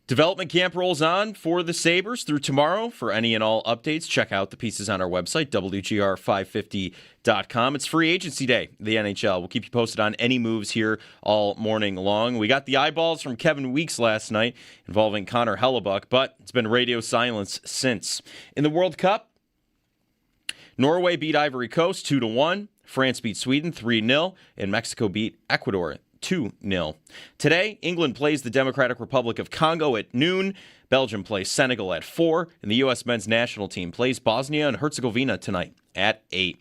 Development camp rolls on for the Sabres through tomorrow. For any and all updates, check out the pieces on our website, WGR550.com. It's free agency day, the NHL. We'll keep you posted on any moves here all morning long. We got the eyeballs from Kevin Weeks last night involving Connor Hellebuck, but it's been radio silence since. In the World Cup, Norway beat Ivory Coast 2-1. France beat Sweden 3-0. And Mexico beat Ecuador 2-0. Today, England plays the Democratic Republic of Congo at noon. Belgium plays Senegal at 4. And the U.S. men's national team plays Bosnia and Herzegovina tonight at 8.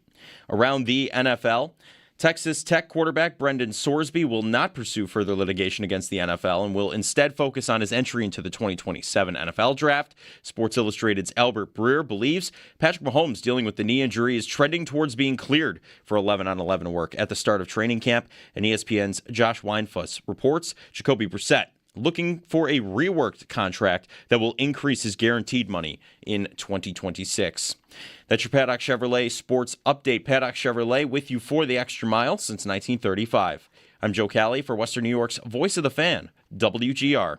Around the NFL, Texas Tech quarterback Brendan Sorsby will not pursue further litigation against the NFL and will instead focus on his entry into the 2027 NFL Draft. Sports Illustrated's Albert Breer believes Patrick Mahomes, dealing with the knee injury, is trending towards being cleared for 11-on-11 work at the start of training camp. And ESPN's Josh Weinfuss reports Jacoby Brissett looking for a reworked contract that will increase his guaranteed money in 2026. That's your Paddock Chevrolet Sports Update. Paddock Chevrolet with you for the extra mile since 1935. I'm Joe Cali for Western New York's Voice of the Fan, WGR.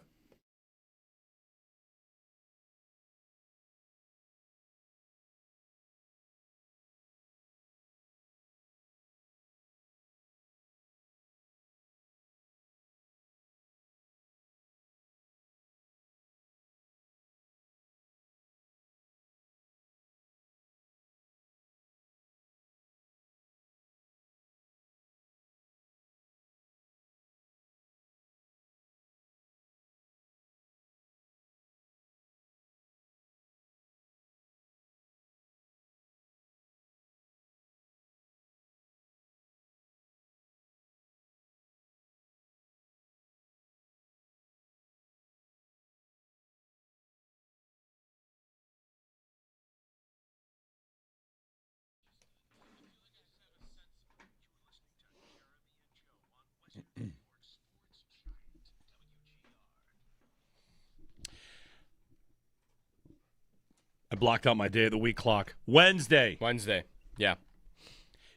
I blocked out my day of the week clock. Wednesday. Yeah. Do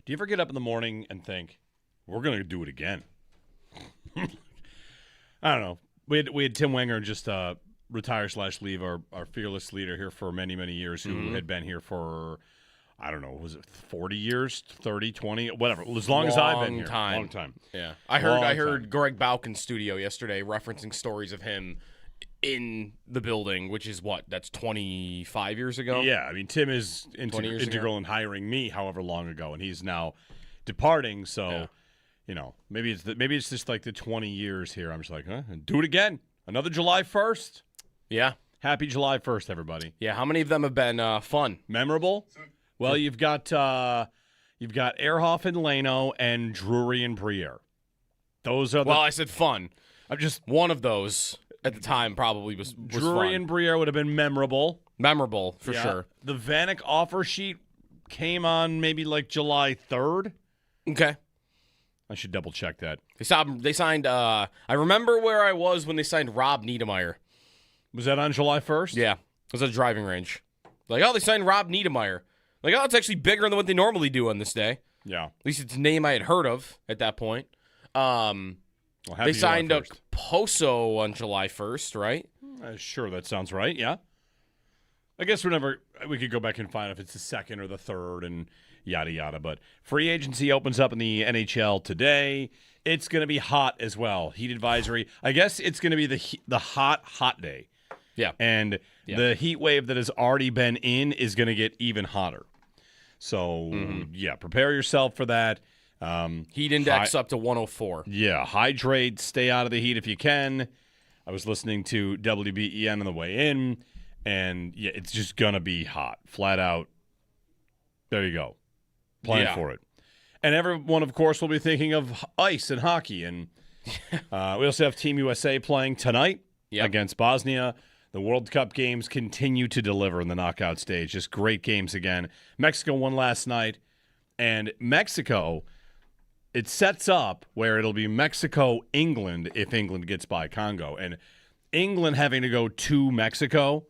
you ever get up in the morning and think, we're going to do it again? I don't know. We had Tim Wenger just retire/leave, our fearless leader here for many, many years, who had been here for, I don't know, was it 40 years, 30, 20, whatever. As long as I've been here. Long time. Yeah. I heard Greg Balkin's studio yesterday referencing stories of him in the building, which is what? That's 25 years ago? Yeah, I mean, Tim is integral in hiring me however long ago, and he's now departing, so, you know, maybe it's just like the 20 years here. I'm just like, do it again. Another July 1st. Yeah. Happy July 1st, everybody. Yeah, how many of them have been fun? Memorable? Well, you've got Ehrhoff and Leno and Drury and Briere. Those are I said fun. I'm just one of those. At the time, probably was Drury fun. and Briere would have been memorable. Memorable, for sure. The Vanek offer sheet came on maybe like July 3rd. Okay. I should double-check that. They signed I remember where I was when they signed Rob Niedermeyer. Was that on July 1st? Yeah. It was at a driving range. Like, they signed Rob Niedermeyer. Like, it's actually bigger than what they normally do on this day. Yeah. At least it's a name I had heard of at that point. They signed a Poso on July 1st, right? Sure, that sounds right, yeah. I guess we could go back and find if it's the second or the third and yada, yada. But free agency opens up in the NHL today. It's going to be hot as well. Heat advisory. I guess it's going to be the hot day. Yeah. And the heat wave that has already been in is going to get even hotter. So, prepare yourself for that. Heat index up to 104. Yeah, hydrate, stay out of the heat if you can. I was listening to WBEN on the way in, and it's just going to be hot, flat out. There you go. Plan for it. And everyone, of course, will be thinking of ice and hockey. And we also have Team USA playing tonight against Bosnia. The World Cup games continue to deliver in the knockout stage. Just great games again. Mexico won last night, and Mexico... It sets up where it'll be Mexico-England if England gets by Congo. And England having to go to Mexico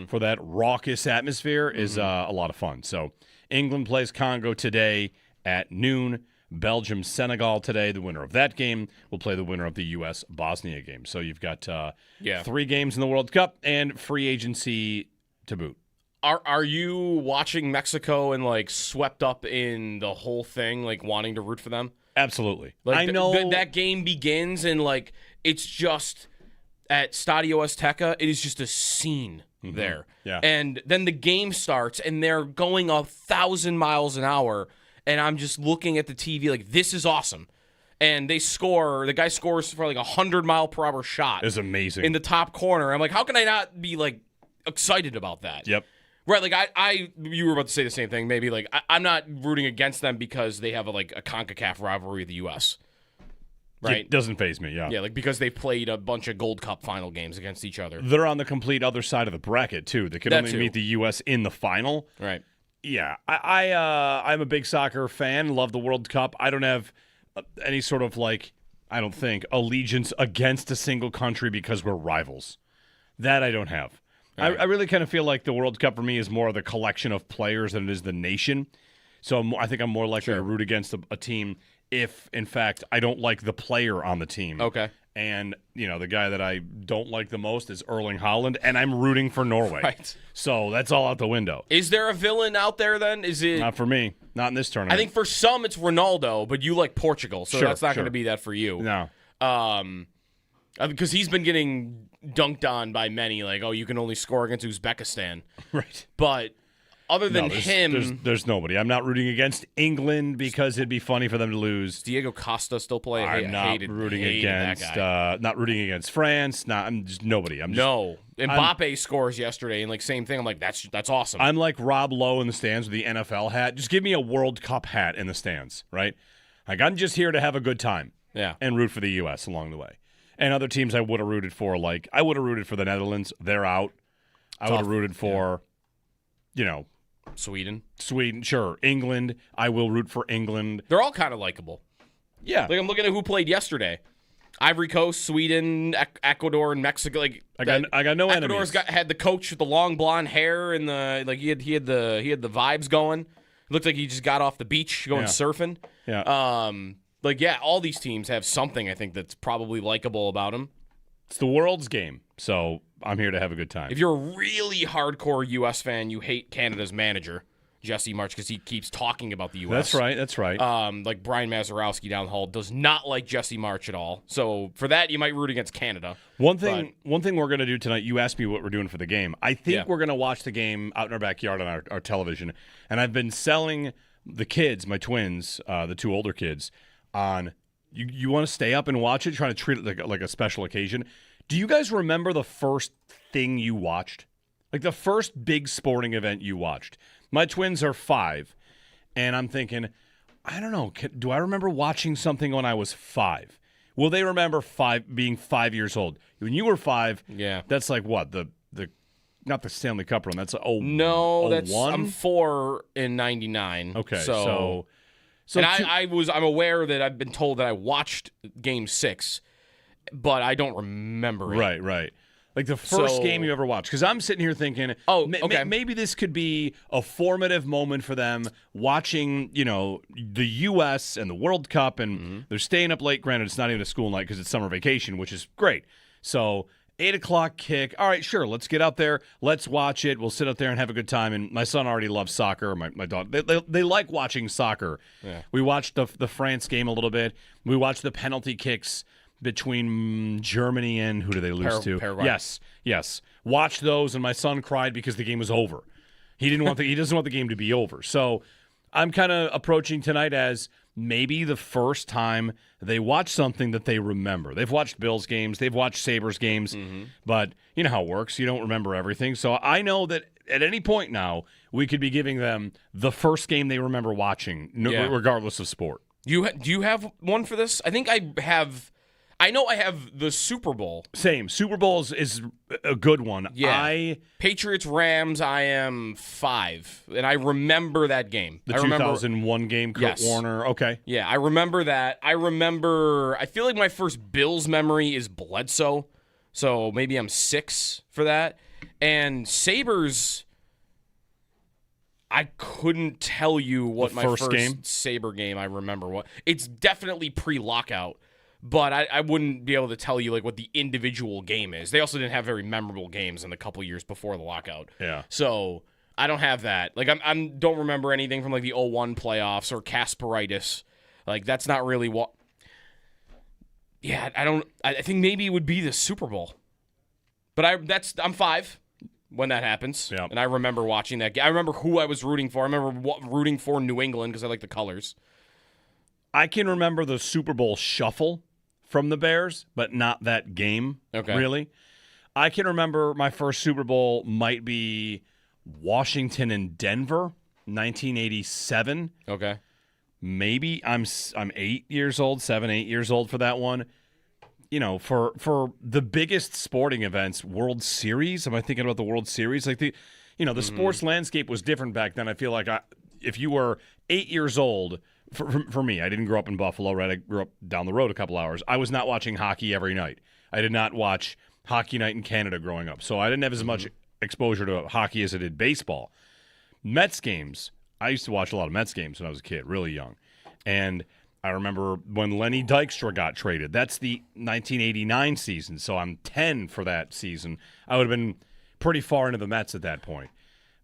for that raucous atmosphere is a lot of fun. So England plays Congo today at noon. Belgium, Senegal today. The winner of that game will play the winner of the U.S. Bosnia game. So you've got 3 games in the World Cup and free agency to boot. Are you watching Mexico and like swept up in the whole thing, like wanting to root for them? Absolutely. Like I know that game begins and like it's just at Stadio Azteca. It is just a scene there. Yeah. And then the game starts and they're going 1,000 miles an hour, and I'm just looking at the TV like this is awesome. And they score. The guy scores for like 100-mile-per-hour shot. It's amazing In the top corner. I'm like, how can I not be like excited about that? Yep. Right, like you were about to say the same thing. Maybe like I'm not rooting against them because they have a CONCACAF rivalry with the U.S. Right, It doesn't faze me. Yeah. yeah, like because they played a bunch of Gold Cup final games against each other. They're on the complete other side of the bracket too. They could That only too. meet the U.S. in the final. Right. Yeah, I'm a big soccer fan. Love the World Cup. I don't have any sort of I don't think allegiance against a single country because we're rivals. That I don't have. Right. I really kind of feel like the World Cup for me is more of the collection of players than it is the nation. So I think I'm more likely to root against a team if, in fact, I don't like the player on the team. Okay. And, the guy that I don't like the most is Erling Haaland, and I'm rooting for Norway. Right. So that's all out the window. Is there a villain out there then? Is it? Not for me. Not in this tournament. I think for some it's Ronaldo, but you like Portugal, so Sure, that's not sure. going to be that for you. No. Because he's been getting dunked on by many, like, oh, you can only score against Uzbekistan. Right. But other than No, him, there's nobody. I'm not rooting against England because it'd be funny for them to lose. Diego Costa still play. I'm not rooting against. That guy. Not rooting against France. I'm just nobody. No, Mbappe scores yesterday, and same thing. I'm like, that's awesome. I'm like Rob Lowe in the stands with the NFL hat. Just give me a World Cup hat in the stands, right? Like I'm just here to have a good time. Yeah. And root for the U.S. along the way. And other teams I would have rooted for, I would have rooted for the Netherlands. They're out. I would have rooted for, Sweden. Sure. England. I will root for England. They're all kind of likable. Yeah. Like I'm looking at who played yesterday. Ivory Coast, Sweden, Ecuador, and Mexico. Like I got no Ecuador's enemies. had the coach with the long blonde hair and he had the vibes going. It looked like he just got off the beach going surfing. Yeah. All these teams have something I think that's probably likable about them. It's the world's game, so I'm here to have a good time. If you're a really hardcore U.S. fan, you hate Canada's manager, Jesse March, because he keeps talking about the U.S. That's right. Like Brian Mazurowski down the hall does not like Jesse March at all. So for that, you might root against Canada. One thing we're going to do tonight, you asked me what we're doing for the game. I think we're going to watch the game out in our backyard on our television, and I've been selling the kids, my twins, the 2 older kids, on you want to stay up and watch it, trying to treat it like a special occasion. Do you guys remember the first thing you watched? Like the first big sporting event you watched? My twins are 5, and I'm thinking, I don't know, do I remember watching something when I was 5? Will they remember being 5 years old? When you were 5, that's like what? The not the Stanley Cup run. That's No, that's 01? I'm 4 in 99. Okay, so and I'm aware that I've been told that I watched Game 6, but I don't remember it. Right. Like the first game you ever watched. Because I'm sitting here thinking, maybe this could be a formative moment for them watching, the U.S. and the World Cup, and they're staying up late. Granted, it's not even a school night because it's summer vacation, which is great. So 8 o'clock kick. All right, sure, let's get out there. Let's watch it. We'll sit out there and have a good time. And my son already loves soccer. My daughter, they like watching soccer. Yeah. We watched the France game a little bit. We watched the penalty kicks between Germany and who do they lose to? Paraguay. Yes. Watched those, and my son cried because the game was over. He doesn't want the game to be over. So I'm kind of approaching tonight as maybe the first time they watch something that they remember. They've watched Bills games, they've watched Sabres games, but you know how it works. You don't remember everything. So I know that at any point now, we could be giving them the first game they remember watching, regardless of sport. Do you have one for this? I think I have. I know I have the Super Bowl. Same. Super Bowl is a good one. Yeah. Patriots Rams. I am 5, and I remember that game. The 2001 game. Kurt Warner. Okay. Yeah, I remember that. I feel like my first Bills memory is Bledsoe, so maybe I'm 6 for that. And Sabres. I couldn't tell you what The my first first game? Sabre game I remember. What it's definitely pre-lockout, but I wouldn't be able to tell you like what the individual game is. They also didn't have very memorable games in the couple years before the lockout. Yeah. So I don't have that. Like I don't remember anything from like the '01 playoffs or Kasperitis. Like that's not really what. Yeah, I don't. I think maybe it would be the Super Bowl, but I'm 5 when that happens, Yeah. and I remember watching that game. I remember who I was rooting for. I remember rooting for New England because I like the colors. I can remember the Super Bowl shuffle from the Bears, but not that game, Okay. really. I can remember my first Super Bowl might be Washington and Denver, 1987. Okay. Maybe I'm 8 years old, 7, 8 years old for that one. You know, for the biggest sporting events, World Series. Am I thinking about the World Series? Like the sports landscape was different back then. I feel like if you were 8 years old, for me, I didn't grow up in Buffalo, right? I grew up down the road a couple hours. I was not watching hockey every night. I did not watch Hockey Night in Canada growing up, so I didn't have as much exposure to hockey as I did baseball. Mets games. I used to watch a lot of Mets games when I was a kid, really young. And I remember when Lenny Dykstra got traded. That's the 1989 season, so I'm 10 for that season. I would have been pretty far into the Mets at that point.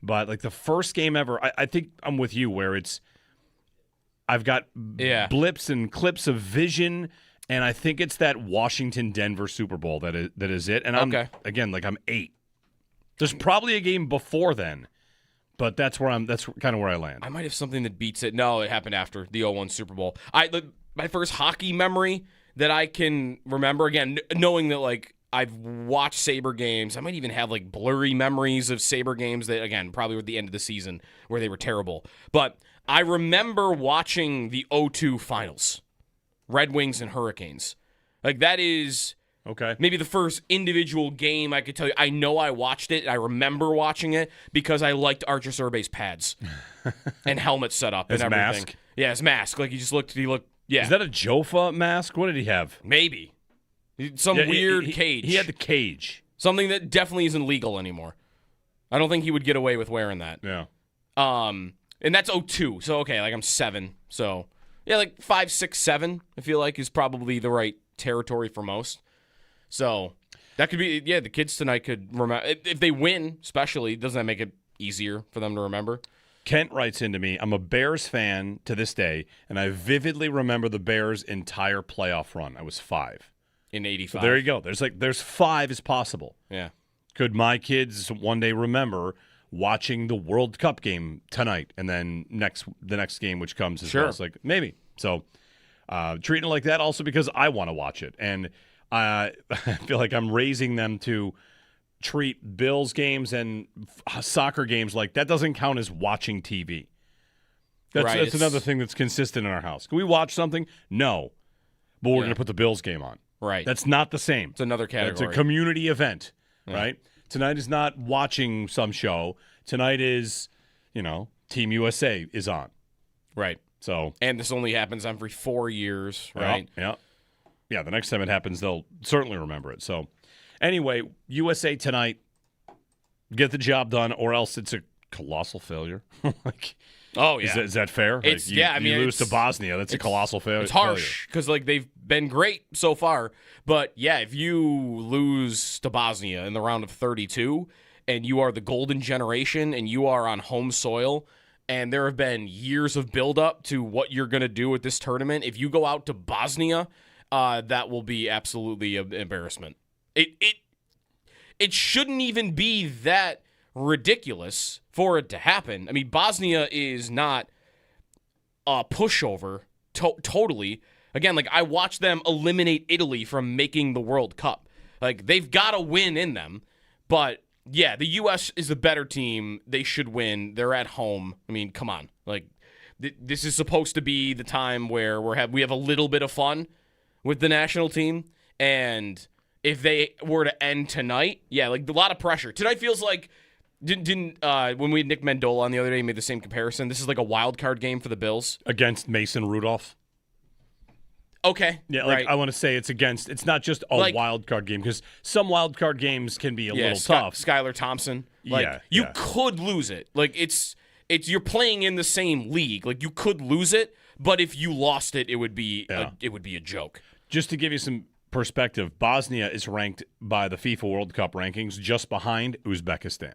But like the first game ever, I think I'm with you where I've got blips and clips of vision, and I think it's that Washington-Denver Super Bowl that is it. And I'm 8. There's probably a game before then. But that's kind of where I land. I might have something that beats it. No, it happened after the '01 Super Bowl. My first hockey memory that I can remember, again, knowing that like I've watched Sabre games. I might even have like blurry memories of Sabre games that, again, probably were at the end of the season where they were terrible. But I remember watching the '02 finals, Red Wings and Hurricanes. Like that is... Okay. Maybe the first individual game I could tell you. I know I watched it. I remember watching it because I liked Archer Survey's pads and helmet setup and His everything. mask? Yeah, his mask. Like he looked. Yeah. Is that a Jofa mask? What did he have? Maybe some weird cage. He had the cage. Something that definitely isn't legal anymore. I don't think he would get away with wearing that. Yeah. And that's '02. So okay, like I'm 7. So yeah, like 5, 6, 7. I feel like is probably the right territory for most. So that could be, the kids tonight could remember. If they win, especially, doesn't that make it easier for them to remember? Kent writes into me, I'm a Bears fan to this day, and I vividly remember the Bears' entire playoff run. I was 5. In '85. So there you go. There's 5 is possible. Yeah. Could my kids one day remember watching the World Cup game tonight and then the next game which comes as well? It's like, maybe. So treating it like that also because I want to watch it. And I feel like I'm raising them to treat Bills games and soccer games like that doesn't count as watching TV. That's another thing that's consistent in our house. Can we watch something? No. But we're going to put the Bills game on. Right. That's not the same. It's another category. It's a community event, right? Tonight is not watching some show. Tonight is, Team USA is on. Right. So. And this only happens every 4 years, right? Yeah. Yeah, the next time it happens, they'll certainly remember it. So, anyway, USA tonight, get the job done, or else it's a colossal failure. Oh, yeah. Is that fair? It's, you lose to it's, Bosnia. That's a colossal failure. It's harsh because, they've been great so far. But, yeah, if you lose to Bosnia in the round of 32 and you are the golden generation and you are on home soil and there have been years of buildup to what you're going to do with this tournament, if you go out to Bosnia, that will be absolutely an embarrassment. It shouldn't even be that ridiculous for it to happen. I mean, Bosnia is not a pushover totally. Again, I watched them eliminate Italy from making the World Cup. They've got to win in them. But, yeah, the U.S. is the better team. They should win. They're at home. I mean, come on. This is supposed to be the time where we have a little bit of fun with the national team, and if they were to end tonight, a lot of pressure. Tonight feels like didn't when we had Nick Mendola on the other day, he made the same comparison. This is like a wild card game for the Bills against Mason Rudolph. Okay, yeah, right. I want to say it's not just a wild card game because some wild card games can be a little tough. Skylar Thompson, you could lose it. you're playing in the same league. Like, you could lose it, but if you lost it, it would be a joke. Just to give you some perspective, Bosnia is ranked by the FIFA World Cup rankings just behind Uzbekistan.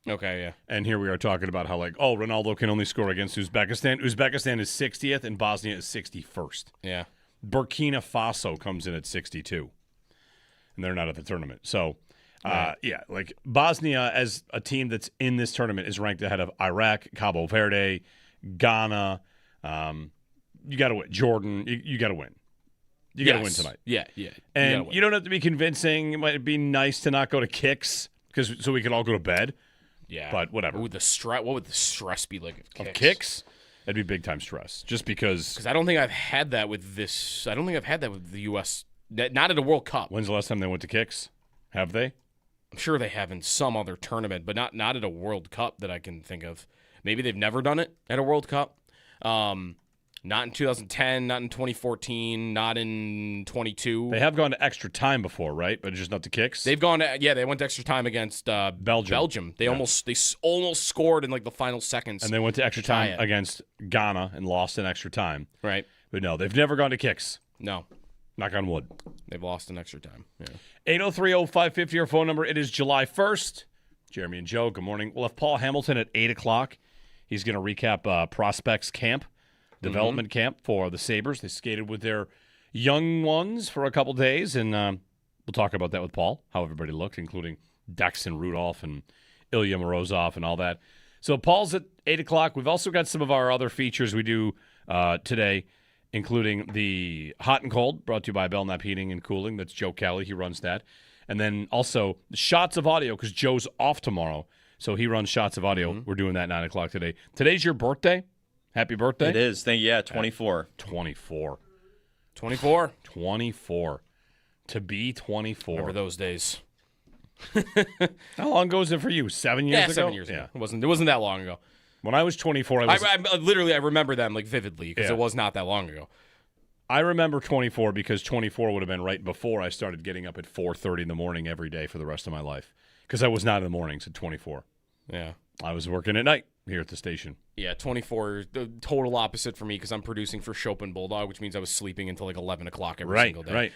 Okay, yeah. And here we are talking about how, Ronaldo can only score against Uzbekistan. Uzbekistan is 60th, and Bosnia is 61st. Yeah. Burkina Faso comes in at 62, and they're not at the tournament. So, Bosnia as a team that's in this tournament is ranked ahead of Iraq, Cabo Verde, Ghana. You got to win. Jordan, you got to win. You got to win tonight. Yeah. And you don't have to be convincing. It might be nice to not go to kicks so we can all go to bed. Yeah. But whatever. What would the stress be like of kicks? That'd be big time stress. Just because. Because I don't think I've had that with this. I don't think I've had that with the U.S. Not at a World Cup. When's the last time they went to kicks? Have they? I'm sure they have in some other tournament, but not at a World Cup that I can think of. Maybe they've never done it at a World Cup. Not in 2010, not in 2014, not in 22. They have gone to extra time before, right? But just not the kicks. They've gone to, they went to extra time against Belgium. They almost scored in like the final seconds. And they went to extra time against Ghana and lost in extra time. Right. But no, they've never gone to kicks. No. Knock on wood. They've lost in extra time. Yeah. 803-0550, our phone number. It is July 1st. Jeremy and Joe, good morning. We'll have Paul Hamilton at 8 o'clock. He's going to recap Prospects Camp, development camp for the Sabres. They skated with their young ones for a couple days, and we'll talk about that with Paul, how everybody looked, including Daxton Rudolph and Ilya Morozov and all that. So Paul's at 8 o'clock. We've also got some of our other features we do today, including the Hot and Cold, brought to you by Belknap Heating and Cooling. That's Joe Kelly. He runs that. And then also Shots of Audio, because Joe's off tomorrow. So he runs Shots of Audio. We're doing that at 9 o'clock today. Today's your birthday. Happy birthday. It is. Thank you. Yeah, 24. 24. 24. 24. To be 24. Remember those days. How long ago was it for you? 7 years ago? 7 years ago. It wasn't that long ago. When I was 24, I remember them like vividly because it was not that long ago. I remember 24 because 24 would have been right before I started getting up at 4:30 in the morning every day for the rest of my life because I was not in the mornings at 24. Yeah. I was working at night here at the station. Yeah, 24, the total opposite for me because I'm producing for Chopin Bulldog, which means I was sleeping until like 11 o'clock every single day. Right.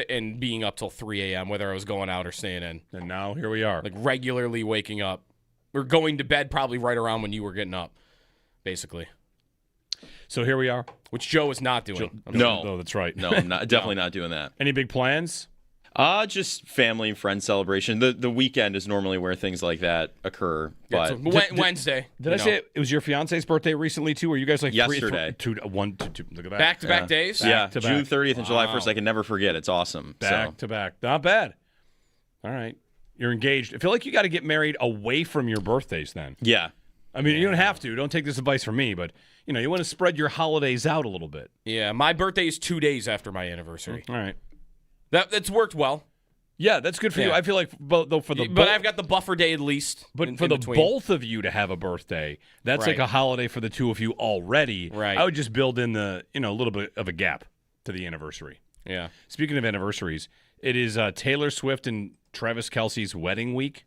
And being up till 3 a.m., whether I was going out or staying in. And now here we are. Like regularly waking up. Or going to bed probably right around when you were getting up, basically. So here we are. Which Joe is not doing. No, that's right. No, I'm not, definitely not doing that. Any big plans? Just family and friend celebration. The weekend is normally where things like that occur. But Wednesday. Did I say it was your fiance's birthday recently too? Were you guys like yesterday? Two, look at that. Back-to-back days? Yeah, Back to June back. 30th and July 1st. I can never forget. It's awesome. Back to back. Not bad. All right. You're engaged. I feel like you got to get married away from your birthdays then. Yeah. I mean, you don't have to. Don't take this advice from me, but you want to spread your holidays out a little bit. Yeah, my birthday is 2 days after my anniversary. All right. That's worked well. Yeah, that's good for you. I feel like but I've got the buffer day at least. But for the both of you to have a birthday, that's like a holiday for the two of you already. Right. I would just build in a little bit of a gap to the anniversary. Yeah. Speaking of anniversaries, it is Taylor Swift and Travis Kelce's wedding week.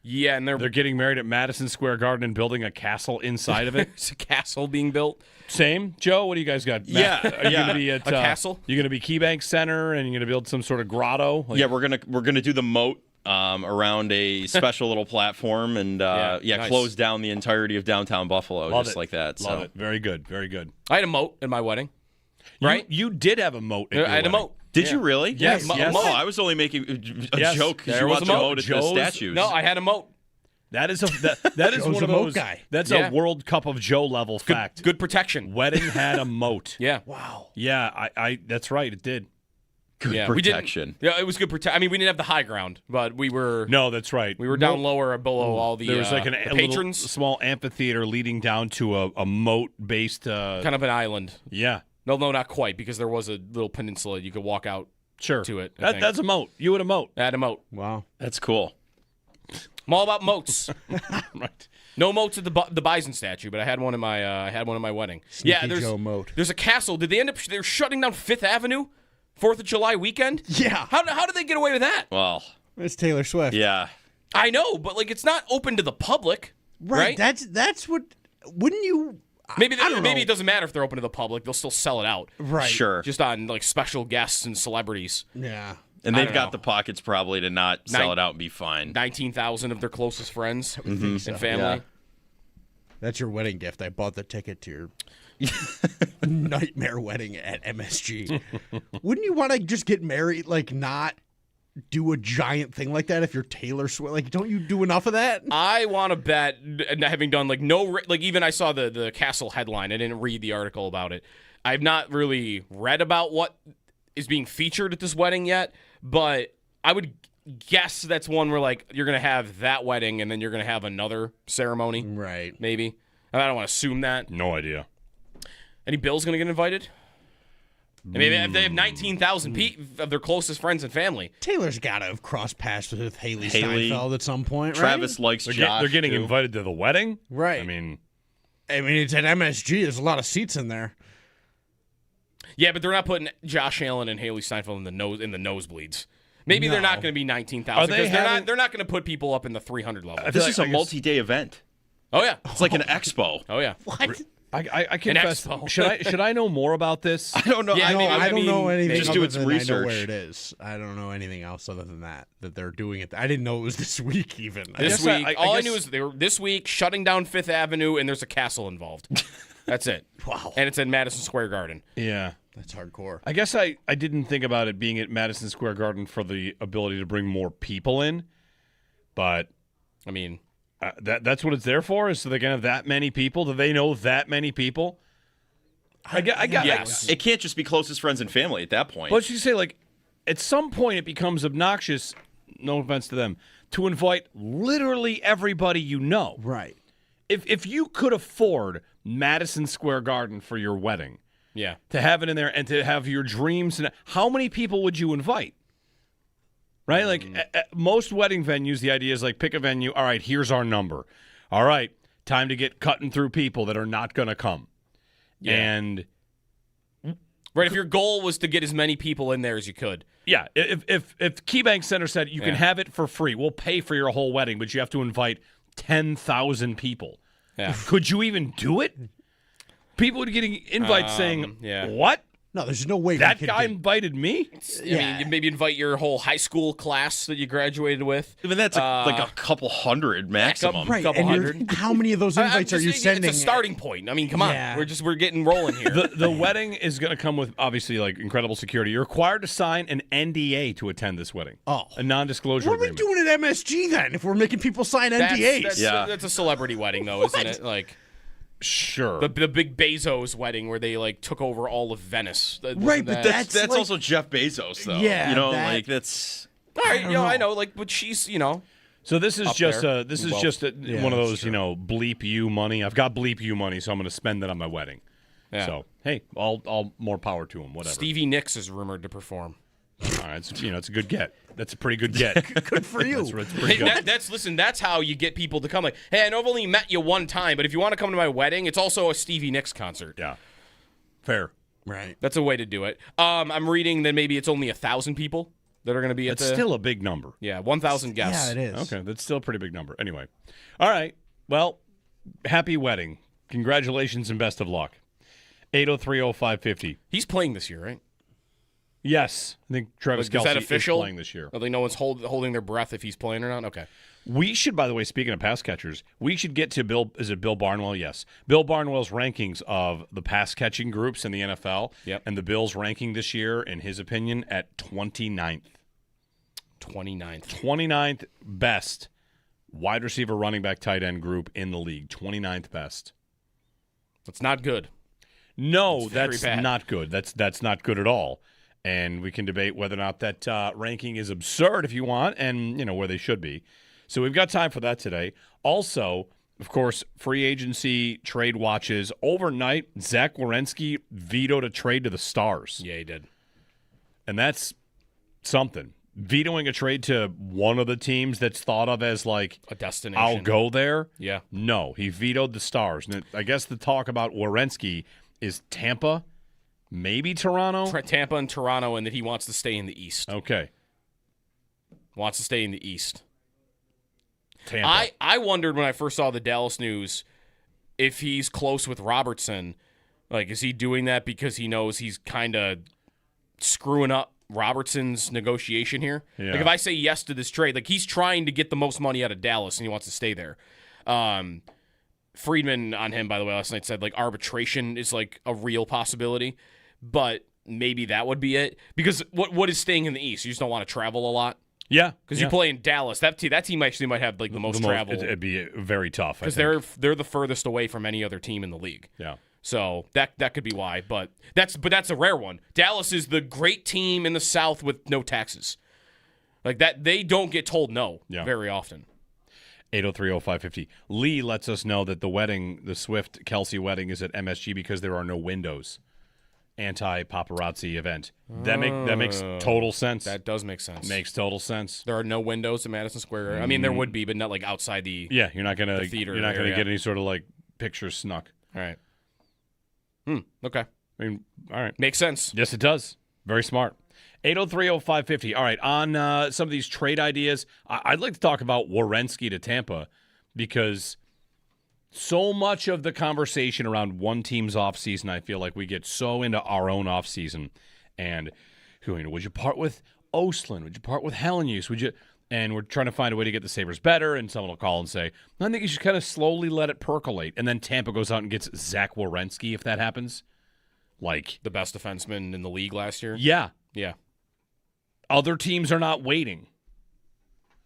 Yeah, and they're getting married at Madison Square Garden and building a castle inside of it. There's a castle being built. Same, Joe. What do you guys got? Yeah, are you gonna be at a castle? You're gonna be KeyBank Center, and you're gonna build some sort of grotto. Yeah, we're gonna do the moat around a special little platform, and nice. close down the entirety of downtown Buffalo, Love just it. like that. Love it. Very good. Very good. I had a moat at my wedding. Right? You did have a moat. At your I had a wedding. moat. Did you really? Yes. Yes. Oh, I was only making a joke because you was watched a a moat. moat at the statues. No, I had a moat. That is that is one of those. Guy. That's a World Cup of Joe level fact. Good protection. Wedding had a moat. Yeah. Wow. Yeah, I that's right. It did. Good protection. Yeah, it was good protection. I mean, we didn't have the high ground, but we were. No, that's right. We were down lower or below all the. There was like the a patrons. small amphitheater leading down to a moat-based. Kind of an island. Yeah. No, not quite, because there was a little peninsula you could walk out to it. That's a moat. You had a moat. I had a moat. Wow. That's cool. I'm all about moats. Right. No moats at the bison statue, but I had one in my wedding. Sneaky Joe moat. There's a castle. Did they end up? They're shutting down Fifth Avenue, 4th of July weekend. Yeah. How did they get away with that? Well, It's Taylor Swift. yeah. I know, but like it's not open to the public, right? That's what wouldn't you? Maybe I don't know. it doesn't matter if they're open to the public. They'll still sell it out. Right. Sure. Just on like special guests and celebrities. Yeah. And I they've don't got know. the pockets probably to not sell it out and be fine. 19,000 of their closest friends and family. Yeah. That's your wedding gift. I bought the ticket to your nightmare wedding at MSG. Wouldn't you want to just get married, like not do a giant thing like that if you're Taylor Swift? Like, don't you do enough of that? I want to bet, having done like even I saw the Castle headline. I didn't read the article about it. I've not really read about what is being featured at this wedding yet, but I would guess that's one where like you're gonna have that wedding and then you're gonna have another ceremony, Right. maybe. I don't want to assume that. No idea. Any Bills gonna get invited? I mean, if they have 19,000 of their closest friends and family. Taylor's got to have crossed paths with Haley Haley, Steinfeld at some point, Travis right? likes Josh. They're getting too. invited to the wedding? Right. I mean, it's at MSG. There's a lot of seats in there. Yeah, but they're not putting Josh Allen and Haley Steinfeld in the nosebleeds. Maybe they're not No. going to be 19,000 Are they because having- they're not going to put people up in the 300 level. I feel This like- is a I guess- multi-day event. Oh yeah, It's like an expo. oh yeah. What? I confess. expo. Should I know more about this? I don't know. Yeah, I no, mean, I don't know anything. Just do other some than I know research. where it is. I don't know anything else other than that they're doing it. I didn't know it was this week even. This guess week, I all I guess- knew is they were this week shutting down Fifth Avenue and there's a castle involved. That's it. Wow. And it's in Madison Square Garden. Yeah. That's hardcore. I guess I didn't think about it being at Madison Square Garden for the ability to bring more people in, but I mean, that's what it's there for. Is so they can have that many people? Do they know that many people? I got. yes. It can't just be closest friends and family at that point. But you say like, at some point it becomes obnoxious. No offense to them, to invite literally everybody you know. Right. If you could afford Madison Square Garden for your wedding, yeah. to have it in there and to have your dreams, and how many people would you invite? Right? Like at most wedding venues, the idea is like pick a venue. All right, here's our number. All right, time to get cutting through people that are not going to come. Yeah. And Right. If your goal was to get as many people in there as you could. yeah, if KeyBank Center said you can have it for free, we'll pay for your whole wedding, but you have to invite 10,000 people. Yeah. Could you even do it? People would be getting invites saying, yeah. "What? No, there's no way That we could guy get- invited me?" I mean, you maybe invite your whole high school class that you graduated with. Even that's like a couple hundred maximum. Right. couple and you're- hundred. How many of those I'm invites are just you saying sending? It's a starting point. I mean, come on. Yeah. We're getting rolling here. The wedding is going to come with obviously like incredible security. You're required to sign an NDA to attend this wedding. Oh. A non-disclosure What are we agreement. doing at MSG then? If we're making people sign NDAs, That's a celebrity wedding, though, isn't it? Like Sure. the big Bezos wedding where they like took over all of Venice. Right, but That's like- also Jeff Bezos, though. Yeah, you know, that- like that's. all right. don't know. I know. Like, but she's So this is Up just there. this is Well, just yeah, one of that's those true. bleep you money. I've got bleep you money, so I'm going to spend it on my wedding. Yeah. So hey, all more power to him. Whatever. Stevie Nicks is rumored to perform. All right, it's a good get. That's a pretty good get. good for you. That's pretty good. That's how you get people to come. Like, hey, I know I've only met you one time, but if you want to come to my wedding, it's also a Stevie Nicks concert. Yeah, fair. Right. That's a way to do it. I'm reading that maybe it's only 1,000 people that are going to be at That's the. still a big number. 1,000 guests. Yeah, it is. Okay, that's still a pretty big number. Anyway, all right. Well, happy wedding. Congratulations and best of luck. 8030550. He's playing this year, right? Yes, I think Travis Like, is that Kelce official? is playing this year. Are they no one's holding their breath if he's playing or not? Okay. We should, by the way, speaking of pass catchers, we should get to Bill. Is it Bill Barnwell? Yes. Bill Barnwell's rankings of the pass catching groups in the NFL. Yep. And the Bills' ranking this year, in his opinion, at 29th. 29th. 29th best wide receiver, running back, tight end group in the league. 29th best. That's not good. No, It's very that's bad. not good. That's not good at all. And we can debate whether or not that ranking is absurd if you want, and where they should be. So we've got time for that today. Also, of course, free agency trade watches. Overnight, Zach Werenski vetoed a trade to the Stars. Yeah, he did. And that's something. Vetoing a trade to one of the teams that's thought of as like, A destination. I'll go there. Yeah. No, he vetoed the Stars. And I guess the talk about Werenski is Tampa, maybe Toronto. Tampa and Toronto, and that he wants to stay in the East. Okay. Wants to stay in the East. Tampa. I wondered when I first saw the Dallas news, if he's close with Robertson, like, is he doing that because he knows he's kind of screwing up Robertson's negotiation here? Yeah. Like, if I say yes to this trade, like, he's trying to get the most money out of Dallas and he wants to stay there. Friedman on him, by the way, last night said, like, arbitration is, like, a real possibility, but maybe that would be it. Because what is staying in the East? You just don't want to travel a lot? Yeah. Because you play in Dallas. That team actually might have, like, the most travel. It'd be very tough. Because they're the furthest away from any other team in the league. Yeah. So that could be why. But that's a rare one. Dallas is the great team in the South with no taxes. Like that, they don't get told no very often. 8030550. Lee lets us know that the Swift-Kelsey wedding is at MSG because there are no windows. Anti-paparazzi event. That makes total sense. That does make sense. Makes total sense. There are no windows in Madison Square Garden. I mean, there would be, but not like outside the you're not gonna theater. You're not gonna area. get any sort of like pictures snuck. All right. Okay. I mean, all right. Makes sense. Yes, it does. Very smart. 8030550. All right, on some of these trade ideas, I'd like to talk about Werenski to Tampa because so much of the conversation around one team's offseason, I feel like we get so into our own offseason. And would you part with Ostlund? Would you part with Hellenius? Would you? And we're trying to find a way to get the Sabres better, and someone will call and say, I think you should kind of slowly let it percolate. And then Tampa goes out and gets Zach Werenski if that happens. Like The best defenseman in the league last year. Yeah. Yeah. Other teams are not waiting.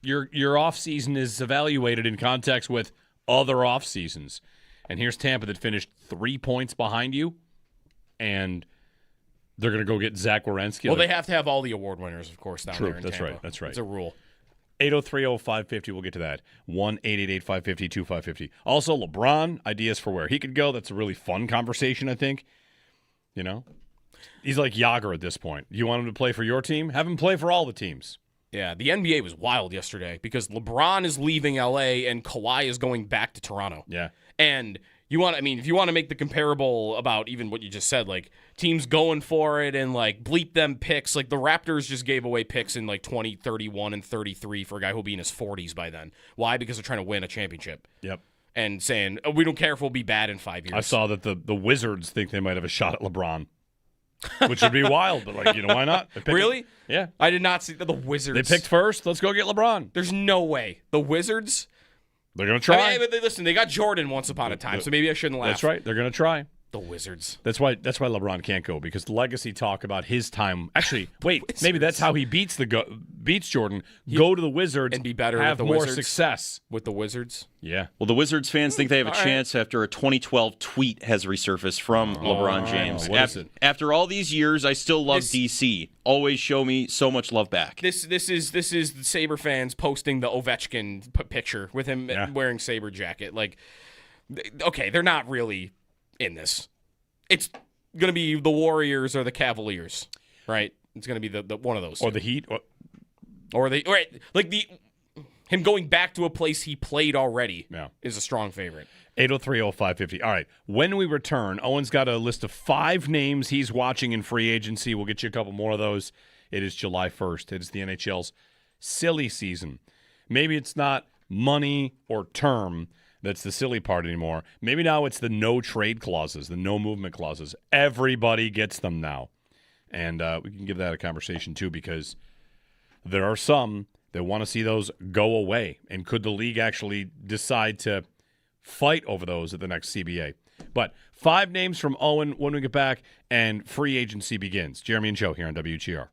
Your offseason is evaluated in context with other off seasons. And here's Tampa that finished 3 points behind you, and they're going to go get Zach Werenski. Well, they have to have all the award winners, of course, down there in That's Tampa. right. That's right. It's a rule. 8030550, we'll get to that. 1-888-550-2550. Also, LeBron, ideas for where he could go. That's a really fun conversation, I think. You know? He's like Yager at this point. You want him to play for your team? Have him play for all the teams. Yeah, the NBA was wild yesterday because LeBron is leaving LA and Kawhi is going back to Toronto. Yeah. And if you want to make the comparable about even what you just said, like teams going for it and like bleep them picks, like the Raptors just gave away picks in like 20, 31, and 33 for a guy who'll be in his 40s by then. Why? Because they're trying to win a championship. Yep. And saying, we don't care if we'll be bad in 5 years. I saw that the Wizards think they might have a shot at LeBron, which would be wild, but why not? Really? Yeah. I did not see the Wizards. They picked first. Let's go get LeBron. There's no way. The Wizards? They're going to try. I mean, but listen, they got Jordan once upon a time, so maybe I shouldn't laugh. That's right. They're going to try. The Wizards. That's why LeBron can't go, because legacy talk about his time. Actually, wait, maybe that's how he beats Jordan. Go to the Wizards and be better. Have with the more Wizards, success with the Wizards. Yeah. Well, the Wizards fans think they have a All right. chance after a 2012 tweet has resurfaced from LeBron James. What is it? After all these years, I still love DC. Always show me so much love back. This is the Sabre fans posting the Ovechkin picture with him wearing Sabre jacket. Like, okay, they're not really in this. It's going to be the Warriors or the Cavaliers, right? It's going to be the one of those two. Or the Heat. Him going back to a place he played already Yeah. is a strong favorite. 8030550. All right. When we return, Owen's got a list of 5 names he's watching in free agency. We'll get you a couple more of those. It is July 1st. It is the NHL's silly season. Maybe it's not money or term that's the silly part anymore. Maybe now it's the no trade clauses, the no movement clauses. Everybody gets them now. And we can give that a conversation too, because there are some that want to see those go away. And could the league actually decide to fight over those at the next CBA? But 5 names from Owen when we get back, and free agency begins. Jeremy and Joe here on WGR.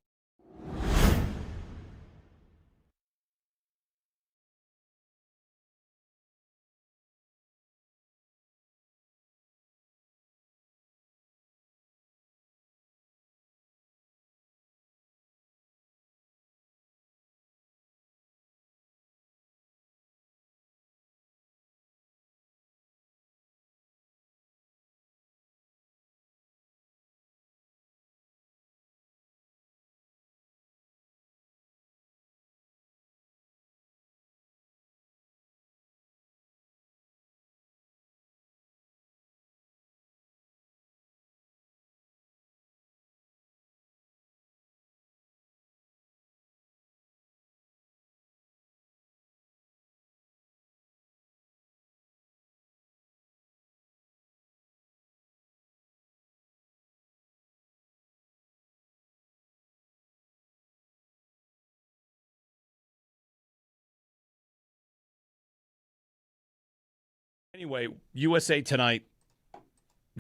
Anyway, USA tonight,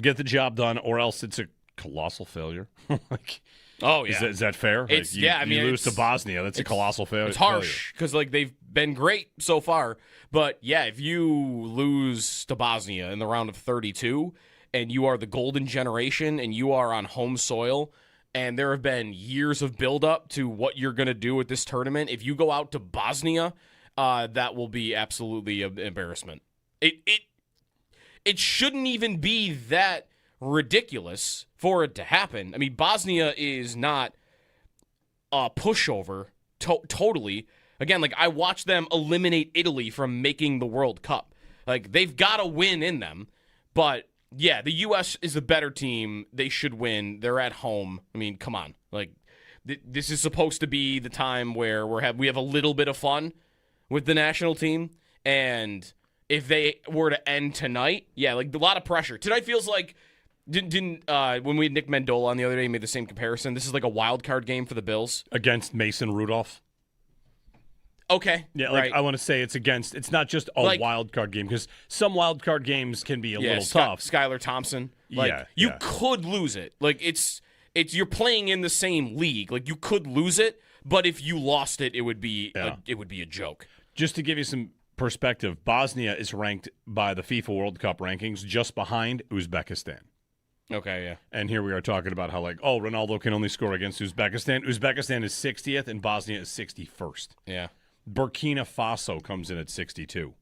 get the job done, or else it's a colossal failure. Like, Oh yeah, is that fair? It's Like, you lose to it's- Bosnia. That's a colossal failure. It's harsh because like they've been great so far, but yeah, if you lose to Bosnia in the round of 32, and you are the golden generation, and you are on home soil, and there have been years of buildup to what you're going to do with this tournament. If you go out to Bosnia, that will be absolutely an embarrassment. It shouldn't even be that ridiculous for it to happen. I mean, Bosnia is not a pushover totally. Again, like I watched them eliminate Italy from making the World Cup. Like they've got a win in them, but yeah, the U.S. is the better team. They should win. They're at home. I mean, come on. Like this is supposed to be the time where we have a little bit of fun with the national team, and if they were to end tonight, yeah, like a lot of pressure. Tonight feels like didn't when we had Nick Mendola on the other day, he made the same comparison. This is like a wild card game for the Bills Against Mason Rudolph. Okay, Yeah, like right. I want to say it's not just a Like- wild card game, because some wild card games can be a little tough. Skylar Thompson. Like Yeah, you yeah. could lose it. Like it's you're playing in the same league. Like you could lose it, but if you lost it, it would be a joke. Just to give you some perspective, Bosnia is ranked by the FIFA World Cup rankings just behind Uzbekistan. Okay, yeah. And here we are talking about how, like, oh, Ronaldo can only score against Uzbekistan. Uzbekistan is 60th and Bosnia is 61st. Yeah. Burkina Faso comes in at 62.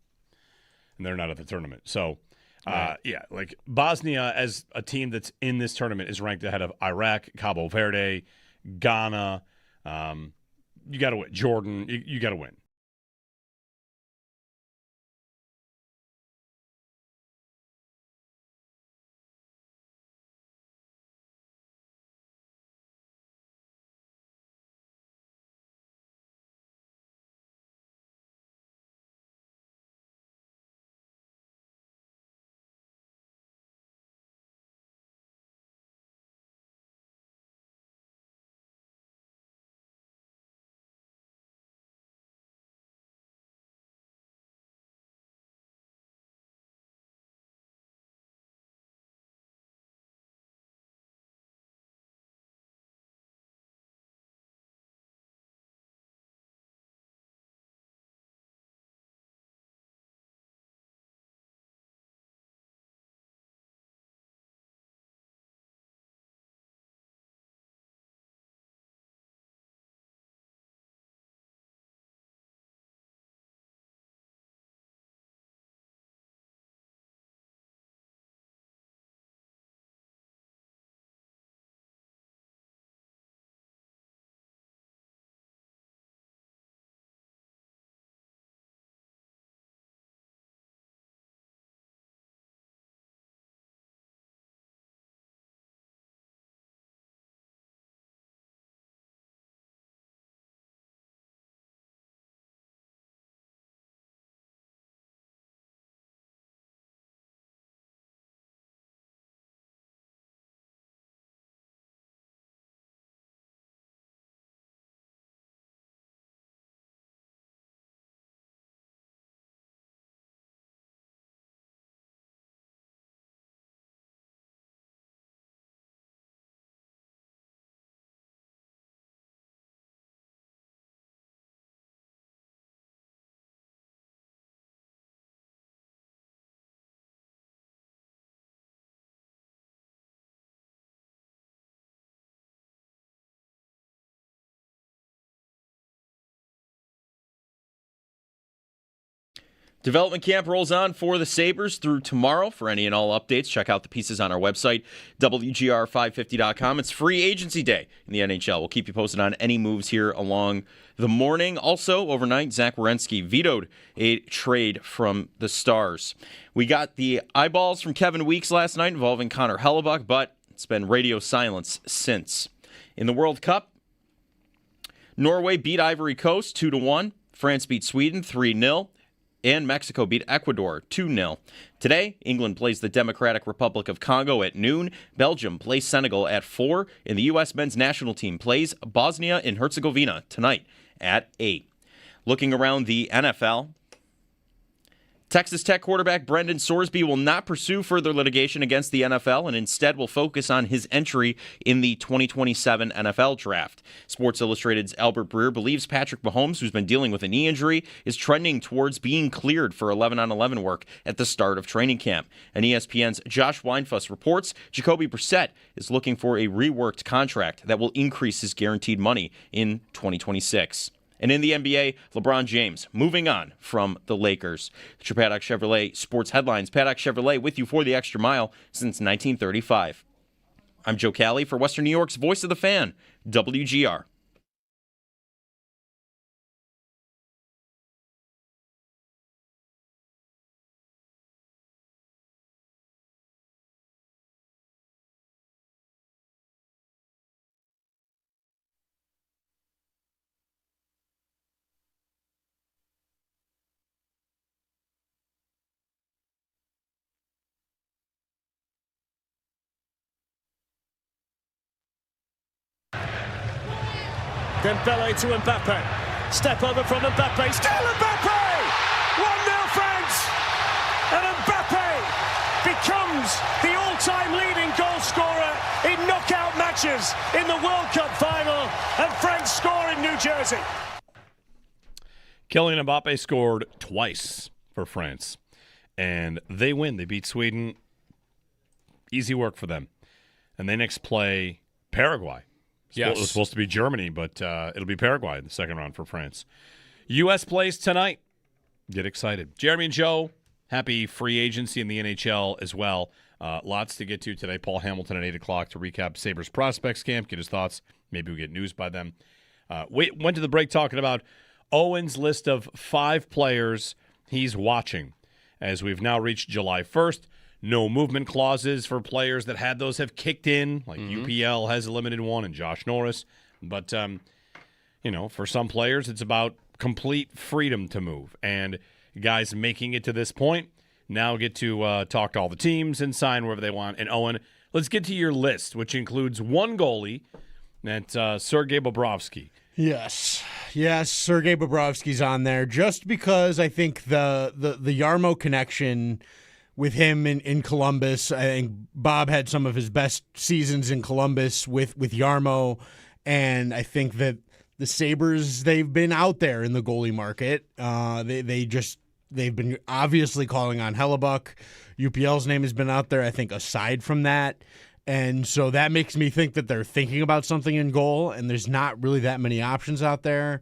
And they're not at the tournament. So, yeah, like Bosnia as a team that's in this tournament is ranked ahead of Iraq, Cabo Verde, Ghana. You got to win. Jordan, you got to win. Development camp rolls on for the Sabres through tomorrow. For any and all updates, check out the pieces on our website, WGR550.com. It's free agency day in the NHL. We'll keep you posted on any moves here along the morning. Also, overnight, Zach Werenski vetoed a trade from the Stars. We got the eyeballs from Kevin Weeks last night involving Connor Hellebuck, but it's been radio silence since. In the World Cup, Norway beat Ivory Coast 2-1. France beat Sweden 3-0. And Mexico beat Ecuador 2-0. Today, England plays the Democratic Republic of Congo at noon. Belgium plays Senegal at 4. And the U.S. men's national team plays Bosnia and Herzegovina tonight at 8. Looking around the NFL, Texas Tech quarterback Brendan Sorsby will not pursue further litigation against the NFL and instead will focus on his entry in the 2027 NFL Draft. Sports Illustrated's Albert Breer believes Patrick Mahomes, who's been dealing with a knee injury, is trending towards being cleared for 11-on-11 work at the start of training camp. And ESPN's Josh Weinfuss reports Jacoby Brissett is looking for a reworked contract that will increase his guaranteed money in 2026. And in the NBA, LeBron James moving on from the Lakers. The Paddock Chevrolet Sports Headlines. Paddock Chevrolet with you for the extra mile since 1935. I'm Joe Cali for Western New York's Voice of the Fan, WGR. Dembele to Mbappe. Step over from Mbappe. Still Mbappe! 1-0 France! And Mbappe becomes the all-time leading goal scorer in knockout matches in the World Cup final. And France score in New Jersey. Kylian Mbappe scored twice for France. And they win. They beat Sweden. Easy work for them. And they next play Paraguay. Yes. It was supposed to be Germany, but it'll be Paraguay in the second round for France. U.S. plays tonight. Get excited. Jeremy and Joe, happy free agency in the NHL as well. Lots to get to today. Paul Hamilton at 8 o'clock to recap Sabres prospects camp, get his thoughts. Maybe we get news by then. We went to the break talking about Owen's list of 5 players he's watching. As we've now reached July 1st, no movement clauses for players that had those have kicked in, like UPL has a limited one and Josh Norris. But, for some players, it's about complete freedom to move. And guys making it to this point now get to talk to all the teams and sign wherever they want. And, Owen, let's get to your list, which includes one goalie, that's Sergei Bobrovsky. Yes, Sergei Bobrovsky's on there just because I think the Yarmo connection with him in Columbus. I think Bob had some of his best seasons in Columbus with Yarmo, and I think that the Sabres, they've been out there in the goalie market. They've been obviously calling on Hellebuck. UPL's name has been out there, I think, aside from that. And so that makes me think that they're thinking about something in goal, and there's not really that many options out there.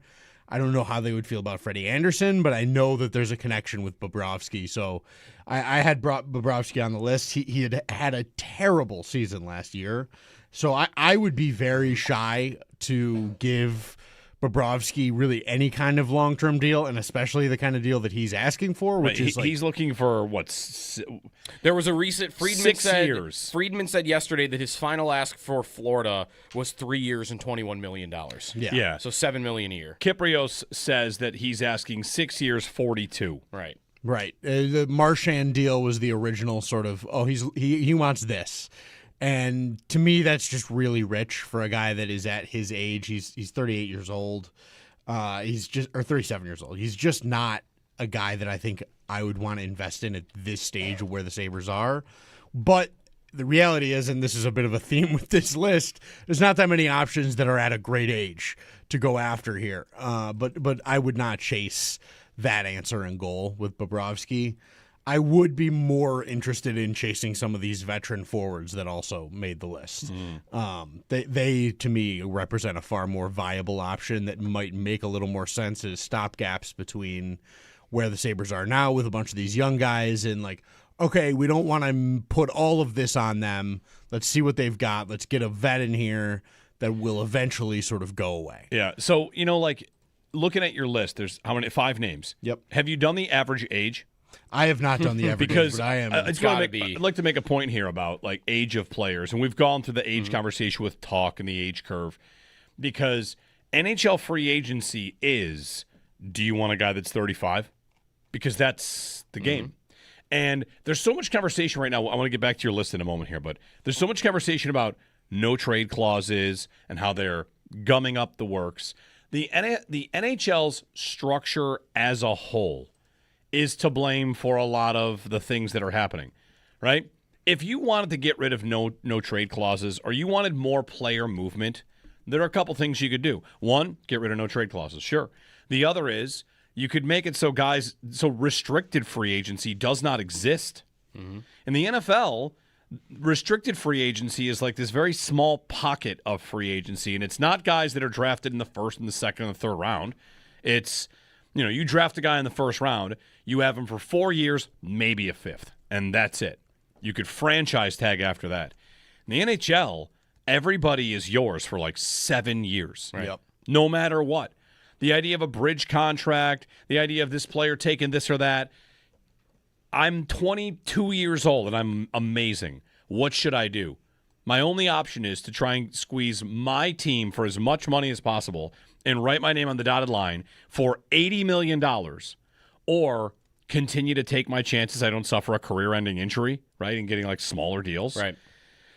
I don't know how they would feel about Freddie Anderson, but I know that there's a connection with Bobrovsky. So I had brought Bobrovsky on the list. He had a terrible season last year. So I would be very shy to give Bobrovsky really any kind of long-term deal, and especially the kind of deal that he's asking for, which is like, he's looking for There was a recent Friedman 6 years. Friedman said yesterday that his final ask for Florida was 3 years and $21 million. Yeah. So $7 million a year. Kiprios says that he's asking 6 years, 42. Right. Right. The Marchand deal was the original sort of, he wants this. And to me, that's just really rich for a guy that is at his age. He's 38 years old. Or 37 years old. He's just not a guy that I think I would want to invest in at this stage of where the Sabres are. But the reality is, and this is a bit of a theme with this list, there's not that many options that are at a great age to go after here. But I would not chase that answer in goal with Bobrovsky. I would be more interested in chasing some of these veteran forwards that also made the list. They, to me, represent a far more viable option that might make a little more sense as stopgaps between where the Sabres are now with a bunch of these young guys and like, okay, we don't want to put all of this on them. Let's see what they've got. Let's get a vet in here that will eventually sort of go away. Yeah. So, looking at your list, there's how many? 5 names. Yep. Have you done the average age? I have not done the average, because but I am. I'd like to make a point here about like age of players, and we've gone through the age conversation with talk and the age curve, because NHL free agency is: do you want a guy that's 35? Because that's the game. And there's so much conversation right now. I want to get back to your list in a moment here, but there's so much conversation about no trade clauses and how they're gumming up the works. The NHL's structure as a whole is to blame for a lot of the things that are happening, right? If you wanted to get rid of no trade clauses or you wanted more player movement, there are a couple things you could do. One, get rid of no trade clauses, sure. The other is you could make it so restricted free agency does not exist. Mm-hmm. In the NFL, restricted free agency is like this very small pocket of free agency, and it's not guys that are drafted in the first and the second and the third round. It's, you draft a guy in the first round, you have him for 4 years, maybe a fifth, and that's it. You could franchise tag after that. In the NHL, everybody is yours for like 7 years. Right. Yep. No matter what. The idea of a bridge contract, the idea of this player taking this or that. I'm 22 years old and I'm amazing. What should I do? My only option is to try and squeeze my team for as much money as possible and write my name on the dotted line for $80 million, or continue to take my chances I don't suffer a career-ending injury, right, and getting like smaller deals. Right.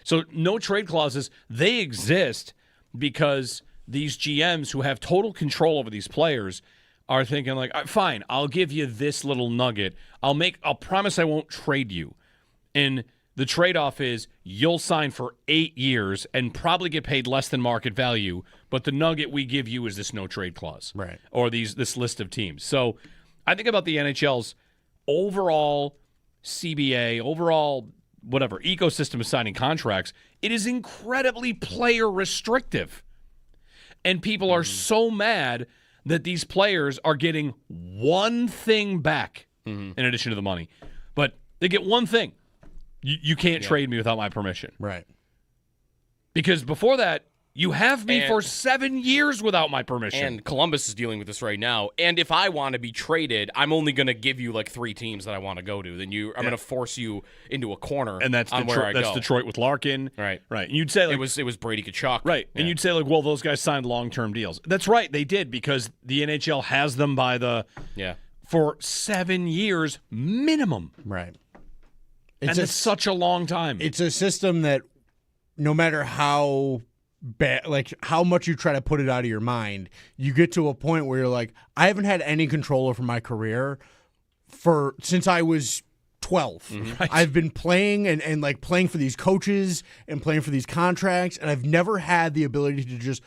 So no trade clauses, they exist because these GMs who have total control over these players are thinking like, fine, I'll give you this little nugget. I'll promise I won't trade you. And the trade-off is you'll sign for 8 years and probably get paid less than market value, but the nugget we give you is this no trade clause. Right. Or this list of teams. So I think about the NHL's overall CBA, overall whatever, ecosystem of signing contracts. It is incredibly player restrictive. And people are so mad that these players are getting one thing back in addition to the money. But they get one thing. You can't trade me without my permission. Right. Because before that, you have me for 7 years without my permission. And Columbus is dealing with this right now. And if I want to be traded, I'm only going to give you like 3 teams that I want to go to. Then I'm going to force you into a corner. And that's Detroit with Larkin. Right. Right. And you'd say like, it was Brady Tkachuk. Right. Yeah. And you'd say like, well, those guys signed long-term deals. That's right. They did, because the NHL has them by for 7 years minimum. Right. It's such a long time. It's a system that no matter how bad, like how much you try to put it out of your mind, you get to a point where you're like, I haven't had any control over my career since I was 12. Right. I've been playing and like playing for these coaches and playing for these contracts, and I've never had the ability to just,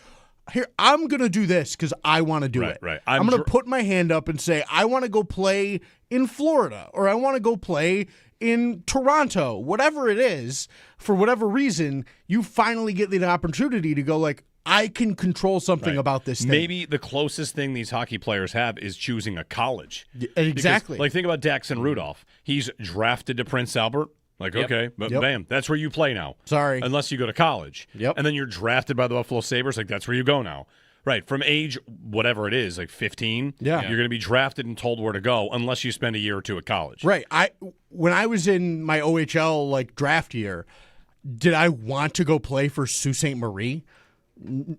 here, I'm going to do this because I want to do it. Right. I'm going to put my hand up and say, I want to go play in Florida, or I want to go play in Toronto, whatever it is. For whatever reason, you finally get the opportunity to go like, I can control something about this thing. Maybe the closest thing these hockey players have is choosing a college. Exactly. Because, like, think about Daxon Rudolph. He's drafted to Prince Albert. Like, okay, but bam, that's where you play now. Sorry. Unless you go to college. Yep. And then you're drafted by the Buffalo Sabres. Like, that's where you go now. Right. From age, whatever it is, like 15, you're going to be drafted and told where to go unless you spend a year or two at college. Right. When I was in my OHL like draft year, did I want to go play for Sault Ste. Marie?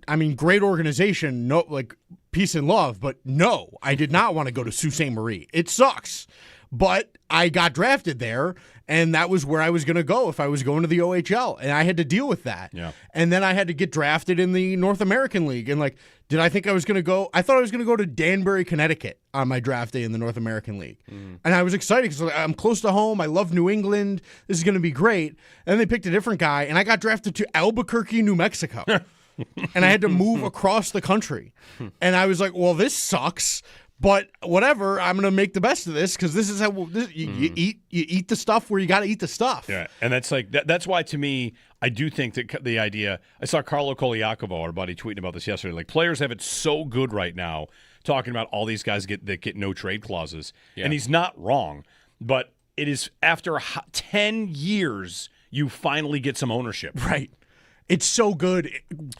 I mean, great organization, no, like peace and love, but no, I did not want to go to Sault Ste. Marie. It sucks. But I got drafted there, and that was where I was going to go if I was going to the OHL, and I had to deal with that. Yeah. And then I had to get drafted in the North American League, and like, did I think I was going to go? I thought I was going to go to Danbury, Connecticut on my draft day in the North American League, and I was excited because I'm close to home. I love New England. This is going to be great. And then they picked a different guy, and I got drafted to Albuquerque, New Mexico. And I had to move across the country. And I was like, well, this sucks. But whatever, I'm going to make the best of this because this is how you eat the stuff where you got to eat the stuff. Yeah, and that's like that's why to me, I do think that the idea. I saw Carlo Koliakovo, our buddy, tweeting about this yesterday. Like, players have it so good right now, talking about all these guys that get no trade clauses, and he's not wrong. But it is after 10 years you finally get some ownership. Right. It's so good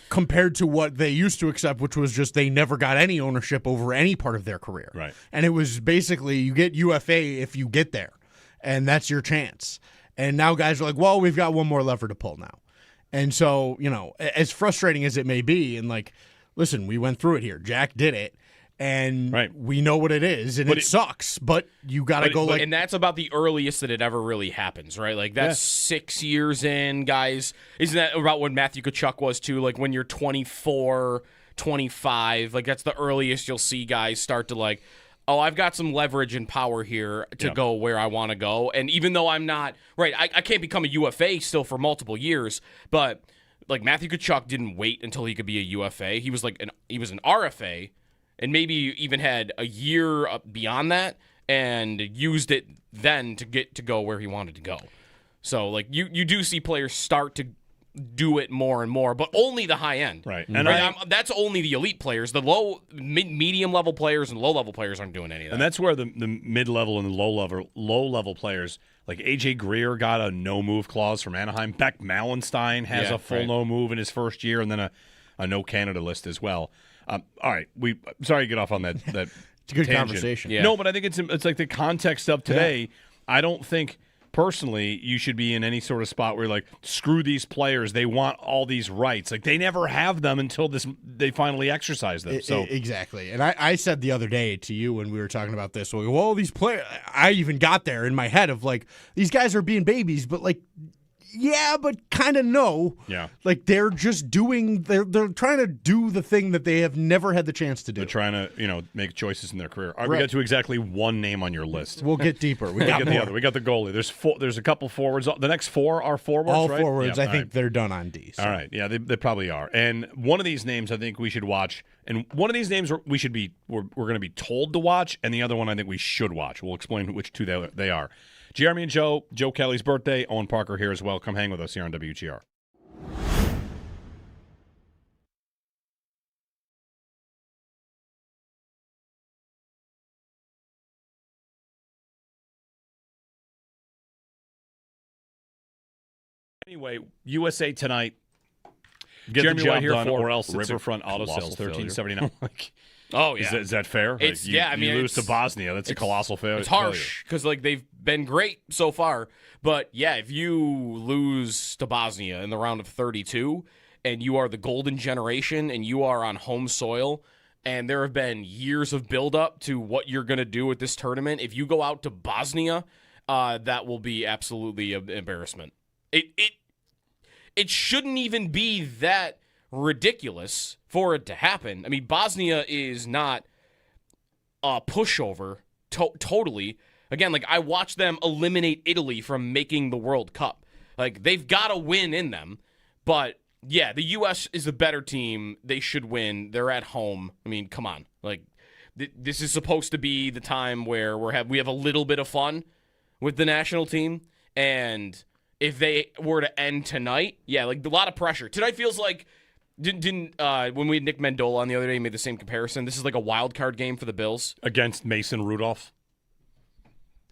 compared to what they used to accept, which was just they never got any ownership over any part of their career. Right. And it was basically you get UFA if you get there, and that's your chance. And now guys are like, well, we've got one more lever to pull now. And so, as frustrating as it may be, and like, listen, we went through it here. Jack did it. And we know what it is, and it sucks, but you got to go like... And that's about the earliest that it ever really happens, right? Like, that's 6 years in, guys. Isn't that about what Matthew Tkachuk was, too? Like, when you're 24, 25, like, that's the earliest you'll see guys start to, like, oh, I've got some leverage and power here to Yeah. go where I want to go. And even though I'm not, right, I can't become a UFA still for multiple years, but like Matthew Tkachuk didn't wait until he could be a UFA. He was he was an RFA and maybe even had a year beyond that and used it then to get to go where he wanted to go. So like you do see players start to do it more and more, but only the high end. Right. And that's only the elite players. The medium level players and low level players aren't doing any of that. And that's where the mid level and the low level players like AJ Greer got a no move clause from Anaheim. Beck Mallenstein has a full no move in his first year, and then a no Canada list as well. All right, sorry to get off on that. That It's a good tangent. conversation. Yeah. No, but I think it's like the context of today. I don't think personally you should be in any sort of spot where like screw these players. They want all these rights. Like they never have them until they finally exercise them. So Exactly. And I said the other day to you when we were talking about this, well, these players, I even got there in my head of like, these guys are being babies, but like, yeah, but kind of no. Yeah. Like they're just they're trying to do the thing that they have never had the chance to do. they're trying to make choices in their career. All right, Right. we got to exactly one name on your list. We'll get deeper. We We got got more. the other. We got the goalie. There's a couple forwards. The next four are forwards, All right? forwards. Yeah, I all think right. they're done on D. So. All right. Yeah, they probably are. And one of these names I think we should watch, and one of these names we're going to be told to watch, and the other one I think we should watch. We'll explain which two they are. Jeremy and Joe Kelly's birthday, Owen Parker here as well. Come hang with us here on WGR. Anyway, USA tonight. Get Jeremy the job White here done, for or else it's Riverfront a Auto colossal Sales, failure. 1379. Oh yeah, Is that fair? It's- you, yeah, I mean, you lose to it's- Bosnia. That's a colossal failure. it's harsh because like they've been great so far, but yeah, if you lose to Bosnia in the round of 32 and you are the golden generation and you are on home soil and there have been years of buildup to what you're going to do with this tournament, if you go out to Bosnia, that will be absolutely an embarrassment. It shouldn't even be that ridiculous for it to happen. I mean, Bosnia is not a pushover totally. Again, like I watched them eliminate Italy from making the World Cup. Like they've got a win in them, but yeah, the U.S. is a better team. They should win. They're at home. I mean, come on. Like this is supposed to be the time where we have a little bit of fun with the national team, and if they were to end tonight, yeah, like a lot of pressure. Tonight feels like didn't when we had Nick Mendola on the other day, he made the same comparison. This is like a wild card game for the Bills. against Mason Rudolph.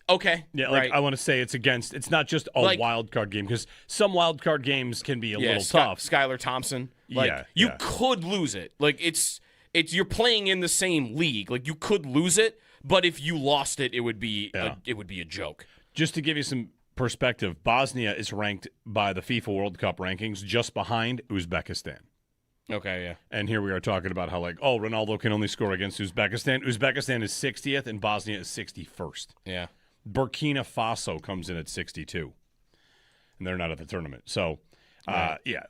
Okay, Yeah, like right. I want to say it's not just a Like- wild card game because some wild card games can be a little tough. Skylar Thompson. Like Yeah, you yeah. could lose it. Like it's you're playing in the same league. Like you could lose it, but if you lost it, it would be a joke. Just to give you some perspective, Bosnia is ranked by the FIFA World Cup rankings just behind Uzbekistan. Okay, yeah. And here we are talking about how Ronaldo can only score against Uzbekistan. Uzbekistan is 60th and Bosnia is 61st. Yeah. Burkina Faso comes in at 62, and they're not at the tournament. So,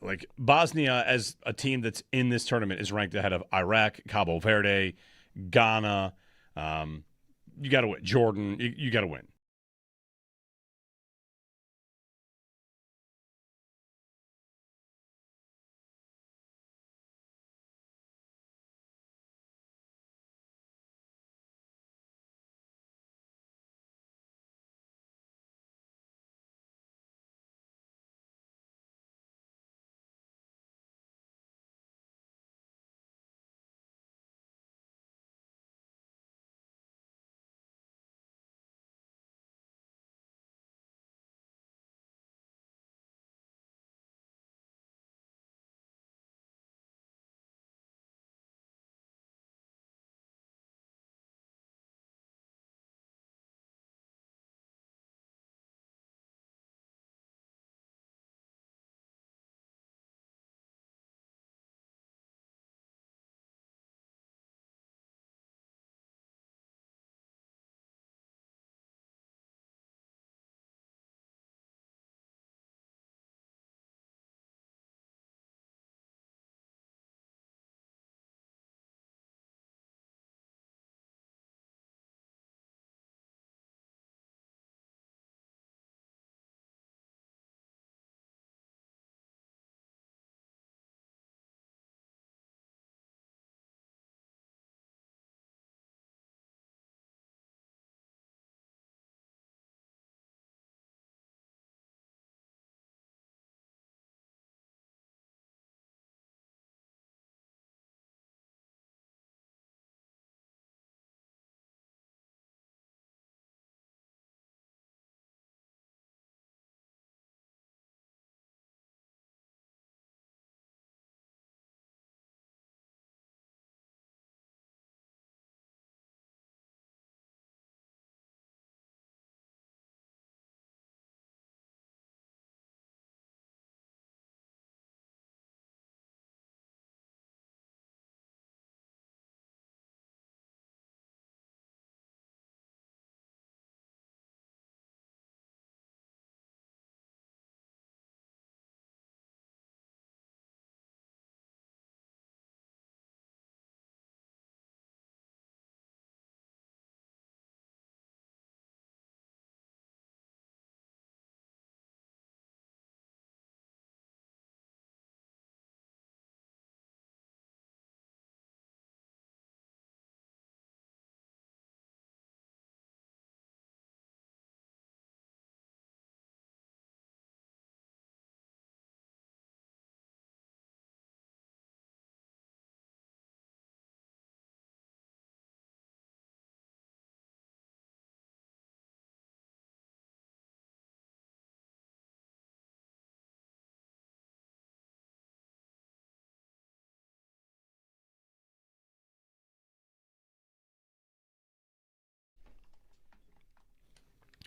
like Bosnia as a team that's in this tournament is ranked ahead of Iraq, Cabo Verde, Ghana. You got to win. Jordan, you got to win.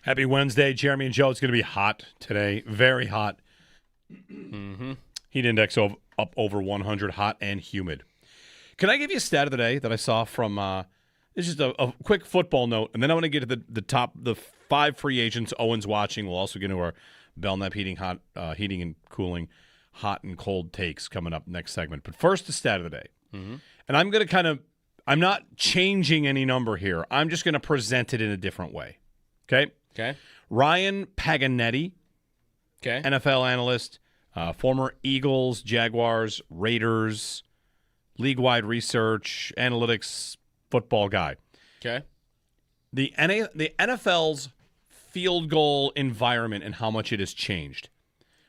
Happy Wednesday, Jeremy and Joe. It's going to be hot today, very hot. Heat index up over 100, hot and humid. Can I give you a stat of the day that I saw from? It's just a quick football note, and then I want to get to the 5 free agents Owen's watching. We'll also get into our Belknap heating and cooling, hot and cold takes coming up next segment. But first, the stat of the day, and I'm going to I'm not changing any number here. I'm just going to present it in a different way. Okay. Okay. Ryan Paganetti, NFL analyst, former Eagles, Jaguars, Raiders, league-wide research, analytics, football guy. Okay. The NFL's field goal environment and how much it has changed.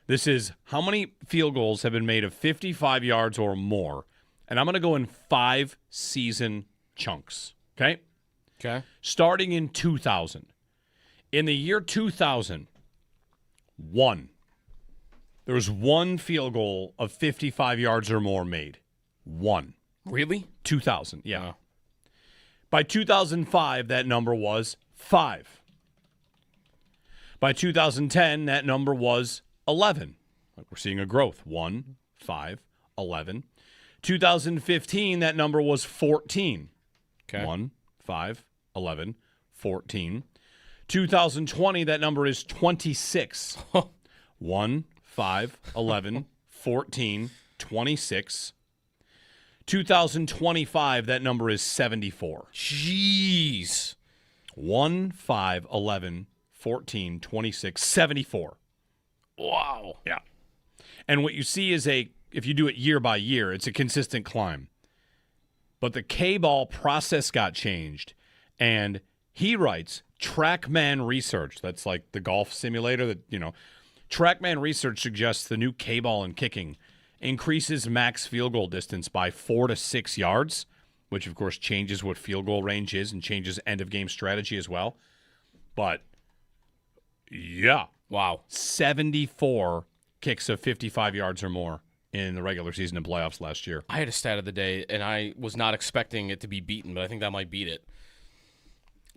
This is how many field goals have been made of 55 yards or more, and I'm going to go in 5 season chunks. Okay. Okay. Starting in 2000. In the year 2000, there was 1 field goal of 55 yards or more made. 1. Really? 2000, yeah. Oh. By 2005, that number was 5. By 2010, that number was 11. We're seeing a growth. 1, 5, 11. 2015, that number was 14. Okay. 1, 5, 11, 14. 2020, that number is 26. 1, 5, 11, 14, 26. 2025, that number is 74. Jeez. 1, 5, 11, 14, 26, 74. Wow. Yeah. And what you see is if you do it year by year, it's a consistent climb. But the K-ball process got changed, and he writes, TrackMan Research, that's like the golf simulator that, TrackMan Research suggests the new K-ball in kicking increases max field goal distance by 4 to 6 yards, which of course changes what field goal range is and changes end of game strategy as well. But yeah, Wow. 74 kicks of 55 yards or more in the regular season and playoffs last year. I had a stat of the day, and I was not expecting it to be beaten, but I think that might beat it.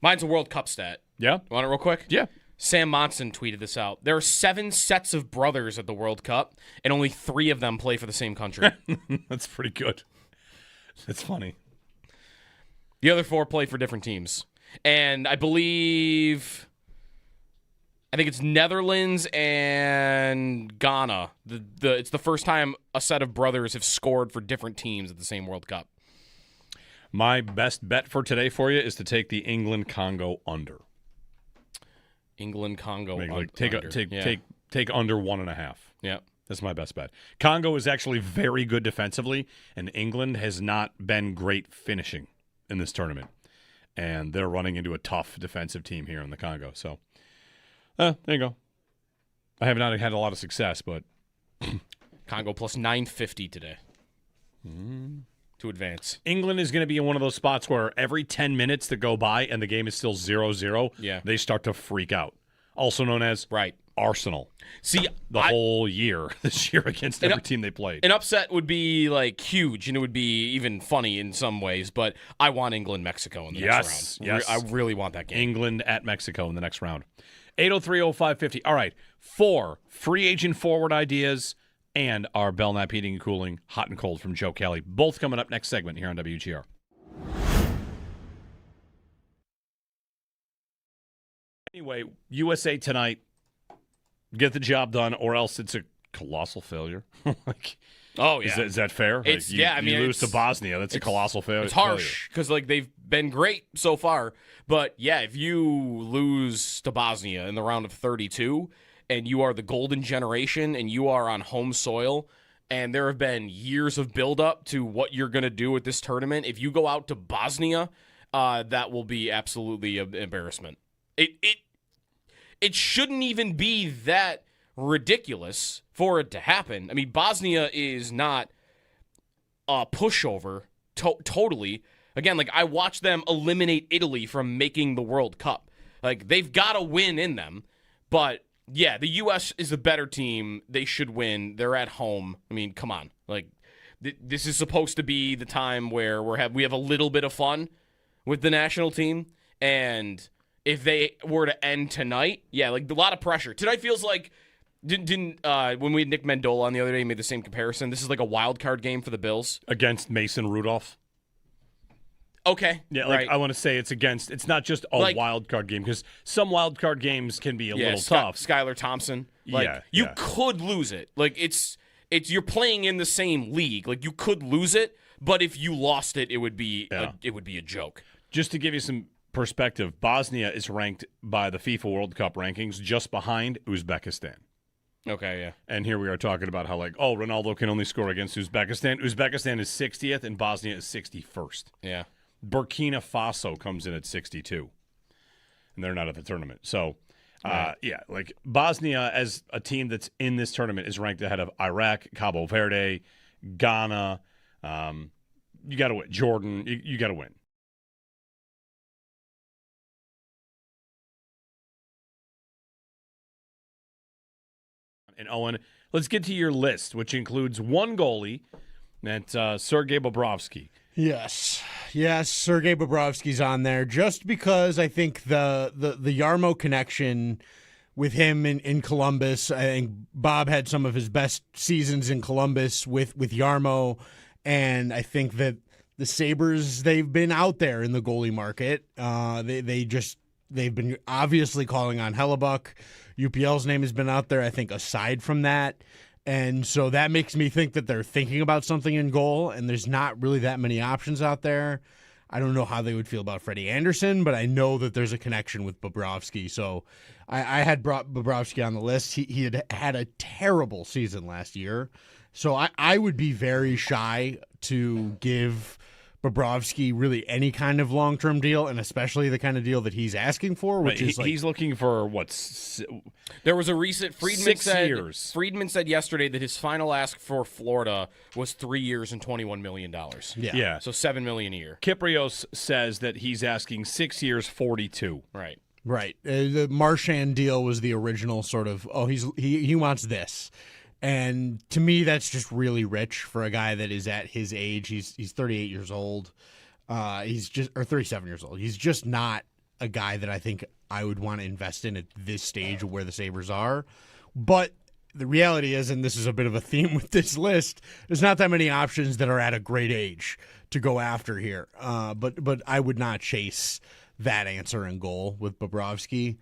Mine's a World Cup stat. Yeah? Want it real quick? Yeah. Sam Monson tweeted this out. There are 7 sets of brothers at the World Cup, and only 3 of them play for the same country. That's pretty good. That's funny. The other 4 play for different teams. And I think it's Netherlands and Ghana. It's the first time a set of brothers have scored for different teams at the same World Cup. My best bet for today for you is to take the England-Congo under. England-Congo Take under. take under 1.5. Yeah. That's my best bet. Congo is actually very good defensively, and England has not been great finishing in this tournament. And they're running into a tough defensive team here in the Congo. So, there you go. I have not had a lot of success, but Congo plus 950 today to advance. England is going to be in one of those spots where every 10 minutes that go by and the game is still 0-0, Yeah. they start to freak out. Also known as Right. Arsenal. See, The whole year, this year, against every team they played. an upset would be like huge, and it would be even funny in some ways. But I want England-Mexico in the next round. Yes. I really want that game. England at Mexico in the next round. 803-0550. All right, 4 free agent forward ideas and our Belknap Heating and Cooling hot and cold from Joe Kelly. Both coming up next segment here on WGR. Anyway, USA tonight. Get the job done, or else it's a colossal failure. Oh, yeah. Is that fair? It's- you, yeah, I mean, you lose to it's- Bosnia. That's a colossal failure. It's harsh because they've been great so far. But yeah, if you lose to Bosnia in the round of 32 and you are the golden generation and you are on home soil and there have been years of buildup to what you're going to do at this tournament, if you go out to Bosnia, that will be absolutely an embarrassment. It shouldn't even be that ridiculous for it to happen. I mean, Bosnia is not a pushover totally. Again, like I watched them eliminate Italy from making the World Cup. Like they've got to win in them. But yeah, the U.S. is a better team. They should win. They're at home. I mean, come on. Like this is supposed to be the time where we have a little bit of fun with the national team, and if they were to end tonight, yeah, like a lot of pressure. Tonight feels like didn't when we had Nick Mendola on the other day, he made the same comparison. This is like a wild card game for the Bills against Mason Rudolph. Okay. Yeah, like right. I want to say it's not just a wild card game, because some wild card games can be a little tough. Skylar Thompson. Like you could lose it. Like it's you're playing in the same league. Like you could lose it, but if you lost it, it would be a joke. Just to give you some perspective, Bosnia is ranked by the FIFA World Cup rankings just behind Uzbekistan. Okay, yeah. And here we are talking about how Ronaldo can only score against Uzbekistan. Uzbekistan is 60th and Bosnia is 61st. Yeah. Burkina Faso comes in at 62, and they're not at the tournament. So, like Bosnia as a team that's in this tournament is ranked ahead of Iraq, Cabo Verde, Ghana. You got to win. Jordan, you got to win. And Owen, let's get to your list, which includes one goalie, that's Sergei Bobrovsky. Yes, Sergei Bobrovsky's on there just because I think the Yarmo connection with him in Columbus. I think Bob had some of his best seasons in Columbus with Yarmo, and I think that the Sabres, they've been out there in the goalie market. They've been obviously calling on Hellebuck. UPL's name has been out there, I think, aside from that. And so that makes me think that they're thinking about something in goal, and there's not really that many options out there. I don't know how they would feel about Freddie Anderson, but I know that there's a connection with Bobrovsky. So I had brought Bobrovsky on the list. He had a terrible season last year. So I would be very shy to give Bobrovsky really any kind of long-term deal, and especially the kind of deal that he's asking for, which is he's looking for there was a recent years. Friedman said yesterday that his final ask for Florida was 3 years and $21 million. Yeah. So $7 million a year. Kyprios says that he's asking 6 years, 42. Right. The Marchand deal was the original sort of, he wants this. And to me, that's just really rich for a guy that is at his age. He's 38 years old. Or 37 years old. He's just not a guy that I think I would want to invest in at this stage of where the Sabres are. But the reality is, and this is a bit of a theme with this list, there's not that many options that are at a great age to go after here. But I would not chase that answer in goal with Bobrovsky.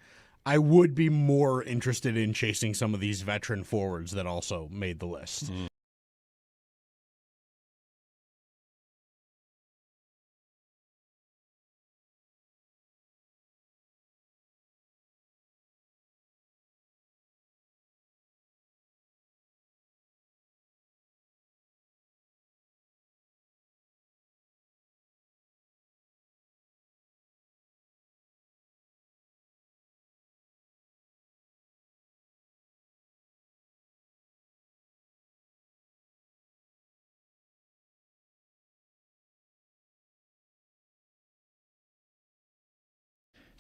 I would be more interested in chasing some of these veteran forwards that also made the list.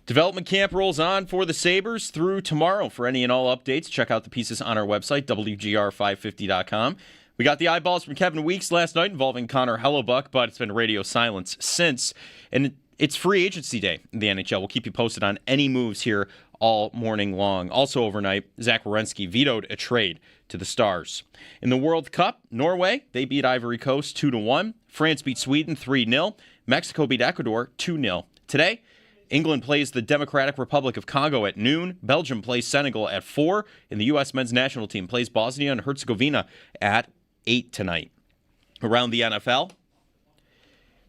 Development camp rolls on for the Sabres through tomorrow. For any and all updates, check out the pieces on our website, WGR550.com. We got the eyeballs from Kevin Weeks last night involving Connor Hellebuck, but it's been radio silence since. And it's free agency day in the NHL. We'll keep you posted on any moves here all morning long. Also overnight, Zach Werenski vetoed a trade to the Stars. In the World Cup, Norway, they beat Ivory Coast 2-1. France beat Sweden 3-0. Mexico beat Ecuador 2-0. Today, England plays the Democratic Republic of Congo at noon. Belgium plays Senegal at 4. And the U.S. men's national team plays Bosnia and Herzegovina at 8 tonight. Around the NFL,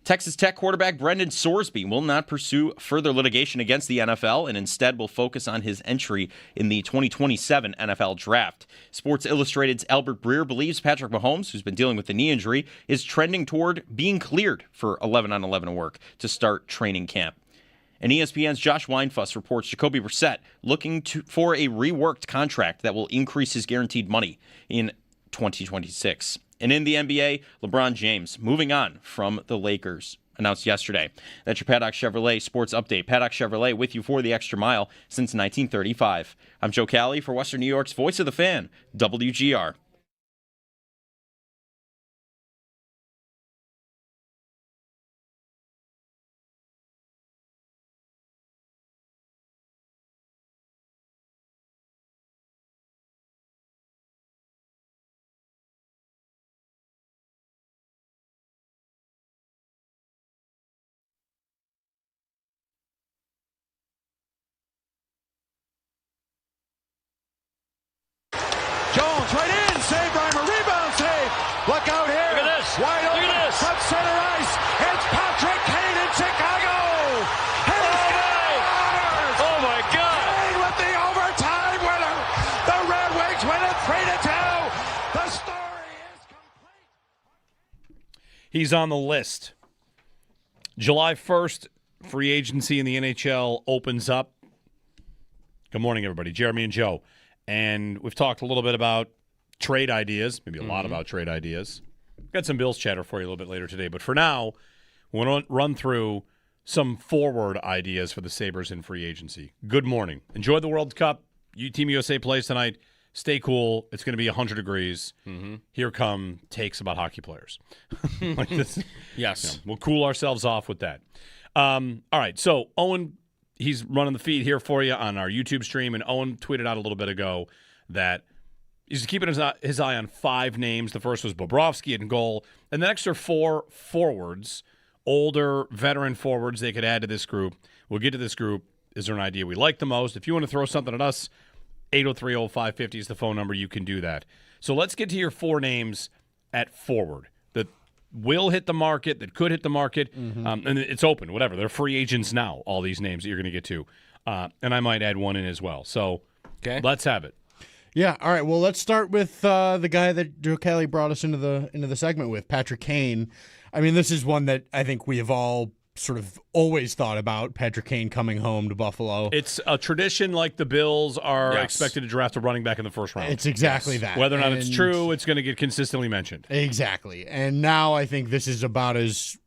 Texas Tech quarterback Brendan Sorsby will not pursue further litigation against the NFL and instead will focus on his entry in the 2027 NFL Draft. Sports Illustrated's Albert Breer believes Patrick Mahomes, who's been dealing with the knee injury, is trending toward being cleared for 11-on-11 work to start training camp. And ESPN's Josh Weinfuss reports Jacoby Brissett looking for a reworked contract that will increase his guaranteed money in 2026. And in the NBA, LeBron James moving on from the Lakers, announced yesterday. That's your Paddock Chevrolet Sports Update. Paddock Chevrolet with you for the extra mile since 1935. I'm Joe Cali for Western New York's Voice of the Fan, WGR. this. Wide open. Look at this. From center ice. It's Patrick Kane in Chicago. Oh my God. Kane with the overtime winner. The Red Wings win it 3-2. The story is complete. He's on the list. July 1st, free agency in the NHL opens up. Good morning, everybody. Jeremy and Joe. And we've talked a little bit about trade ideas, maybe a lot about trade ideas. Got some Bills chatter for you a little bit later today. But for now, we're going to run through some forward ideas for the Sabres in free agency. Good morning. Enjoy the World Cup. Team USA plays tonight. Stay cool. It's going to be 100 degrees. Here come takes about hockey players. Like this. Yes. We'll cool ourselves off with that. All right. So Owen, he's running the feed here for you on our YouTube stream. And Owen tweeted out a little bit ago that he's keeping his eye on 5 names. The first was Bobrovsky in goal. And the next are 4 forwards, older veteran forwards they could add to this group. We'll get to this group. Is there an idea we like the most? If you want to throw something at us, 803-0550 is the phone number. You can do that. So let's get to your 4 names at forward that will hit the market, that could hit the market, and it's open, whatever. They're free agents now, all these names that you're going to get to. And I might add one in as well. So let's have it. Yeah, all right. Well, let's start with the guy that Joe Kelly brought us into the segment with, Patrick Kane. I mean, this is one that I think we have all sort of always thought about, Patrick Kane coming home to Buffalo. It's a tradition like the Bills are expected to draft a running back in the first round. It's exactly that. Whether or not it's true, it's going to get consistently mentioned. Exactly. And now I think this is about as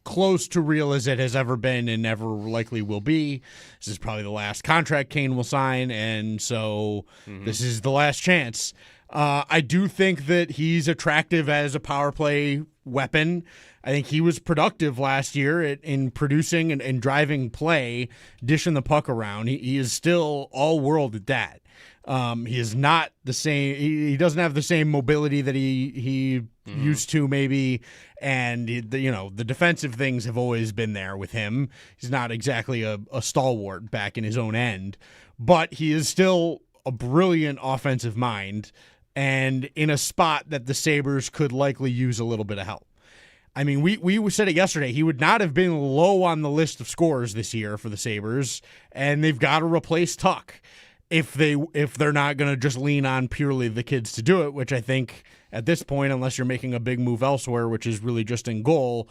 close to real as it has ever been and ever likely will be. This is probably the last contract Kane will sign, and so this is the last chance. I do think that he's attractive as a power play weapon. I think he was productive last year in producing and driving play, dishing the puck around. He is still all world at that. He is not the same. He doesn't have the same mobility that he used to maybe, and the defensive things have always been there with him. He's not exactly a stalwart back in his own end, but he is still a brilliant offensive mind, and in a spot that the Sabres could likely use a little bit of help. I mean, we said it yesterday. He would not have been low on the list of scorers this year for the Sabres, and they've got to replace Tuck if they're not going to just lean on purely the kids to do it, which I think at this point, unless you're making a big move elsewhere, which is really just in goal,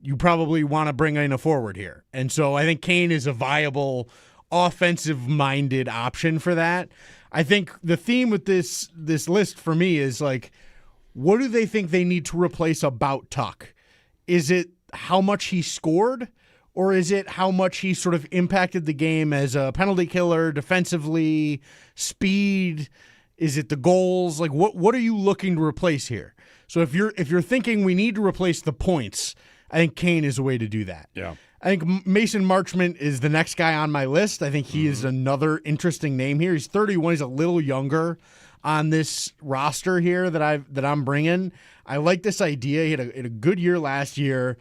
you probably want to bring in a forward here. And so I think Kane is a viable offensive-minded option for that. I think the theme with this list for me is like, what do they think they need to replace about Tuck? Is it how much he scored, or is it how much he sort of impacted the game as a penalty killer, defensively, speed? Is it the goals? Like what are you looking to replace here? So if you're thinking we need to replace the points, I think Kane is a way to do that. Yeah. I think Mason Marchment is the next guy on my list. I think he is another interesting name here. He's 31. He's a little younger on this roster here that I'm bringing. I like this idea. He had a good year last year.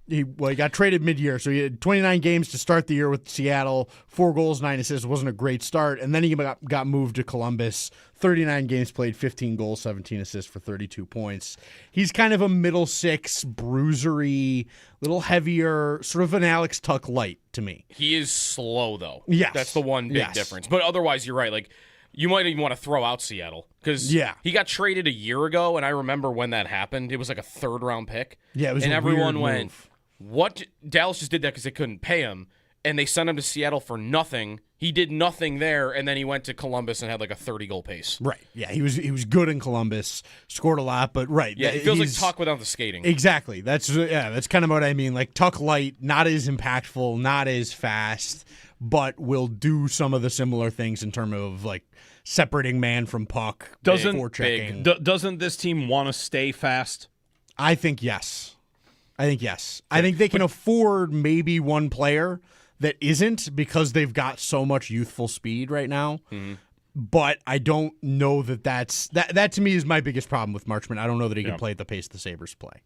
He got traded mid-year, so he had 29 games to start the year with Seattle, 4 goals, 9 assists. Wasn't a great start, and then he got moved to Columbus. 39 games played, 15 goals, 17 assists for 32 points. He's kind of a middle six, bruisery, little heavier, sort of an Alex Tuck light to me. He is slow, though. Yes. That's the one big difference. But otherwise, you're right. Like, you might even want to throw out Seattle because he got traded a year ago, and I remember when that happened. It was like a 3rd-round pick. Yeah, it was and a everyone weird went, move. What? Dallas just did that because they couldn't pay him, and they sent him to Seattle for nothing. He did nothing there, and then he went to Columbus and had like a 30-goal pace. Right. Yeah, he was good in Columbus, scored a lot, but Yeah, it feels like Tuck without the skating. Exactly. That's kind of what I mean. Like Tuck light, not as impactful, not as fast, but will do some of the similar things in terms of like separating man from puck, forechecking. Doesn't this team want to stay fast? I think yes. I think they can afford maybe one player that isn't because they've got so much youthful speed right now. Mm-hmm. But I don't know that to me is my biggest problem with Marchment. I don't know that he can play at the pace the Sabres play.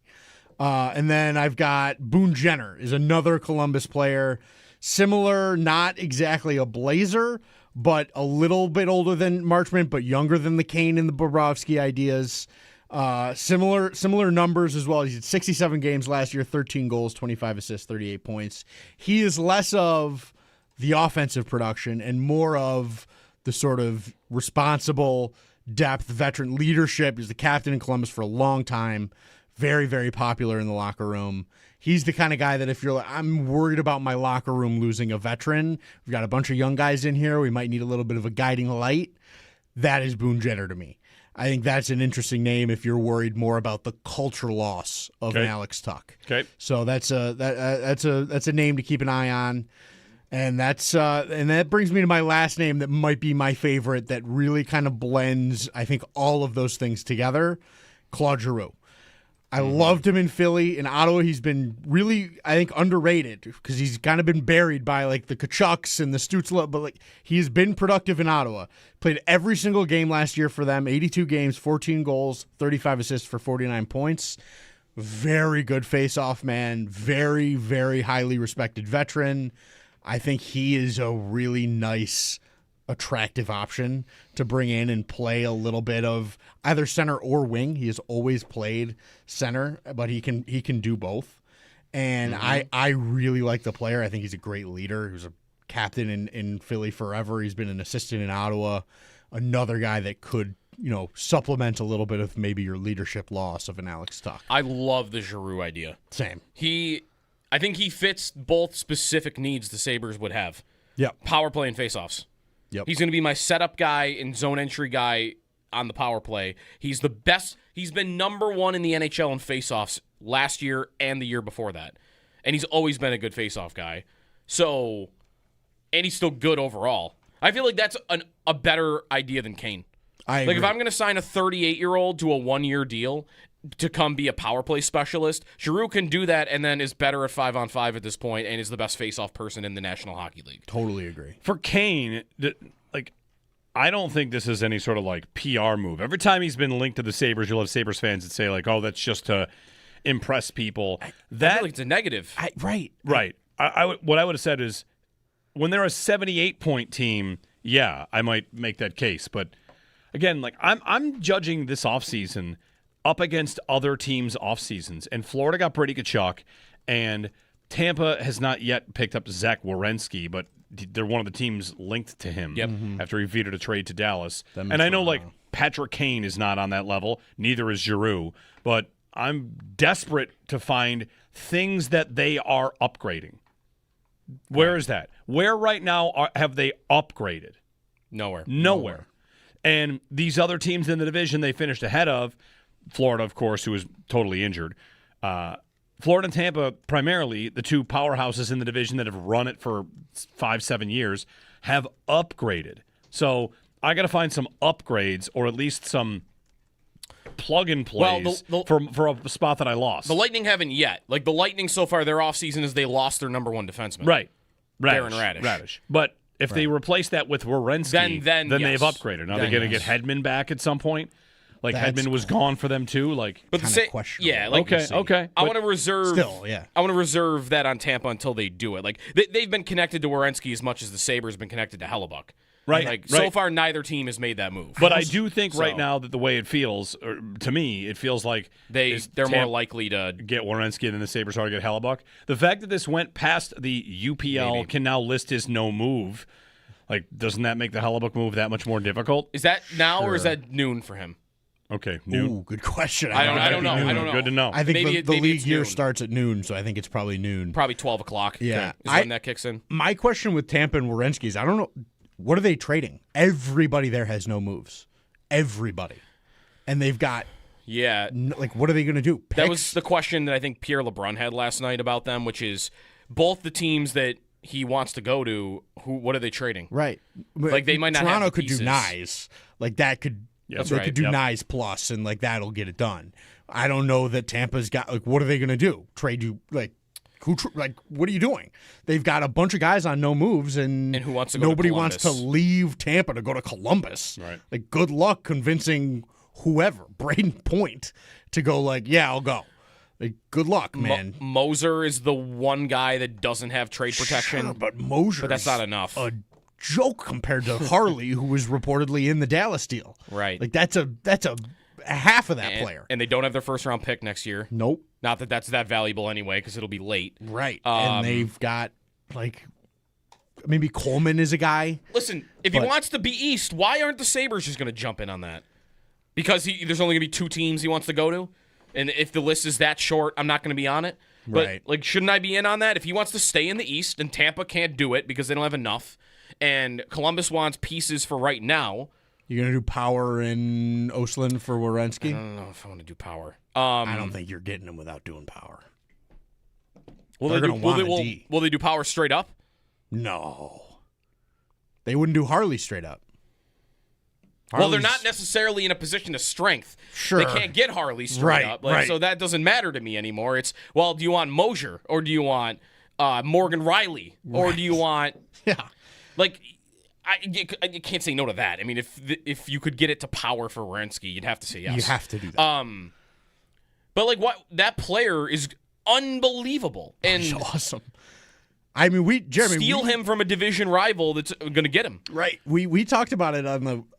And then I've got Boone Jenner is another Columbus player. Similar, not exactly a Blazer, but a little bit older than Marchment, but younger than the Kane and the Bobrovsky ideas. Similar numbers as well. He's had 67 games last year, 13 goals, 25 assists, 38 points. He is less of the offensive production and more of the sort of responsible depth, veteran leadership. He's the captain in Columbus for a long time. Very, very popular in the locker room. He's the kind of guy that if you're like, I'm worried about my locker room losing a veteran, we've got a bunch of young guys in here, we might need a little bit of a guiding light. That is Boone Jenner to me. I think that's an interesting name if you're worried more about the culture loss of an Alex Tuch. Okay. So that's a name to keep an eye on. And that brings me to my last name that might be my favorite that really kind of blends, I think, all of those things together. Claude Giroux. I loved him in Philly. In Ottawa, he's been really, I think, underrated because he's kind of been buried by like the Kachucks and the Stutzla, but like he's been productive in Ottawa. Played every single game last year for them, 82 games, 14 goals, 35 assists for 49 points. Very good face-off man, very, very highly respected veteran. I think he is a really nice, attractive option to bring in and play a little bit of either center or wing. He has always played center, but he can do both. And I really like the player. I think he's a great leader. He was a captain in Philly forever. He's been an assistant in Ottawa. Another guy that could, supplement a little bit of maybe your leadership loss of an Alex Tuch. I love the Giroux idea. Same. I think he fits both specific needs the Sabres would have. Yep. Power play and faceoffs. Yep. He's going to be my setup guy and zone entry guy on the power play. He's the best. He's been number one in the NHL in faceoffs last year and the year before that. And he's always been a good faceoff guy. So, and he's still good overall. I feel like that's a better idea than Kane. I agree. Like, if I'm going to sign a 38-year-old to a one-year deal to come be a power play specialist, Giroux can do that and then is better at 5-on-5 at this point and is the best face-off person in the National Hockey League. Totally agree. For Kane, I don't think this is any sort of PR move. Every time he's been linked to the Sabres, you'll have Sabres fans that say oh, that's just to impress people. I feel like it's a negative. Right. Right. What I would have said is when they're a 78-point team, yeah, I might make that case. But again, I'm judging this offseason up against other teams' off seasons, and Florida got Brady Tkachuk, and Tampa has not yet picked up Zach Werenski, but they're one of the teams linked to him after he vetoed a trade to Dallas. And I know Patrick Kane is not on that level, neither is Giroux, but I'm desperate to find things that they are upgrading. Where is that? Where right now have they upgraded? Nowhere. And these other teams in the division they finished ahead of, Florida, of course, who was totally injured. Florida and Tampa, primarily, the two powerhouses in the division that have run it for 5-7 years, have upgraded. So I got to find some upgrades or at least some plug-and-plays for a spot that I lost. The Lightning haven't yet. The Lightning so far, their offseason is they lost their number one defenseman. Right. Darren Radish. But if they replace that with Werenski, then yes. they've upgraded. Now they're going to get Hedman back at some point. Hedman was gone for them too. But the questionable. Yeah. Okay. I want to reserve. Still, yeah. I want to reserve that on Tampa until they do it. They've been connected to Werenski as much as the Sabres have been connected to Hellebuck. Right. So far, neither team has made that move. But I do think right now that the way it feels, or to me, it feels like they're more likely to get Werenski than the Sabres are to get Hellebuck. The fact that this went past the UPL can now list his no move. Doesn't that make the Hellebuck move that much more difficult? Is that now or is that noon for him? Okay, noon. Ooh, good question. I don't know. Good to know. I think maybe the league it's year noon. starts at noon, so I think it's probably noon. Probably 12 o'clock. Yeah. Is when that kicks in. My question with Tampa and Werenski is, I don't know, what are they trading? Everybody there has no moves. Everybody. And they've got, yeah. What are they going to do? Picks? That was the question that I think Pierre LeBrun had last night about them, which is both the teams that he wants to go to, what are they trading? Right. They might not have Toronto the could pieces. do Nyes. That could... Yep. They could do Nyes plus, and that'll get it done. I don't know that Tampa's got what are they going to do? Trade you what are you doing? They've got a bunch of guys on no moves, and who wants to go nobody to wants to leave Tampa to go to Columbus. Right. Good luck convincing whoever Braden Point to go. I'll go. Good luck, man. Moser is the one guy that doesn't have trade protection, Sure, but Moser, but that's not enough. A joke compared to Harley, who was reportedly in the Dallas deal. Right. That's a half of that player. And they don't have their first-round pick next year. Nope. Not that that's that valuable anyway, because it'll be late. Right. And they've got, like, maybe Coleman is a guy. Listen, if he wants to be East, why aren't the Sabres just going to jump in on that? Because there's only going to be 2 teams he wants to go to? And if the list is that short, I'm not going to be on it? But, Right. like, shouldn't I be in on that? If he wants to stay in the East, and Tampa can't do it because they don't have enough, and Columbus wants pieces for right now. You're going to do Power in Osland for I Werenski? don't know if I want to do Power. I don't think you're getting him without doing Power. Will They're they gonna want a D. will they do Power straight up? No. They wouldn't do Harley straight up. Well, they're Harley's- not necessarily in a position of strength. Sure. They can't get Harley straight Right, up. right. So that doesn't matter to me anymore. It's, well, do you want Mosier or do you want Morgan Riley or do you want, Yeah. like, you can't say no to that. I mean, if you could get it to Power for Werenski, you'd have to say yes. You have to do that. But, like, what that player is unbelievable. And He's awesome. I mean, Jeremy, steal him from a division rival that's going to get him. Right. We talked about it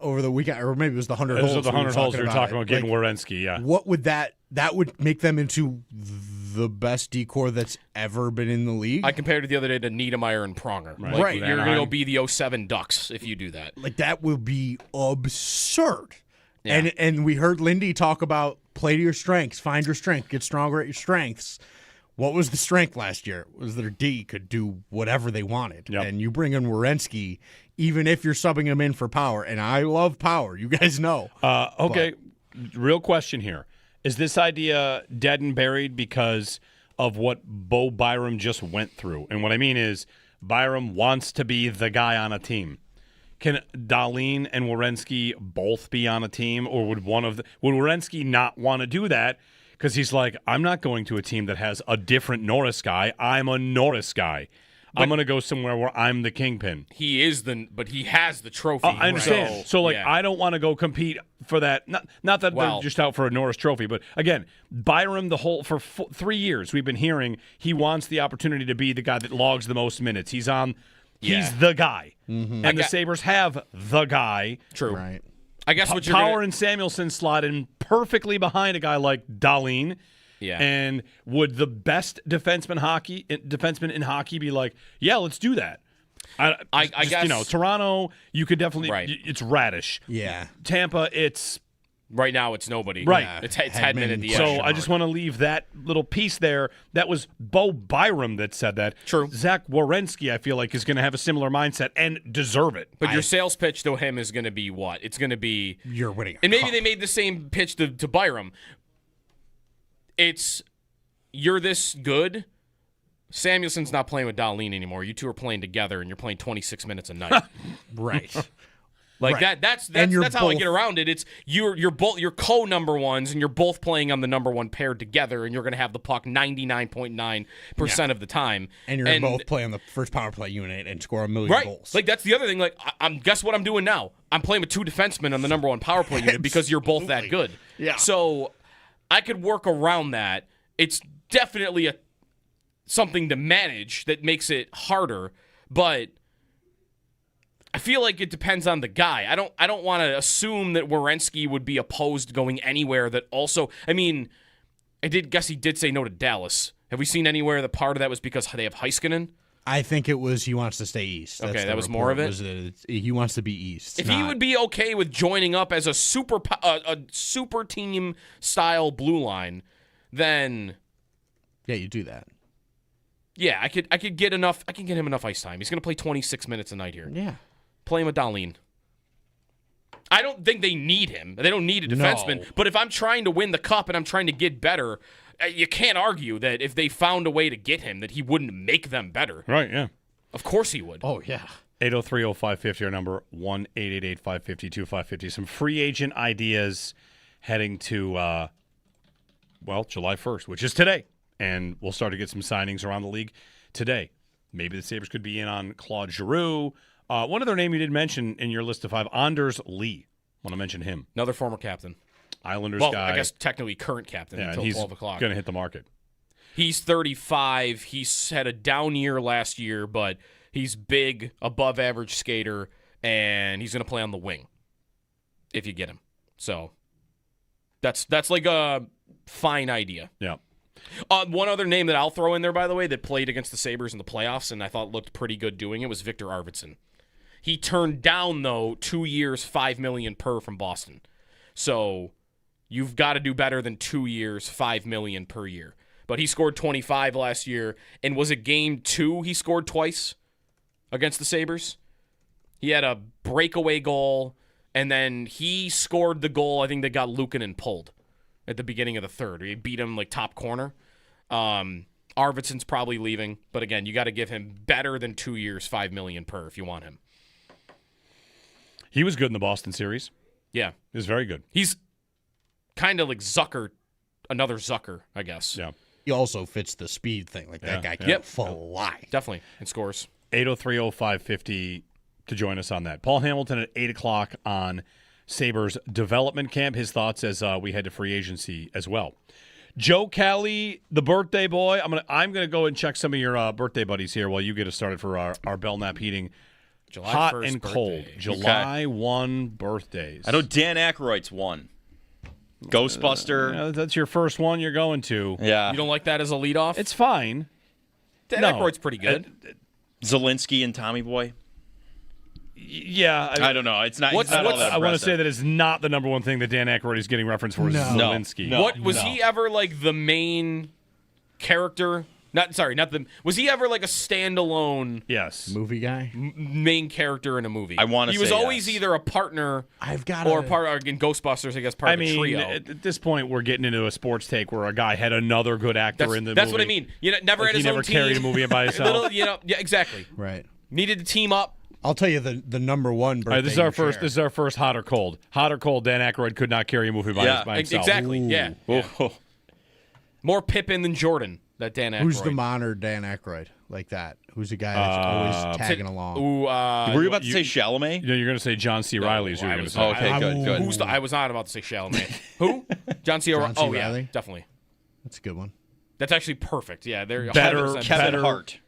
over the weekend, or maybe it was the 100 holes. Those are the 100 holes we were talking about getting Like, Werenski, yeah. what would that would make them into the best decor that's ever been in the league? I compared it the other day to Niedermeyer and Pronger. Right. Like, Right. You're going to go be the 07 Ducks if you do that. Like, that would be absurd. Yeah. And we heard Lindy talk about play to your strengths, find your strength, get stronger at your strengths. What was the strength last year? It was their D could do whatever they wanted. Yep. And you bring in Werenski, even if you're subbing him in for Power, and I love Power, you guys know. Okay, real question here. Is this idea dead and buried because of what Bo Byram just went through? And what I mean is Byram wants to be the guy on a team. Can Dahlin and Werenski both be on a team, or would Werenski not want to do that? Because he's like, I'm not going to a team that has a different Norris guy. I'm a Norris guy. I'm going to go somewhere where I'm the kingpin. He is but he has the trophy. I understand. So, yeah. I don't want to go compete for that. Not that Well- they're just out for a Norris trophy, but again, Byram, for 3 years, we've been hearing he wants the opportunity to be the guy that logs the most minutes. He's Yeah. the guy. And the Sabres have the guy. True. Right. I guess what you're Power gonna, and Samuelson slot in perfectly behind a guy like Dahlin. Yeah. And would the best defenseman in hockey be like, yeah, let's do that? I guess Toronto, you could definitely. Right. It's Radish. Yeah. Tampa, it's right now it's nobody. Right. Yeah. It's Hedman at the so. edge. I just want to leave that little piece there. That was Bo Byram that said that. True. Zach Werenski, I feel like, is going to have a similar mindset and deserve it. But your sales pitch to him is going to be what? It's going to be, You're winning. and maybe they made the same pitch to Byram. It's, you're this good. Samuelson's not playing with Dahlin anymore. You two are playing together, and you're playing 26 minutes a night. Right. Like Right. that's you're how I both- get around it. It's you're both your co-number ones, and you're both playing on the number one pair together, and you're going to have the puck 99.9% of the time. And you're both play on the first power play unit and score a million right. goals. Like that's the other thing. Like I'm guess what I'm doing now? I'm playing with 2 defensemen on the number one power play unit because you're both that good. Yeah. So I could work around that. It's definitely something to manage that makes it harder, but I feel like it depends on the guy. I don't want to assume that Werenski would be opposed going anywhere that also, I mean, I did guess he did say no to Dallas. Have we seen anywhere that part of that was because they have Heiskanen? I think it was he wants to stay east. Okay, That's that the was more of report, it? was that he wants to be east. If he would be okay with joining up as a super team style blue line, then Yeah, you do that. yeah, I could get enough. I can get him enough ice time. He's going to play 26 minutes a night here. Yeah. Play him with Dahlin. I don't think they need him. They don't need a defenseman. No. But if I'm trying to win the cup and I'm trying to get better, you can't argue that if they found a way to get him, that he wouldn't make them better. Right, yeah. Of course he would. Oh, yeah. 803-0550, our number, 1-888-550-2550. Some free agent ideas heading to, July 1st, which is today. And we'll start to get some signings around the league today. Maybe the Sabres could be in on Claude Giroux. One other name you did mention in your list of 5, Anders Lee. Want to mention him. Another former captain. Islanders Well, guy. I guess technically current captain Yeah, and until he's 12 o'clock. going to hit the market. He's 35. He's had a down year last year, but he's big, above average skater, and he's going to play on the wing if you get him. So That's like a fine idea. Yeah. One other name that I'll throw in there, by the way, that played against the Sabres in the playoffs and I thought looked pretty good doing it was Victor Arvidsson. He turned down, though, 2 years, $5 million per from Boston. So you've got to do better than 2 years, $5 million per year. But he scored 25 last year, and was it game 2 he scored twice against the Sabres? He had a breakaway goal, and then he scored the goal, I think, that got Luukkonen pulled at the beginning of the third. He beat him like top corner. Arvidsson's probably leaving, but again, you got to give him better than 2 years, $5 million per if you want him. He was good in the Boston series. Yeah. He was very good. He's kind of like Zucker, another Zucker, I guess. Yeah. He also fits the speed thing. Like that guy can fly. Definitely. And scores. 803-0550 to join us on that. Paul Hamilton at 8 o'clock on Sabres development camp. His thoughts as we head to free agency as well. Joe Kelly, the birthday boy. I'm gonna go and check some of your birthday buddies here while you get us started for our Belknap Heating. July Hot 1st and birthday. cold. July 1 birthdays. I know Dan Aykroyd's one. Ghostbuster. That's your first one you're going to. Yeah. You don't like that as a leadoff? It's fine. Dan no. Aykroyd's pretty good. Zelensky and Tommy Boy. Yeah. I don't know. It's not. What's- it's not all what's- that I want to impressive. say that is not the number one thing that Dan Aykroyd is getting referenced for is Zelensky. No. What was he ever like the main character? Was he ever like a standalone Yes. Movie guy. main character in a movie? I wanna He was say always yes. either a partner I've got or in Ghostbusters, I guess, part I of the mean, trio. at this point, we're getting into a sports take where a guy had another good actor in the That's movie. what I mean. You know, never Like had he his never own team. carried a movie by himself. Yeah, exactly. Right. Needed to team up. I'll tell you the number one birthday. All right, this is our first hot or cold. Hot or cold. Dan Aykroyd could not carry a movie by himself. Exactly. Yeah. Oh. More Pippin than Jordan. That Dan Aykroyd. Who's the modern Dan Aykroyd like that? Who's the guy that's always tagging along? Ooh, Were you about to say Chalamet? You know, you're going to say John C. Riley is who you're going to say. Oh, okay, good. Who's I was not about to say Chalamet. Who? John C. John C. Oh yeah, Reilly? definitely. That's a good one. That's actually perfect. Yeah, they're Better- 100% Kevin Better- Hart.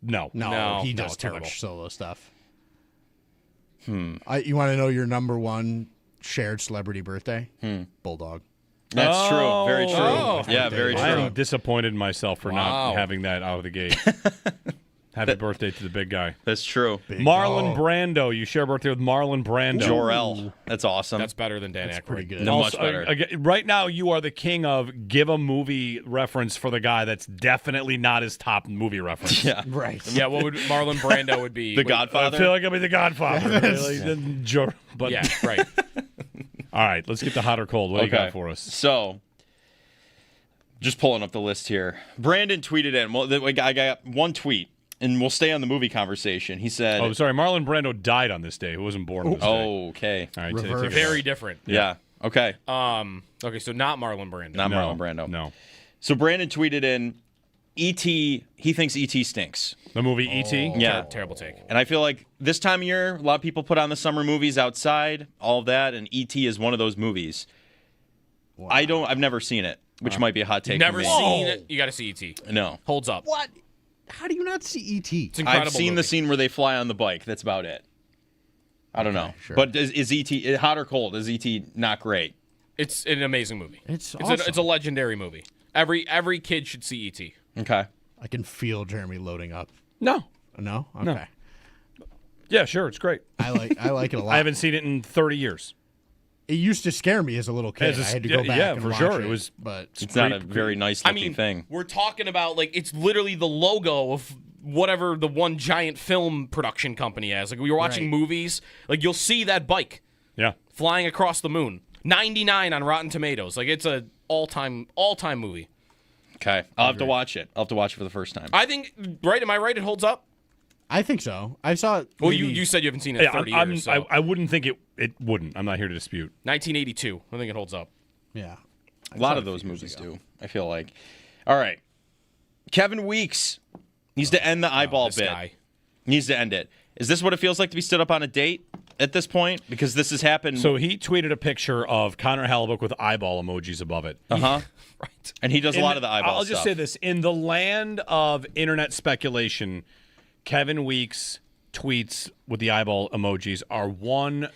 No. No, he no, does too terrible. much solo stuff. You want to know your number one shared celebrity birthday? Bulldog. That's true. Very true. Oh. Yeah, very I true. am disappointed in myself for not Wow. having that out of the gate. Happy birthday to the big guy. That's true. Marlon Brando. You share a birthday with Marlon Brando. Jor-El. That's awesome. That's better than Dan Aykroyd. Pretty good. No, much Also, better. again, right now, you are the king of give a movie reference for the guy that's definitely not his top movie reference. yeah. Right. Yeah, what would Marlon Brando would be? The I Godfather. feel like I'm in The Godfather. But Yeah, right. all right, let's get the hot or cold. What do you got for us? So, just pulling up the list here. Brandon tweeted in. Well, I got one tweet, and we'll stay on the movie conversation. He said, Oh, sorry. Marlon Brando died on this day. He wasn't born on this day. "Oh, okay, All right, Reverse. take it Very back. different. yeah, okay, Okay, so not Marlon Brando. not No, Marlon Brando." No. So Brandon tweeted in, "E.T. He thinks E.T. stinks." The movie E.T.? Yeah. Terrible take. And I feel like this time of year, a lot of people put on the summer movies outside, all of that, and E.T. is one of those movies. Wow. I've never seen it, which might be a hot take. Never for me. seen it. You got to see E.T. No, Holds up. What? How do you not see E E.T.? It's incredible. I've seen the movie. scene where they fly on the bike. That's about it. I don't know, sure. but is E.T. hot or cold? Is E.T. not great? It's an amazing movie. It's it's awesome. a legendary movie. Every kid should see E.T. Okay. I can feel Jeremy loading up. No. No? Okay. Yeah, sure. It's great. I like it a lot. I haven't seen it in 30 years. It used to scare me as a little kid. As a- I had to go back yeah, and for watch sure. it. It was- but It's not a very nice I looking mean, thing. we're talking about like it's literally the logo of whatever the one giant film production company has. Like we were watching Right. movies, like you'll see that bike Yeah. flying across the moon. 99 on Rotten Tomatoes. Like it's a all-time movie. Okay. I'll have to watch it. I'll have to watch it for the first time. I think right, am I right? It holds up? I think so. I saw it. Well, maybe- you said you haven't seen it in Yeah, 30 I'm- years. So. I wouldn't think it wouldn't. I'm not here to dispute. 1982. I think it holds up. Yeah. A lot of those movies do, I feel like. All right. Kevin Weeks needs to end the eyeball This bit. guy. Needs to end it. Is this what it feels like to be stood up on a date at this point? Because this has happened. So he tweeted a picture of Connor Hellebuck with eyeball emojis above it. uh-huh. Right. And he does a lot of the eyeball I'll just stuff. say this. In the land of internet speculation, Kevin Weeks' tweets with the eyeball emojis are one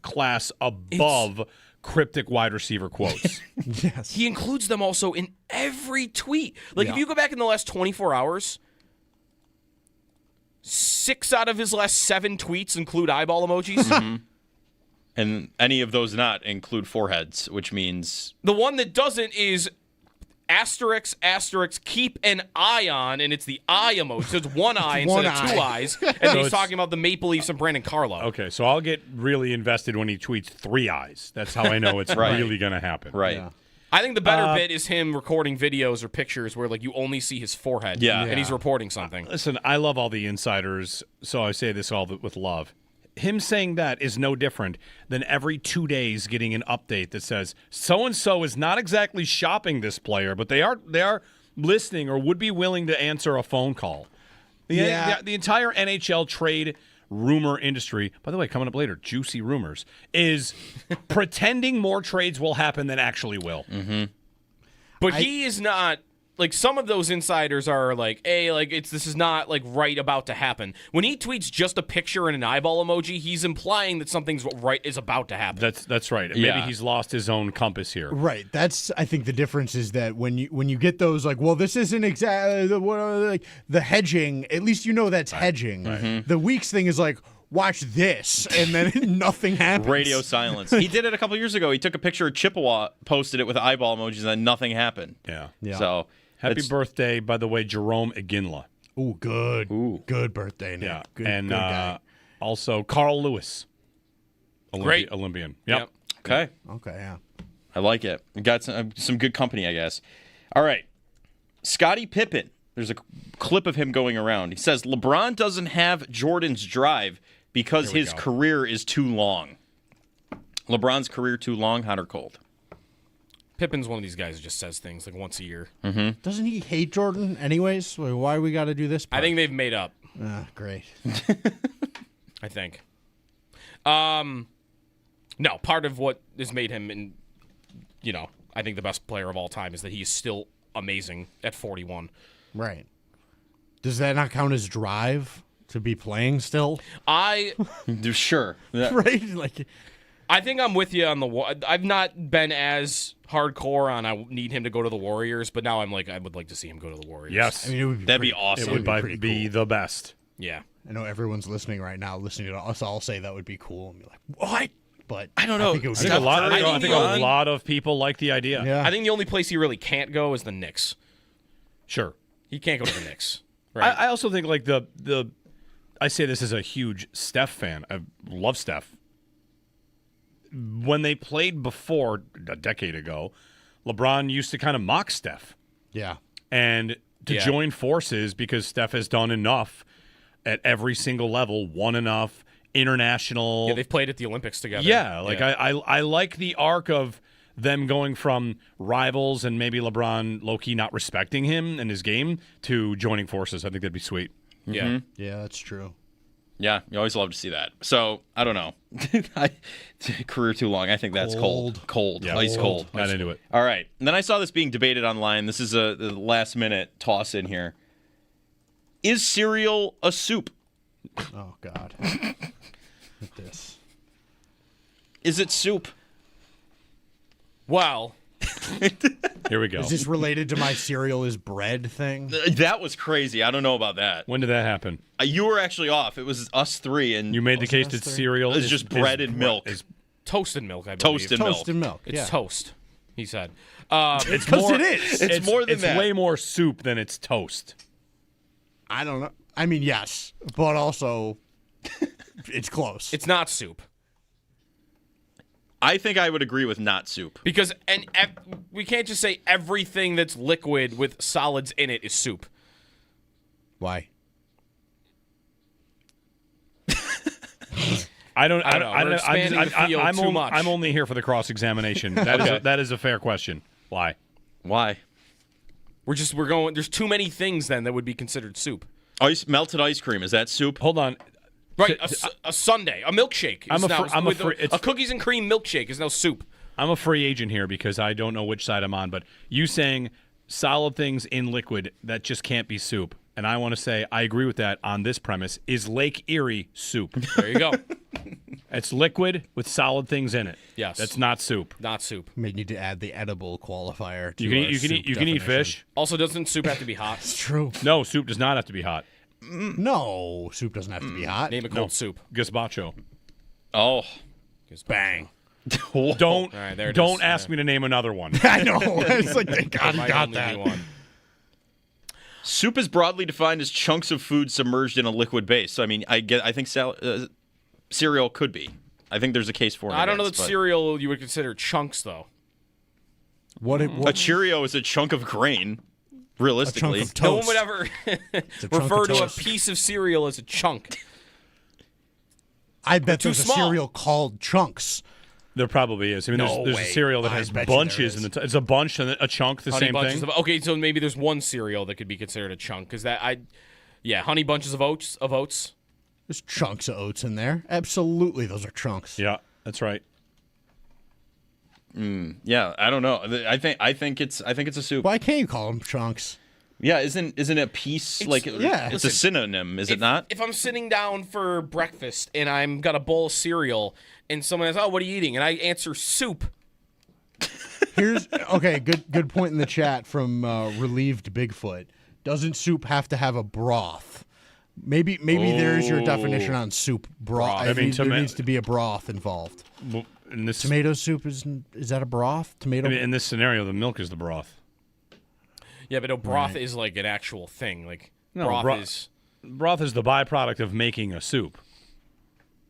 class above cryptic wide receiver quotes. Yes. He includes them also in every tweet. Like, if Yeah. you go back in the last 24 hours, 6 out of his last 7 tweets include eyeball emojis. And any of those not include foreheads, which means The one that doesn't is asterisk, asterisk, keep an eye on, and it's the eye emoji. So it's one eye instead one of 2 eye. eyes. And he's talking about the Maple Leafs and Brandon Carlo. Okay, so I'll get really invested when he tweets 3 eyes. That's how I know it's Right. really going to happen. right. Yeah. I think the better bit is him recording videos or pictures where, like, you only see his forehead. Yeah. And he's reporting something. Listen, I love all the insiders, so I say this all with love. Him saying that is no different than every 2 days getting an update that says so-and-so is not exactly shopping this player, but they are listening or would be willing to answer a phone call. The entire NHL trade rumor industry, by the way, coming up later, juicy rumors, is pretending more trades will happen than actually will. But he is not. Like, some of those insiders are like, hey, like, this is not, like, right about to happen. When he tweets just a picture and an eyeball emoji, he's implying that something's right is about to happen. That's right. And Yeah. maybe he's lost his own compass here. Right. That's I think the difference is that when you get those like, well, this isn't exactly like the hedging. At least you know that's hedging. The Weeks thing is like, watch this, and then nothing happens. Radio silence. He did it a couple years ago. He took a picture of Chippewa, posted it with eyeball emojis, and then nothing happened. Yeah. Yeah. So Happy it's- birthday, by the way, Jerome Iginla. Ooh, good. Good birthday, Nick. Yeah. Good, and good guy. also Carl Lewis. Great. Olympian. Yep. Okay. Okay, yeah. I like it. We got some good company, I guess. All right. Scottie Pippen. There's a clip of him going around. He says LeBron doesn't have Jordan's drive because his career is too long. LeBron's career too long, hot or cold? Pippen's one of these guys who just says things like once a year. Doesn't he hate Jordan anyways? Like, why we got to do this part? I think they've made up. Great. I think. No, part of what has made him, I think the best player of all time is that he's still amazing at 41. Right. Does that not count as drive to be playing still? Sure. Yeah. Right? Like, I think I'm with you on I've not been as hardcore on I need him to go to the Warriors, but now I'm like, I would like to see him go to the Warriors. Yes. I mean, it would be That'd be pretty- awesome. it would pretty be cool. the best. Yeah. I know everyone's listening right now, listening to us all say that would be cool, and be like, what? But I don't know. I think it would I be think, a lot, Curry I think on. a lot of people like the idea. Yeah. I think the only place he really can't go is the Knicks. Sure. He can't go to the Knicks. Right. I also think like the I say this as a huge Steph fan. I love Steph. When they played before a decade ago, LeBron used to kind of mock Steph. Yeah. And to Yeah. join forces because Steph has done enough at every single level, won enough, international. Yeah, they've played at the Olympics together. Yeah, like Yeah. I like the arc of them going from rivals and maybe LeBron low-key not respecting him and his game to joining forces. I think that'd be sweet. Yeah. Yeah, that's true. Yeah, you always love to see that. So, I don't know. Career too long. I think that's cold. Cold. Yeah, Ice cold. Not into it. All right. And then I saw this being debated online. This is the last-minute toss in here. Is cereal a soup? Oh, God. Look at this. Is it soup? Well, Here we go. Is this related to my cereal is bread thing? That was crazy. I don't know about that. When did that happen? You were actually off. It was us three, and You made the Was case it that us three? cereal It's is just bread and milk. is- toast and milk, I believe. Toast and milk. Toast and milk. It's yeah. toast, he said. it's Because more- it is. It's more than it's that. way more soup than it's toast. I don't know. I mean, yes, but also it's close. It's not soup. I think I would agree with not soup. Because we can't just say everything that's liquid with solids in it is soup. Why? I don't know. We're expanding the field too much. I'm only here for the cross examination. That is a fair question. Why? Why? We're going. There's too many things then that would be considered soup. Melted ice cream. Is that soup? Hold on. Right, a sundae, a milkshake. I'm is now, with it's- a cookies and cream milkshake is now soup. I'm a free agent here because I don't know which side I'm on, but you saying solid things in liquid, that just can't be soup. And I want to say I agree with that on this premise. Is Lake Erie soup? There you go. It's liquid with solid things in it. Yes. That's not soup. Not soup. May need to add the edible qualifier to You can our eat, you can soup eat, you can eat definition. fish. Also, doesn't soup have to be hot? It's true. No, soup does not have to be hot. No, soup doesn't have to be hot. Name a cold soup. Gazpacho. Oh, Bang. Don't All right, there it don't is. ask me to name another one. I know. It's like, thank God he Might got only that. be one. soup is broadly defined as chunks of food submerged in a liquid base. So I mean, I think cereal could be. I think there's a case for it. I don't know that against, but cereal you would consider chunks, though. a Cheerio is a chunk of grain. Realistically, of No one toast. would ever a chunk refer of to a toast. piece of cereal as a chunk. I bet too there's small. a cereal called Chunks. There probably is. I mean, No there's way. a cereal that I has bet you there bunches is. in it's a bunch and a chunk, the Honey same bunches thing. of okay, so maybe there's one cereal that could be considered a chunk because honey bunches of oats. There's chunks of oats in there. Absolutely, those are chunks. Yeah, that's right. yeah, I don't know. I think it's a soup. Why can't you call them chunks? Yeah, isn't it a piece like yeah. it's a synonym, is it not? If I'm sitting down for breakfast and I'm got a bowl of cereal and someone asks, "Oh, what are you eating?" and I answer soup. Here's okay. Good point in the chat from Relieved Bigfoot. Doesn't soup have to have a broth? Maybe there's your definition on soup. Broth. I mean, there needs to be a broth involved. Well, in this, Tomato soup is that a broth? Tomato. I mean, in this scenario, the milk is the broth. Yeah, but no, broth is like an actual thing. Like No, broth is. Broth is the byproduct of making a soup.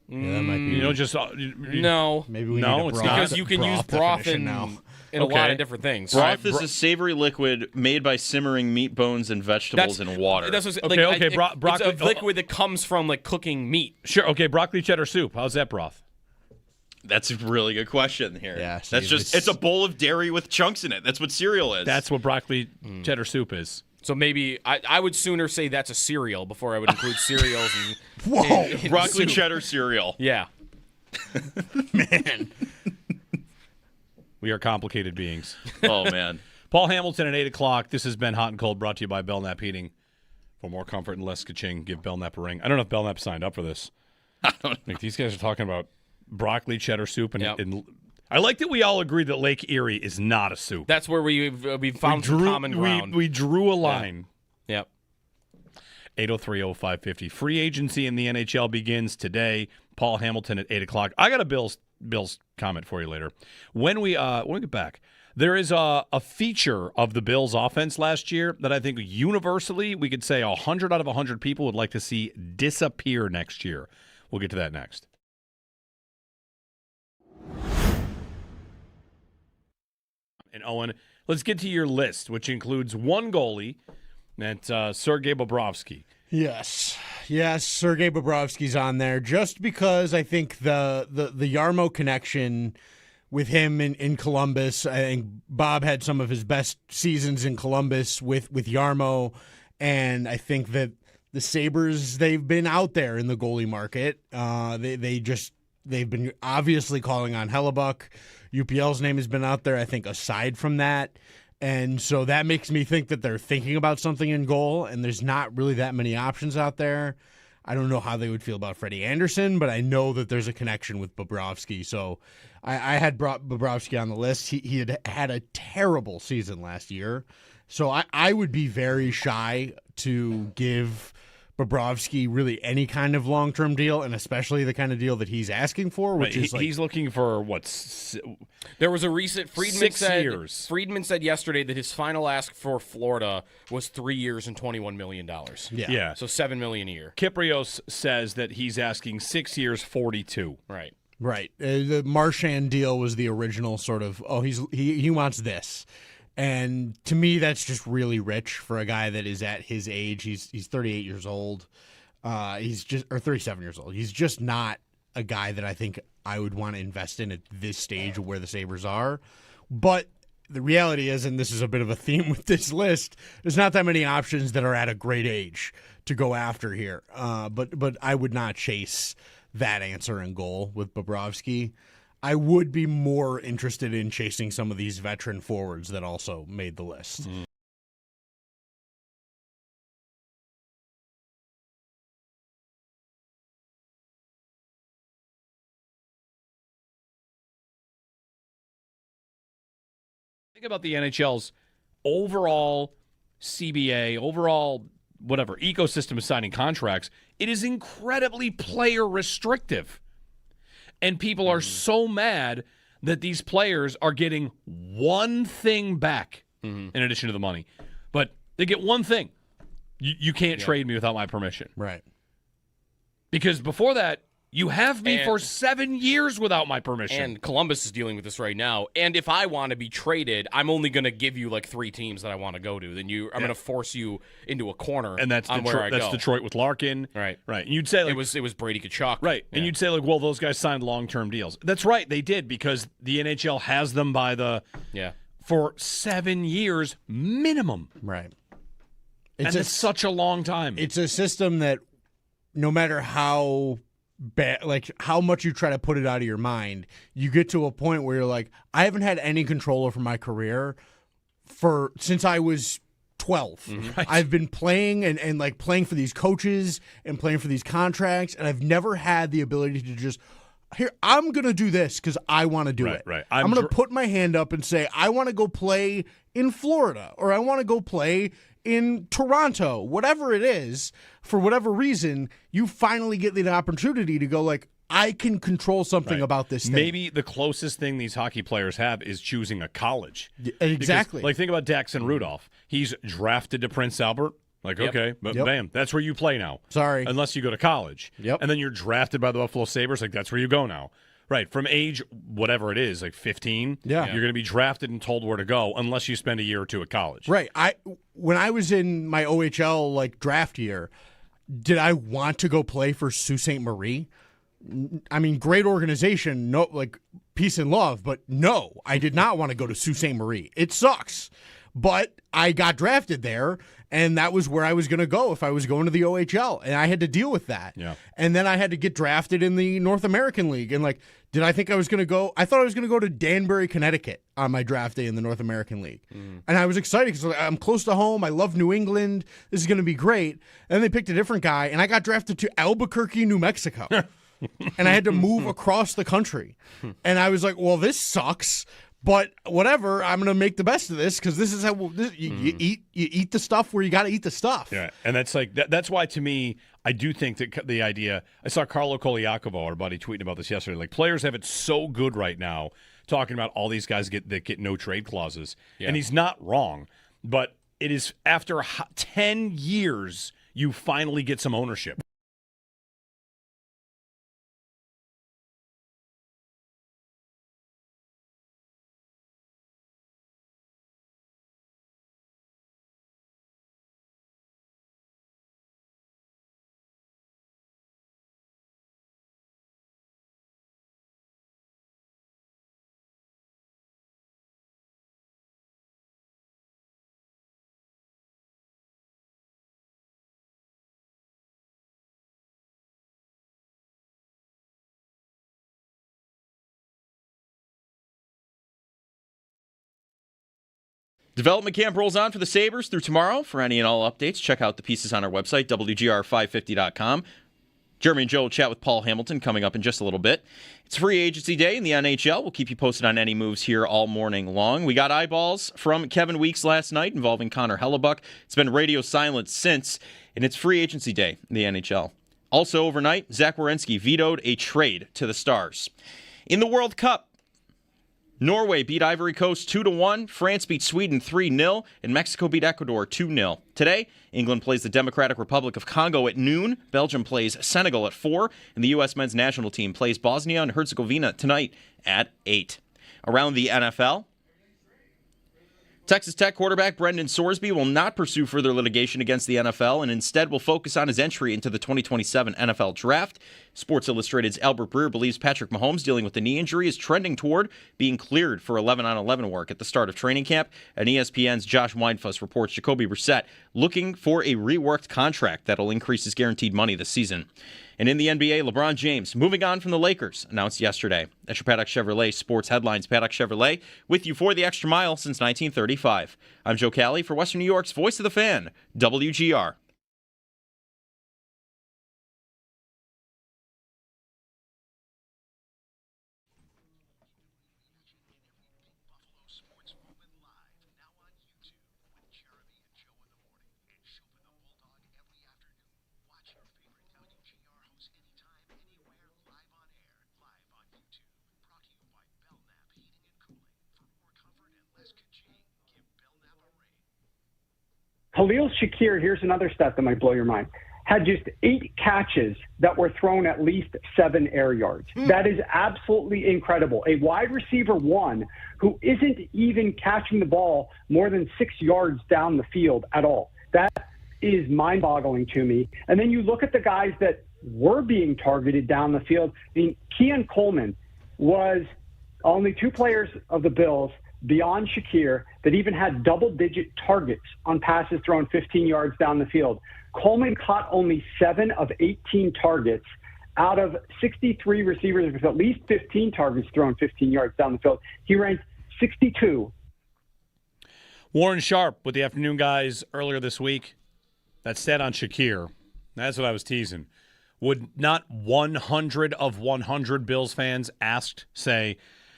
yeah, that might be. You know, just No, Maybe we No, need a it's broth. not. because you can use broth definition in now. a lot Okay. of different things. Broth is a savory liquid made by simmering meat bones and vegetables in water. That's what, Okay, like, okay, broccoli- It's a liquid that comes from like cooking meat. Sure. Okay, broccoli cheddar soup. How's that broth? That's a really good question here. Yeah, that's see, it's a bowl of dairy with chunks in it. That's what cereal is. That's what broccoli cheddar soup is. So maybe I would sooner say that's a cereal before I would include cereals. And, Whoa, broccoli soup. cheddar cereal. Yeah. man. We are complicated beings. Oh man. Paul Hamilton at 8 o'clock. This has been Hot and Cold, brought to you by Belknap Heating. For more comfort and less ka-ching, give Belknap a ring. I don't know if Belknap signed up for this. Like, these guys are talking about broccoli cheddar soup. And I like that we all agree that Lake Erie is not a soup. That's where we found some common ground. We drew a line. Yep. 803-0550. Free agency in the NHL begins today. Paul Hamilton at 8 o'clock. I got a Bills comment for you later. When we get back, there is a feature of the Bills offense last year that I think universally we could say 100 out of 100 people would like to see disappear next year. We'll get to that next. And Owen, let's get to your list, which includes one goalie, that's Sergei Bobrovsky. Yes, Sergei Bobrovsky's on there just because I think the Yarmo connection with him in Columbus. I think Bob had some of his best seasons in Columbus with Yarmo, and I think that the Sabres, they've been out there in the goalie market. They've been obviously calling on Hellebuck. UPL's name has been out there, I think, aside from that. And so that makes me think that they're thinking about something in goal, and there's not really that many options out there. I don't know how they would feel about Freddie Anderson, but I know that there's a connection with Bobrovsky. So I had brought Bobrovsky on the list. He had a terrible season last year. So I would be very shy to give Bobrovsky really any kind of long-term deal, and especially the kind of deal that he's asking for, which is like, he's looking for There was a recent Friedman 6 said years. Friedman said yesterday that his final ask for Florida was 3 years and $21 million. yeah. So $7 million a year. Kiprios says that he's asking 6 years, 42. Right. right. The Marchand deal was the original sort of, he wants this. And to me, that's just really rich for a guy that is at his age. He's 38 years old. He's just, or 37 years old. He's just not a guy that I think I would want to invest in at this stage of where the Sabres are. But the reality is, and this is a bit of a theme with this list, there's not that many options that are at a great age to go after here. But I would not chase that answer in goal with Bobrovsky. I would be more interested in chasing some of these veteran forwards that also made the list. Think about the NHL's overall CBA, overall whatever ecosystem of signing contracts. It is incredibly player restrictive. And people are so mad that these players are getting one thing back in addition to the money. But they get one thing. You can't trade me without my permission. Right. Because before that, you have me for 7 years without my permission. And Columbus is dealing with this right now. And if I want to be traded, I'm only going to give you like 3 teams that I want to go to. Then I'm going to force you into a corner. And that's on where I that's go. Detroit with Larkin. Right. Right. And you'd say like, it was Brady Tkachuk. right. Yeah. And you'd say like, well, those guys signed long-term deals. That's right. They did because the NHL has them by the for 7 years minimum. Right. And it's such a long time. It's a system that no matter how bad, like how much you try to put it out of your mind, you get to a point where you're like, I haven't had any control over my career since I was 12. Right. I've been playing and like playing for these coaches and playing for these contracts, and I've never had the ability to just here, I'm going to do this because I want to do it. Right. I'm going to put my hand up and say, I want to go play in Florida, or I want to go play in Toronto, whatever it is. For whatever reason, you finally get the opportunity to go like, I can control something about this thing. Maybe the closest thing these hockey players have is choosing a college. Exactly. Because, like, think about Daxon Rudolph. He's drafted to Prince Albert. Like, okay, but bam, that's where you play now. Sorry. Unless you go to college. Yep. And then you're drafted by the Buffalo Sabres. Like, that's where you go now. Right. From age, whatever it is, like 15, you're going to be drafted and told where to go unless you spend a year or two at college. Right. When I was in my OHL like draft year, did I want to go play for Sault Ste. Marie? I mean, great organization, no, like peace and love, but no, I did not want to go to Sault Ste. Marie. It sucks, but I got drafted there, and that was where I was going to go if I was going to the OHL, and I had to deal with that. Yeah. And then I had to get drafted in the North American League, and like, did I think I was going to go? I thought I was going to go to Danbury, Connecticut on my draft day in the North American League, and I was excited because I'm close to home. I love New England. This is going to be great. And they picked a different guy, and I got drafted to Albuquerque, New Mexico. And I had to move across the country. And I was like, well, this sucks, but whatever. I'm going to make the best of this because this is how you eat the stuff where you got to eat the stuff. Yeah, and that's like that's why to me, I do think that the idea. I saw Carlo Koliakovo, our buddy, tweeting about this yesterday. Like players have it so good right now, talking about all these guys that get no trade clauses, and he's not wrong. But it is after 10 years you finally get some ownership. Development camp rolls on for the Sabres through tomorrow. For any and all updates, check out the pieces on our website, WGR550.com. Jeremy and Joe will chat with Paul Hamilton coming up in just a little bit. It's free agency day in the NHL. We'll keep you posted on any moves here all morning long. We got eyeballs from Kevin Weeks last night involving Connor Hellebuck. It's been radio silence since, and it's free agency day in the NHL. Also overnight, Zach Werenski vetoed a trade to the Stars. In the World Cup, Norway beat Ivory Coast 2-1, France beat Sweden 3-0, and Mexico beat Ecuador 2-0. Today, England plays the Democratic Republic of Congo at noon, Belgium plays Senegal at 4, and the U.S. men's national team plays Bosnia and Herzegovina tonight at 8. Around the NFL, Texas Tech quarterback Brendan Sorsby will not pursue further litigation against the NFL and instead will focus on his entry into the 2027 NFL Draft. Sports Illustrated's Albert Breer believes Patrick Mahomes, dealing with a knee injury, is trending toward being cleared for 11-on-11 work at the start of training camp. And ESPN's Josh Weinfuss reports Jacoby Brissett looking for a reworked contract that'll increase his guaranteed money this season. And in the NBA, LeBron James, moving on from the Lakers, announced yesterday. That's your Paddock Chevrolet Sports Headlines. Paddock Chevrolet, with you for the extra mile since 1935. I'm Joe Cali for Western New York's Voice of the Fan, WGR. Khalil Shakir, here's another stat that might blow your mind, had just 8 catches that were thrown at least 7 air yards. That is absolutely incredible. A wide receiver one who isn't even catching the ball more than 6 yards down the field at all. That is mind-boggling to me. And then you look at the guys that were being targeted down the field. I mean, Keon Coleman was only 2 players of the Bills beyond Shakir that even had double-digit targets on passes thrown 15 yards down the field. Coleman caught only 7 of 18 targets out of 63 receivers with at least 15 targets thrown 15 yards down the field. He ranked 62. Warren Sharp with the afternoon guys earlier this week. That stat on Shakir, that's what I was teasing. Would not 100 of 100 Bills fans asked say,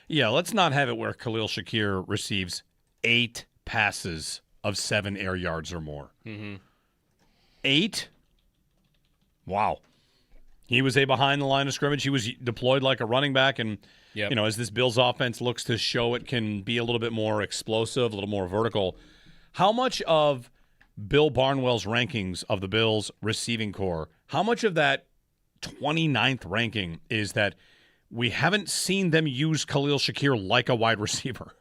yeah, let's not have it where Khalil Shakir receives 8 passes of 7 air yards or more. 8? Wow. He was behind the line of scrimmage. He was deployed like a running back. And, Yep. you know, as this Bills offense looks to show it can be a little bit more explosive, a little more vertical, how much of Bill Barnwell's rankings of the Bills receiving core, how much of that 29th ranking is that we haven't seen them use Khalil Shakir like a wide receiver,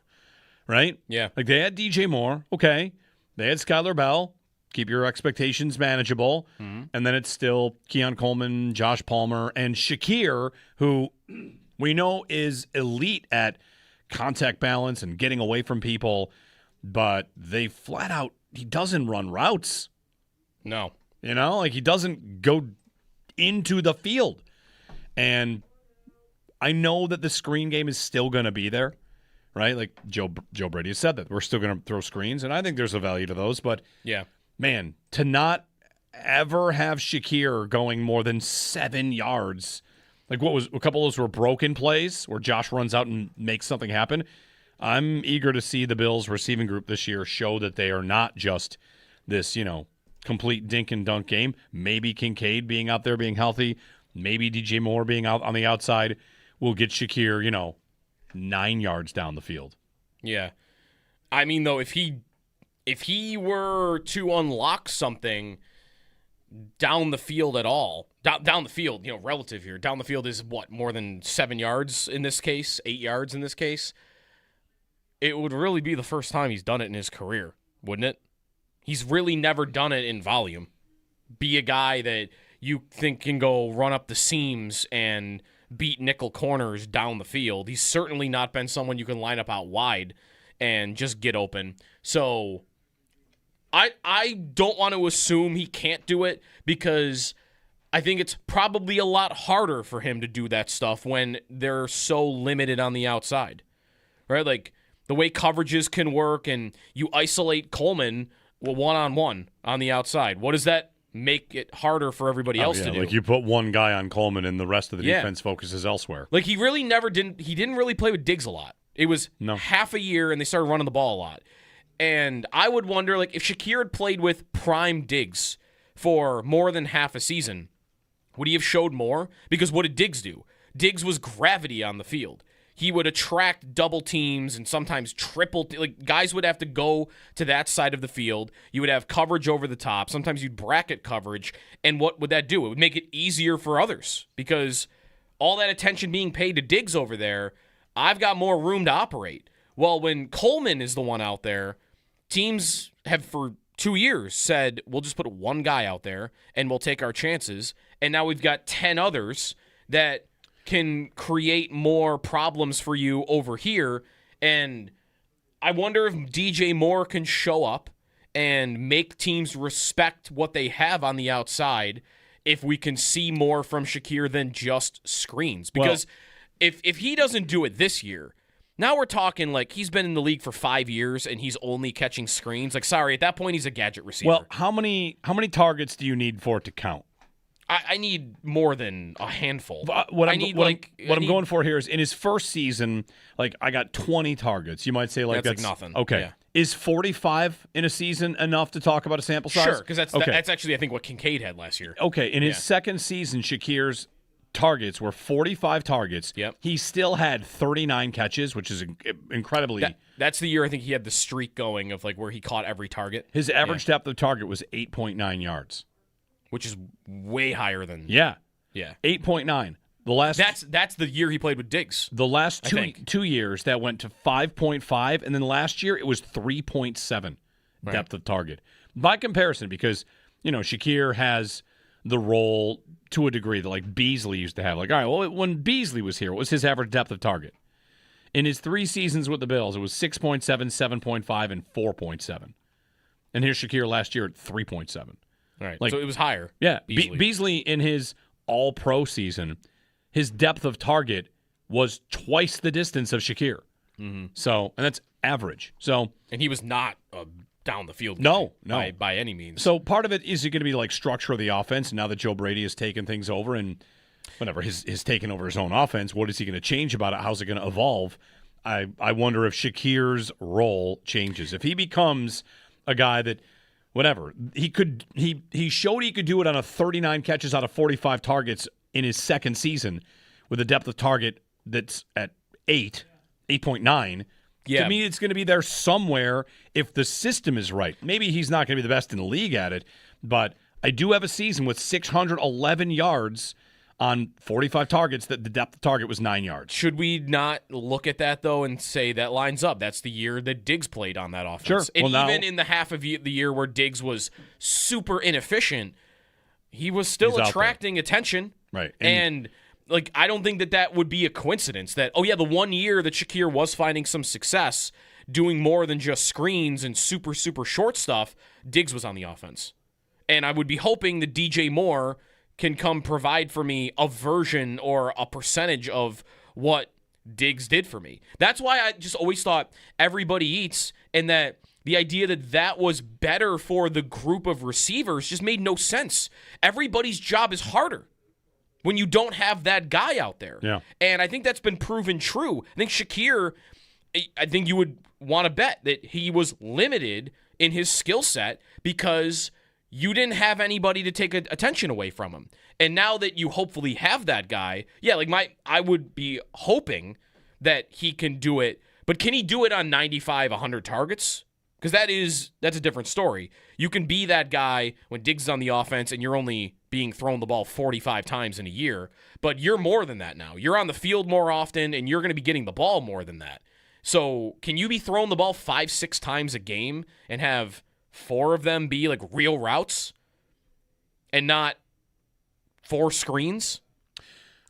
right? Yeah. Like they had DJ Moore, okay. They had Skylar Bell, keep your expectations manageable. And then it's still Keon Coleman, Josh Palmer, and Shakir, who we know is elite at contact balance and getting away from people, but they flat out, he doesn't run routes. No. You know, like he doesn't go into the field. And I know that the screen game is still going to be there, right? Like Joe Brady has said that we're still going to throw screens, and I think there's a value to those. But, Yeah. man, to not ever have Shakir going more than 7 yards, like what was a couple of those were broken plays where Josh runs out and makes something happen. I'm eager to see the Bills receiving group this year show that they are not just this, you know, complete dink and dunk game. Maybe Kincaid being out there being healthy, maybe DJ Moore being out on the outside will get Shakir, you know, 9 yards down the field. Yeah. I mean, though, if he were to unlock something down the field at all, down the field, you know, relative here, down the field is what, more than 7 yards in this case, 8 yards in this case? It would really be the first time he's done it in his career, wouldn't it? He's really never done it in volume. Be a guy that you think can go run up the seams and beat nickel corners down the field. He's certainly not been someone you can line up out wide and just get open. So I don't want to assume he can't do it because I think it's probably a lot harder for him to do that stuff when they're so limited on the outside, right? Like the way coverages can work and you isolate Coleman one-on-one on the outside. What does that make it harder for everybody else to do? Like you put one guy on Coleman and the rest of the defense focuses elsewhere. Like he really didn't really play with Diggs a lot. It was half a year and they started running the ball a lot. And I would wonder, like, if Shakir had played with prime Diggs for more than half a season, would he have showed more? Because what did Diggs do? Diggs was gravity on the field. He would attract double teams and sometimes triple. Like guys would have to go to that side of the field. You would have coverage over the top. Sometimes you'd bracket coverage. And what would that do? It would make it easier for others because all that attention being paid to Diggs over there, I've got more room to operate. Well, when Coleman is the one out there, teams have for 2 years said, we'll just put one guy out there and we'll take our chances. And now we've got 10 others that can create more problems for you over here. And I wonder if DJ Moore can show up and make teams respect what they have on the outside if we can see more from Shakir than just screens. Because if he doesn't do it this year, now we're talking like he's been in the league for 5 years and he's only catching screens. Like, sorry, at that point he's a gadget receiver. Well, how many targets do you need for it to count? I need more than a handful. What I'm going for here is in his first season, like I got 20 targets. You might say like that's like nothing. Okay. Yeah. Is 45 in a season enough to talk about a sample size? Sure, because that's actually I think what Kincaid had last year. Okay. In his second season, Shakir's targets were 45 targets. Yep. He still had 39 catches, which is incredibly. That's the year I think he had the streak going of like where he caught every target. His average depth of target was 8.9 yards. Which is way higher than 8.9. The last that's the year he played with Diggs. The last I think. 2 years that went to 5.5, and then last year it was 3.7 depth of target. By comparison, because Shakir has the role to a degree that like Beasley used to have. Like, all right, well, when Beasley was here, what was his average depth of target? In his 3 seasons with the Bills, it was 6.7, 7.5, and 4.7. And here's Shakir last year at 3.7. Right. Like, so it was higher. Yeah. Beasley. Beasley in his all-pro season, his depth of target was twice the distance of Shakir. Mm-hmm. So, and that's average. So, and he was not down the field. No. By any means. So part of it is going to be like structure of the offense. Now that Joe Brady has taken things over and whatever, has taken over his own offense, what is he going to change about it? How's it going to evolve? I wonder if Shakir's role changes. If he becomes a guy that, whatever, he showed he could do it on a 39 catches out of 45 targets in his second season with a depth of target that's at 8.9. Yeah. To me, it's going to be there somewhere if the system is right. Maybe he's not going to be the best in the league at it, but I do have a season with 611 yards on 45 targets that the depth of target was 9 yards. Should we not look at that, though, and say that lines up? That's the year that Diggs played on that offense. Sure. And Well, even in the half of the year where Diggs was super inefficient, he was still attracting attention. Right. And like, I don't think that would be a coincidence that, the 1 year that Shakir was finding some success doing more than just screens and super, super short stuff, Diggs was on the offense. And I would be hoping that DJ Moore can come provide for me a version or a percentage of what Diggs did for me. That's why I just always thought everybody eats, and that the idea that was better for the group of receivers just made no sense. Everybody's job is harder when you don't have that guy out there. Yeah. And I think that's been proven true. I think Shakir, I think you would want to bet that he was limited in his skill set because you didn't have anybody to take attention away from him. And now that you hopefully have that guy, I would be hoping that he can do it. But can he do it on 95, 100 targets? Because that's a different story. You can be that guy when Diggs is on the offense and you're only being thrown the ball 45 times in a year. But you're more than that now. You're on the field more often and you're going to be getting the ball more than that. So can you be throwing the ball 5-6 times a game and have 4 of them be like real routes and not 4 screens?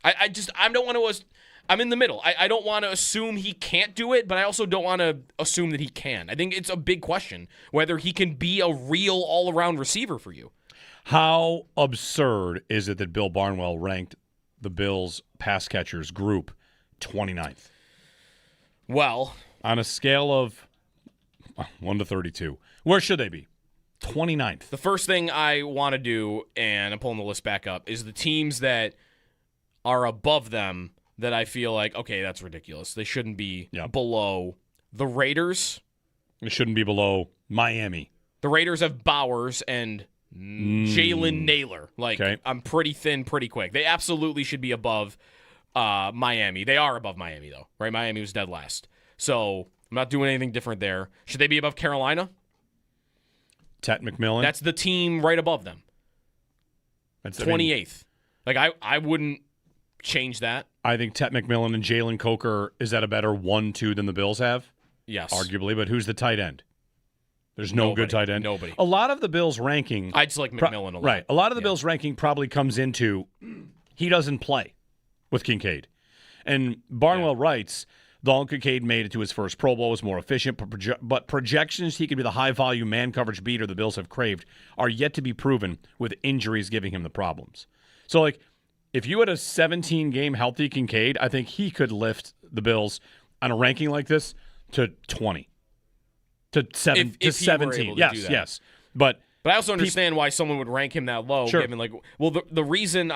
I don't want to. I'm in the middle. I don't want to assume he can't do it, but I also don't want to assume that he can. I think it's a big question whether he can be a real all-around receiver for you. How absurd is it that Bill Barnwell ranked the Bills pass catchers group 29th? Well, on a scale of 1 to 32, where should they be? 29th. The first thing I want to do, and I'm pulling the list back up, is the teams that are above them that I feel like, okay, that's ridiculous. They shouldn't be below the Raiders. It shouldn't be below Miami. The Raiders have Bowers and Jalen Naylor. I'm pretty thin, pretty quick. They absolutely should be above Miami. They are above Miami, though, right? Miami was dead last. So I'm not doing anything different there. Should they be above Carolina? Tet McMillan? That's the team right above them. That's 28th. I wouldn't change that. I think Tet McMillan and Jalen Coker is at a better 1-2 than the Bills have. Yes. Arguably, but who's the tight end? There's no good tight end. Nobody. A lot of the Bills' ranking... I just like McMillan a lot. Right. A lot of the Bills' ranking probably comes into he doesn't play with Kincaid. And Barnwell writes, Dalton Kincaid made it to his first Pro Bowl, was more efficient, but projections he could be the high-volume man coverage beater the Bills have craved are yet to be proven, with injuries giving him the problems. So, if you had a 17-game healthy Kincaid, I think he could lift the Bills on a ranking like this to 20, to 17. Yes. But I also understand why someone would rank him that low. Sure. Given the reason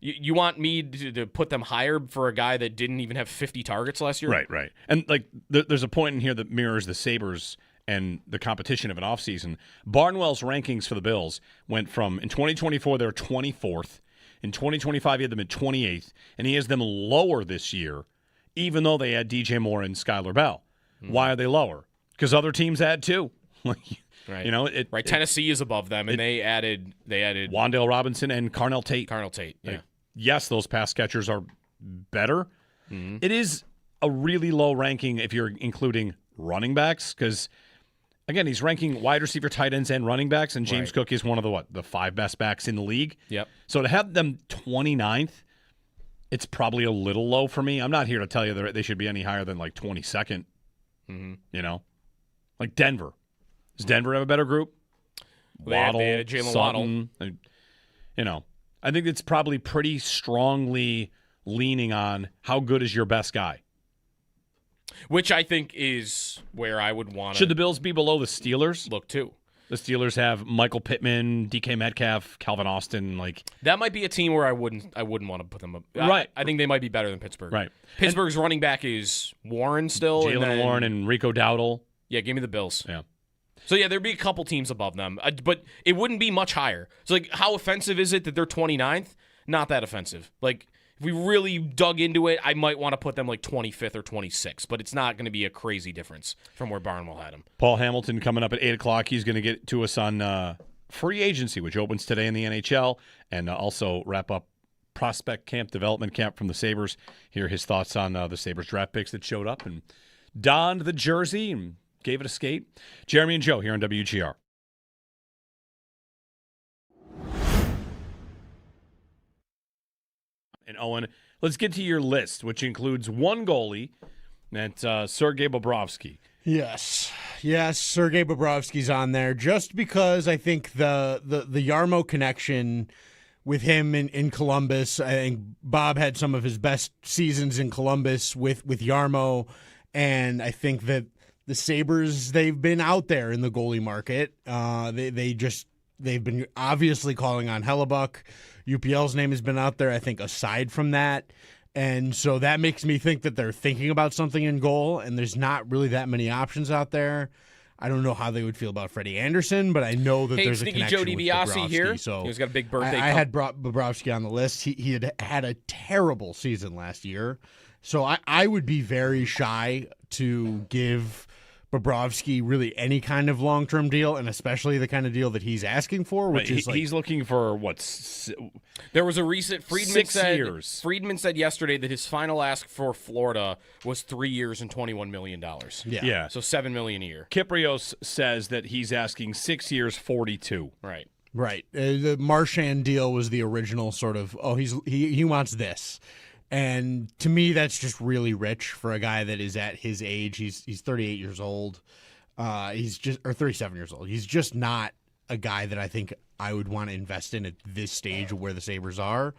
you want me to put them higher for a guy that didn't even have 50 targets last year? Right. And there's a point in here that mirrors the Sabres and the competition of an offseason. Barnwell's rankings for the Bills went from, in 2024, they're 24th. In 2025, he had them at 28th, and he has them lower this year, even though they had DJ Moore and Skylar Bell. Why are they lower? Because other teams had too. Right. You know, Tennessee is above them, and they added Wan'Dale Robinson and Carnell Tate. Yeah. Yes, those pass catchers are better. It is a really low ranking if you're including running backs, because again, he's ranking wide receiver, tight ends, and running backs, and James Cook is one of the 5 best backs in the league. Yep. So to have them 29th, it's probably a little low for me. I'm not here to tell you that they should be any higher than like 22nd. You know, like Denver. Does Denver have a better group? Waddle, they had Jalen Sutton. You know, I think it's probably pretty strongly leaning on how good is your best guy. Which I think is where I would want to. Should the Bills be below the Steelers? Look too. The Steelers have Michael Pittman, DK Metcalf, Calvin Austin. That might be a team where I wouldn't want to put them up. Right. I think they might be better than Pittsburgh. Right. Pittsburgh's running back is Warren still. Jalen Warren and Rico Dowdle. Yeah, give me the Bills. Yeah. So, yeah, there'd be a couple teams above them, but it wouldn't be much higher. So, how offensive is it that they're 29th? Not that offensive. If we really dug into it, I might want to put them 25th or 26th, but it's not going to be a crazy difference from where Barnwell had them. Paul Hamilton coming up at 8 o'clock. He's going to get to us on free agency, which opens today in the NHL, and also wrap up prospect camp, development camp from the Sabres. Hear his thoughts on the Sabres draft picks that showed up and donned the jersey and gave it a skate. Jeremy and Joe here on WGR. And Owen, let's get to your list, which includes one goalie, that's Sergei Bobrovsky. Yes, Sergei Bobrovsky's on there just because I think the Yarmo connection with him in Columbus. I think Bob had some of his best seasons in Columbus with Yarmo, and I think that the Sabres, they've been out there in the goalie market. They've been obviously calling on Hellebuck. UPL's name has been out there, I think, aside from that. And so that makes me think that they're thinking about something in goal, and there's not really that many options out there. I don't know how they would feel about Freddie Anderson, but I know that there's a connection Joe with DiBiase Bobrovsky. here. So He's got a big birthday. I had brought Bobrovsky on the list. He had a terrible season last year. So I would be very shy to give Bobrovsky really any kind of long-term deal, and especially the kind of deal that he's asking for, which is he's looking for There was a recent years. Friedman said yesterday that his final ask for Florida was 3 years and $21 million. Yeah. So $7 million a year. Kiprios says that he's asking 6 years, 42. Right. Right. The Marchand deal was the original sort of, he wants this. And to me, that's just really rich for a guy that is at his age. He's 38 years old. Or 37 years old. He's just not a guy that I think I would want to invest in at this stage of where the Sabres are.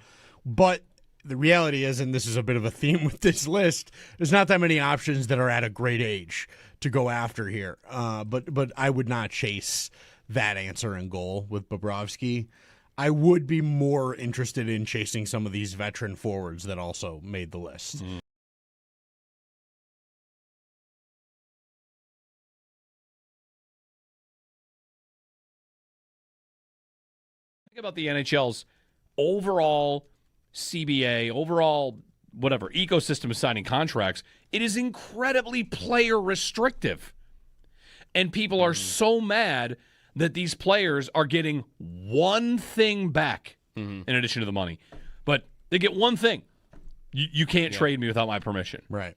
But the reality is, and this is a bit of a theme with this list, there's not that many options that are at a great age to go after here. But I would not chase that answer in goal with Bobrovsky. I would be more interested in chasing some of these veteran forwards that also made the list. Think about the NHL's overall CBA, overall whatever ecosystem of signing contracts. It is incredibly player restrictive. And people are so mad that these players are getting one thing back in addition to the money. But they get one thing. You can't trade me without my permission. Right.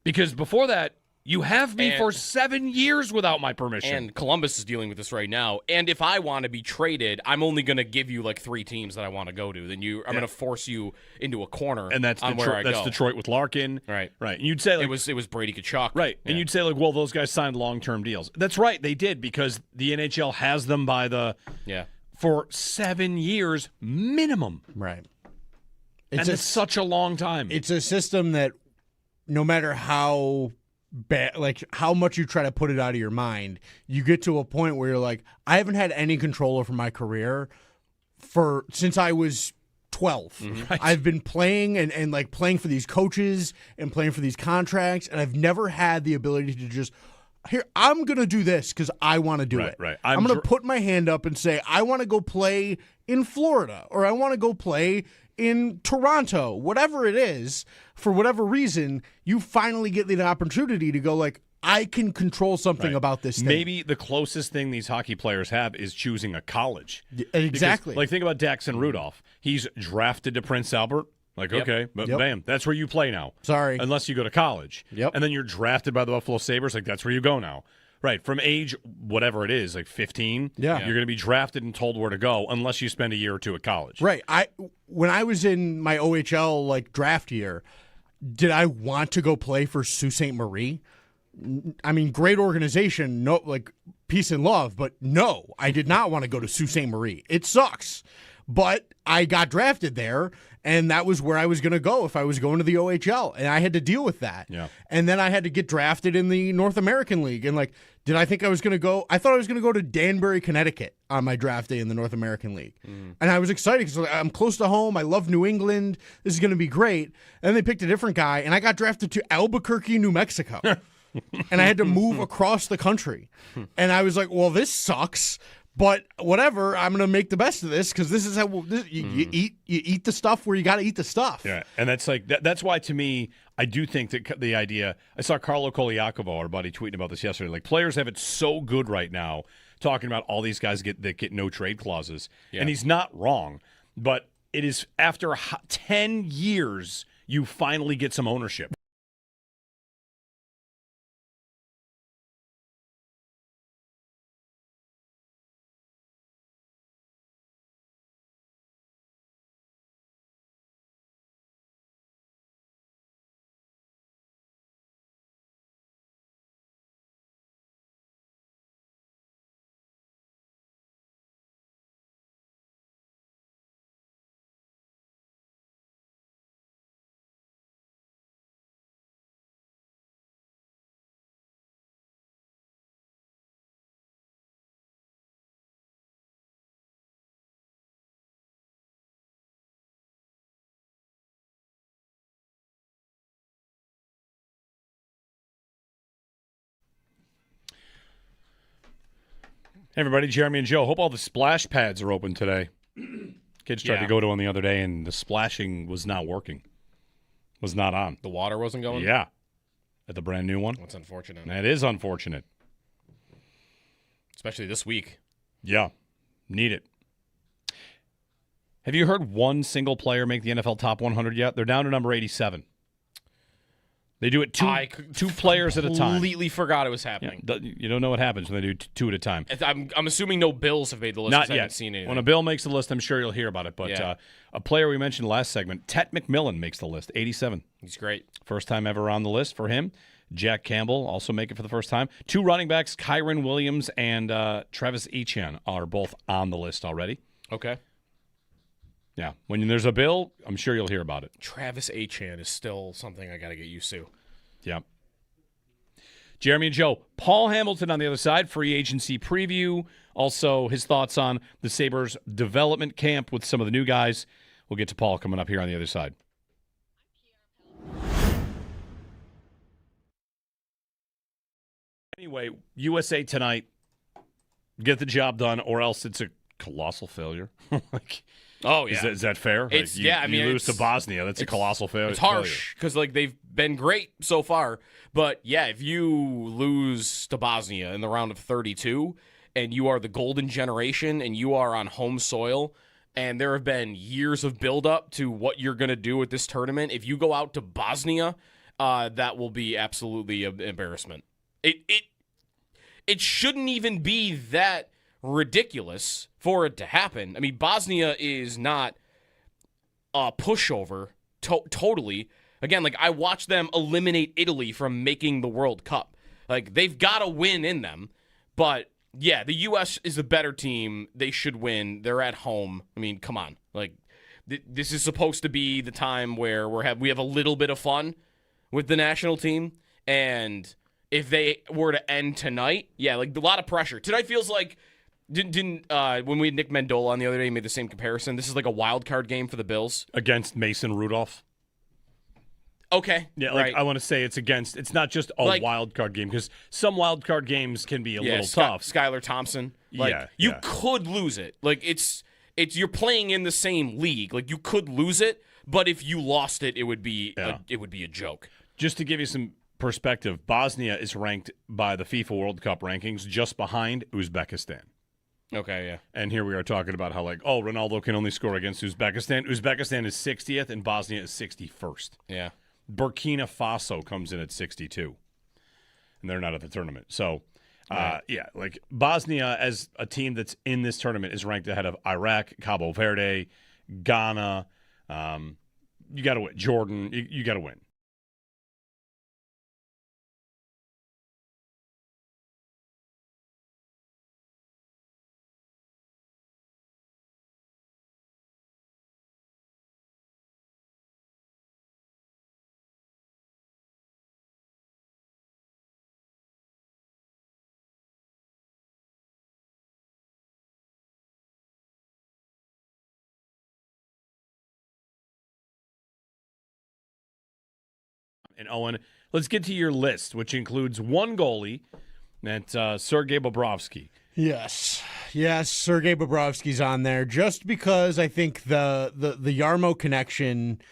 Because before that, you have me for 7 years without my permission. And Columbus is dealing with this right now. And if I want to be traded, I'm only going to give you 3 teams that I want to go to. Then I'm going to force you into a corner. And that's Detroit with Larkin. Right. Right. And you'd say it was Brady Tkachuk. Right. Yeah. And you'd say well, those guys signed long-term deals. That's right, they did, because the NHL has them by the for 7 years minimum. Right. It's such a long time. It's a system that no matter how bad, how much you try to put it out of your mind, you get to a point where you're like, I haven't had any control over my career since I was 12. Right. I've been playing and playing for these coaches and playing for these contracts, and I've never had the ability to just here, I'm going to do this because I want to do it. Right. I'm going to put my hand up and say, I want to go play in Florida, or I want to go play in Toronto, whatever it is. For whatever reason, you finally get the opportunity to go like, I can control something about this thing. Maybe the closest thing these hockey players have is choosing a college. Exactly. Because, think about Daxon Rudolph. He's drafted to Prince Albert. Okay, but bam, that's where you play now. Sorry. Unless you go to college. Yep. And then you're drafted by the Buffalo Sabres. That's where you go now. Right. From age, whatever it is, 15, you're going to be drafted and told where to go unless you spend a year or two at college. Right. When I was in my OHL draft year, did I want to go play for Sault Ste. Marie? I mean, great organization, peace and love, but no, I did not want to go to Sault Ste. Marie. It sucks. But I got drafted there, and that was where I was going to go if I was going to the OHL, and I had to deal with that. Yeah. And then I had to get drafted in the North American League, and did I think I was going to go? I thought I was going to go to Danbury, Connecticut on my draft day in the North American League. And I was excited because I'm close to home. I love New England. This is going to be great. And they picked a different guy, and I got drafted to Albuquerque, New Mexico. And I had to move across the country. And I was like, well, this sucks. But whatever, I'm going to make the best of this because this is how you eat the stuff where you got to eat the stuff. Yeah, and that's why, to me, I do think that the idea – I saw Carlo Koliakovo, our buddy, tweeting about this yesterday. Players have it so good right now, talking about all these guys that get no trade clauses. Yeah. And he's not wrong, but it is after 10 years you finally get some ownership. Hey everybody, Jeremy and Joe. Hope all the splash pads are open today. Kids tried to go to one the other day, and the splashing was not working. Was not on. The water wasn't going? Yeah. At the brand new one. That's unfortunate. That is unfortunate. Especially this week. Yeah. Need it. Have you heard one single player make the NFL top 100 yet? They're down to number 87. They do it two players at a time. Completely forgot it was happening. Yeah, you don't know what happens when they do two at a time. I'm assuming no Bills have made the list. Not yet. I haven't seen anything. When a Bill makes the list, I'm sure you'll hear about it. But a player we mentioned last segment, Tet McMillan, makes the list, 87. He's great. First time ever on the list for him. Jack Campbell also make it for the first time. Two running backs, Kyron Williams and Travis Etienne, are both on the list already. Okay. Yeah. When there's a Bill, I'm sure you'll hear about it. Travis Etienne is still something I got to get used to. Yeah. Jeremy and Joe. Paul Hamilton on the other side, free agency preview. Also, his thoughts on the Sabres development camp with some of the new guys. We'll get to Paul coming up here on the other side. Anyway, USA tonight. Get the job done, or else it's a colossal failure. Oh, yeah. Is that fair? It's, you lose to it's, Bosnia. That's a colossal failure. It's harsh because they've been great so far. But, yeah, if you lose to Bosnia in the round of 32 and you are the golden generation and you are on home soil and there have been years of buildup to what you're going to do with this tournament, if you go out to Bosnia, that will be absolutely an embarrassment. It shouldn't even be that ridiculous for it to happen. I mean, Bosnia is not a pushover totally. Again, I watched them eliminate Italy from making the World Cup. They've got a win in them. But, yeah, the U.S. is a better team. They should win. They're at home. I mean, come on. This is supposed to be the time where we have a little bit of fun with the national team. And if they were to end tonight, yeah, a lot of pressure. Tonight feels like... Didn't when we had Nick Mendola on the other day, he made the same comparison. This is like a wild card game for the Bills against Mason Rudolph. Okay. Yeah, right. I want to say it's not just a wild card game, because some wild card games can be a little tough. Skylar Thompson. You could lose it. Like it's you're playing in the same league. Like you could lose it, but if you lost it, it would be a joke. Just to give you some perspective, Bosnia is ranked by the FIFA World Cup rankings just behind Uzbekistan. Okay, yeah. And here we are talking about how, Ronaldo can only score against Uzbekistan. Uzbekistan is 60th and Bosnia is 61st. Yeah. Burkina Faso comes in at 62. And they're not at the tournament. So, Bosnia as a team that's in this tournament is ranked ahead of Iraq, Cabo Verde, Ghana. You got to win. Jordan, you got to win. And Owen, let's get to your list, which includes one goalie, that's Sergei Bobrovsky. Yes, Sergei Bobrovsky's on there just because I think the Yarmo connection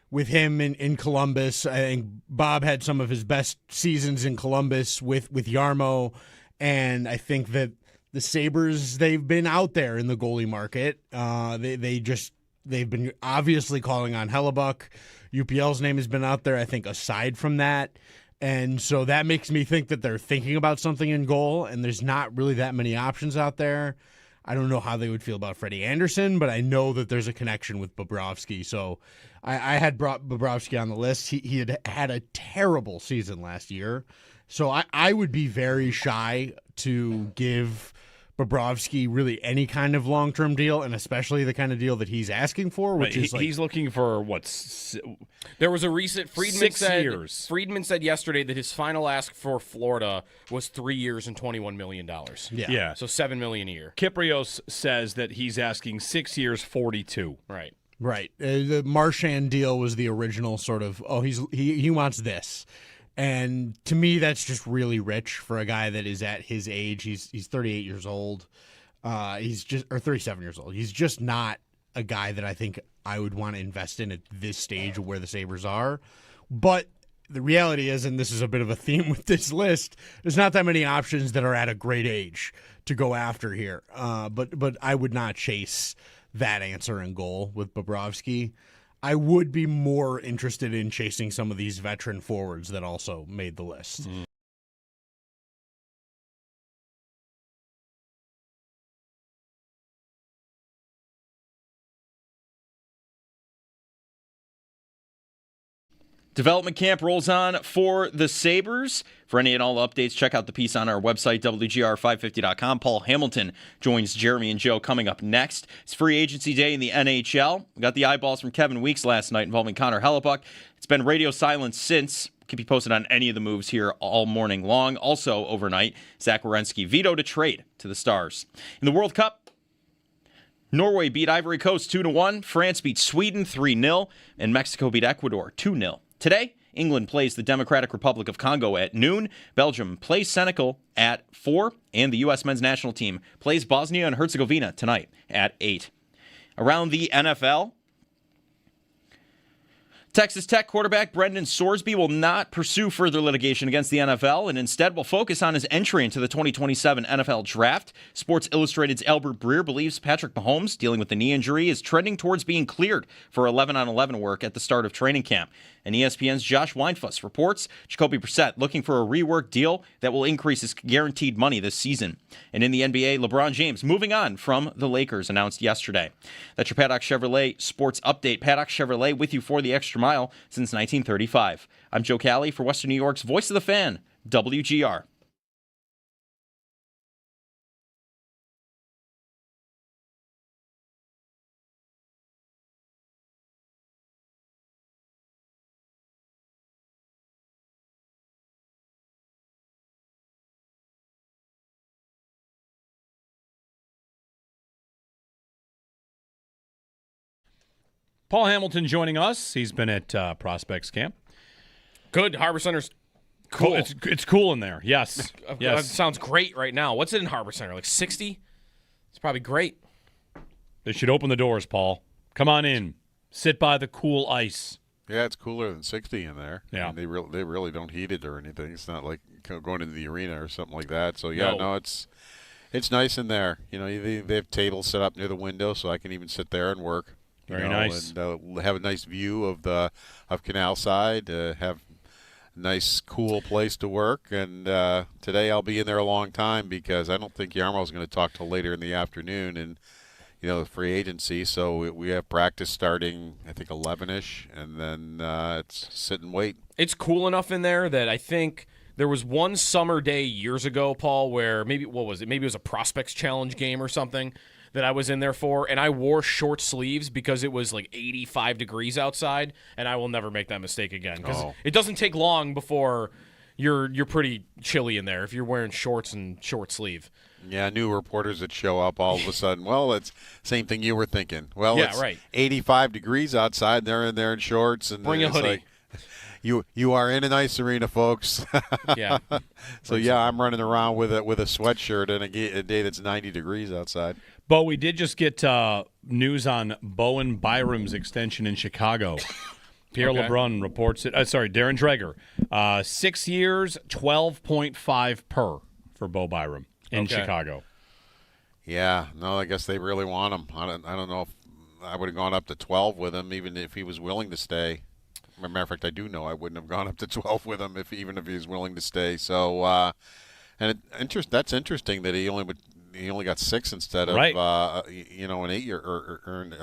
with him in Columbus. I think Bob had some of his best seasons in Columbus with Yarmo, and I think that the Sabres, they've been out there in the goalie market. They've been obviously calling on Hellebuck. UPL's name has been out there, I think, aside from that. And so that makes me think that they're thinking about something in goal, and there's not really that many options out there. I don't know how they would feel about Freddie Anderson, but I know that there's a connection with Bobrovsky. So I had brought Bobrovsky on the list. He had a terrible season last year. So I would be very shy to give Bobrovsky really any kind of long-term deal, and especially the kind of deal that he's asking for, which is he's looking for there was a recent Friedman said yesterday that his final ask for Florida was 3 years and $21 million. Yeah. So $7 million a year. Kiprios says that he's asking 6 years, 42. Right. The Marchand deal was the original sort of, he wants this. And to me, that's just really rich for a guy that is at his age. He's 38 years old. Or 37 years old. He's just not a guy that I think I would want to invest in at this stage of where the Sabres are. But the reality is, and this is a bit of a theme with this list, there's not that many options that are at a great age to go after here. But I would not chase that answer in goal with Bobrovsky. I would be more interested in chasing some of these veteran forwards that also made the list. Development camp rolls on for the Sabres. For any and all updates, check out the piece on our website, WGR550.com. Paul Hamilton joins Jeremy and Joe coming up next. It's free agency day in the NHL. We got the eyeballs from Kevin Weeks last night involving Connor Hellebuck. It's been radio silence since. Keep you posted on any of the moves here all morning long. Also overnight, Zach Werenski vetoed a trade to the Stars. In the World Cup, Norway beat Ivory Coast 2-1. France beat Sweden 3-0. And Mexico beat Ecuador 2-0. Today, England plays the Democratic Republic of Congo at noon. Belgium plays Senegal at 4. And the U.S. men's national team plays Bosnia and Herzegovina tonight at 8. Around the NFL, Texas Tech quarterback Brendan Sorsby will not pursue further litigation against the NFL and instead will focus on his entry into the 2027 NFL Draft. Sports Illustrated's Albert Breer believes Patrick Mahomes, dealing with the knee injury, is trending towards being cleared for 11-on-11 work at the start of training camp. And ESPN's Josh Weinfuss reports Jacoby Brissett looking for a reworked deal that will increase his guaranteed money this season. And in the NBA, LeBron James moving on from the Lakers, announced yesterday. That's your Paddock Chevrolet Sports Update. Paddock Chevrolet with you for the extra mile since 1935. I'm Joe Cali for Western New York's Voice of the Fan, WGR. Paul Hamilton joining us. He's been at Prospects Camp. Good. Harbor Center's cool. It's cool in there. Yes. It Yes. sounds great right now. What's it in Harbor Center? Like 60? It's probably great. They should open the doors, Paul. Come on in. Sit by the cool ice. Yeah, it's cooler than 60 in there. Yeah. And they really don't heat it or anything. It's not like going into the arena or something like that. So yeah, no, it's nice in there. You know, they have tables set up near the window, so I can even sit there and work. Very nice. And have a nice view of Canal Side. Have a nice, cool place to work. And today I'll be in there a long time because I don't think Yarmo's going to talk till later in the afternoon. And the free agency. So we have practice starting, I think, 11-ish, and then it's sit and wait. It's cool enough in there that I think there was one summer day years ago, Paul, where maybe it was a Prospects Challenge game or something that I was in there for, and I wore short sleeves because it was like 85 degrees outside, and I will never make that mistake again because it doesn't take long before you're pretty chilly in there if you're wearing shorts and short sleeve. Yeah, new reporters that show up all of a sudden. Well, it's same thing you were thinking. Well, yeah, it's right. 85 degrees outside. They're in there in shorts and bring a hoodie. Like, you are in an ice arena, folks. Yeah. So yeah, I'm running around with a sweatshirt and a day that's 90 degrees outside. Bo, we did just get news on Bowen Byram's extension in Chicago. Pierre LeBrun reports it. Darren Dreger. 6 years, 12.5 per for Bo Byram in Chicago. Yeah, no, I guess they really want him. I don't know if I would have gone up to 12 with him, even if he was willing to stay. As a matter of fact, I do know I wouldn't have gone up to 12 with him even if he was willing to stay. So, that's interesting that he only got 6 instead of an 8-year an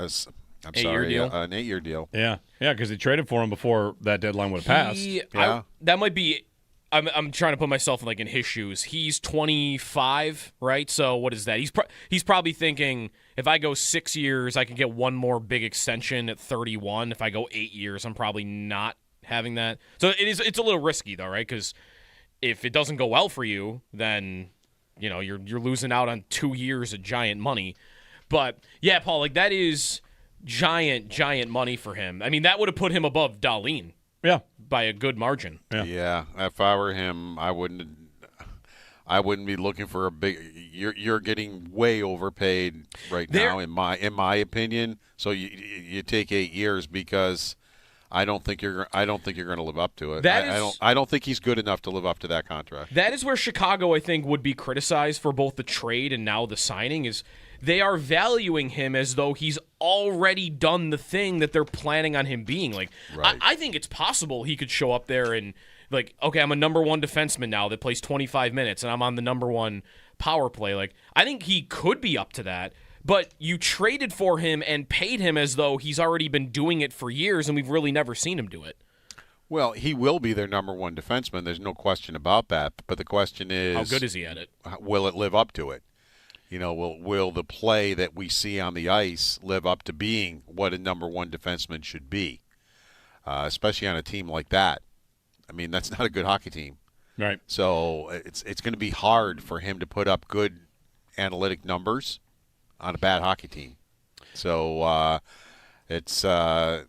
8-year deal. Yeah, because they traded for him before that deadline would have passed. That might be. I'm trying to put myself in his shoes. He's 25, right? So what is that? He's probably thinking if I go 6 years, I can get one more big extension at 31. If I go 8 years, I'm probably not having that. So it's a little risky though, right? Because if it doesn't go well for you, then you're losing out on 2 years of giant money. But yeah, Paul, that is giant money for him. I mean, that would have put him above Dahlin. Yeah, by a good margin. Yeah. If I were him, I wouldn't be looking for a big. You're getting way overpaid right now, in my opinion. So you take 8 years because I don't think you're going to live up to it. I don't think he's good enough to live up to that contract. That is where Chicago, I think, would be criticized for both the trade and now the signing is. They are valuing him as though he's already done the thing that they're planning on him being. Right. I think it's possible he could show up there and, okay, I'm a number one defenseman now that plays 25 minutes, and I'm on the number one power play. I think he could be up to that, but you traded for him and paid him as though he's already been doing it for years, and we've really never seen him do it. Well, he will be their number one defenseman. There's no question about that. But the question is, how good is he at it? Will it live up to it? Will the play that we see on the ice live up to being what a number one defenseman should be, especially on a team like that? I mean, that's not a good hockey team. Right. So it's going to be hard for him to put up good analytic numbers on a bad hockey team. So if I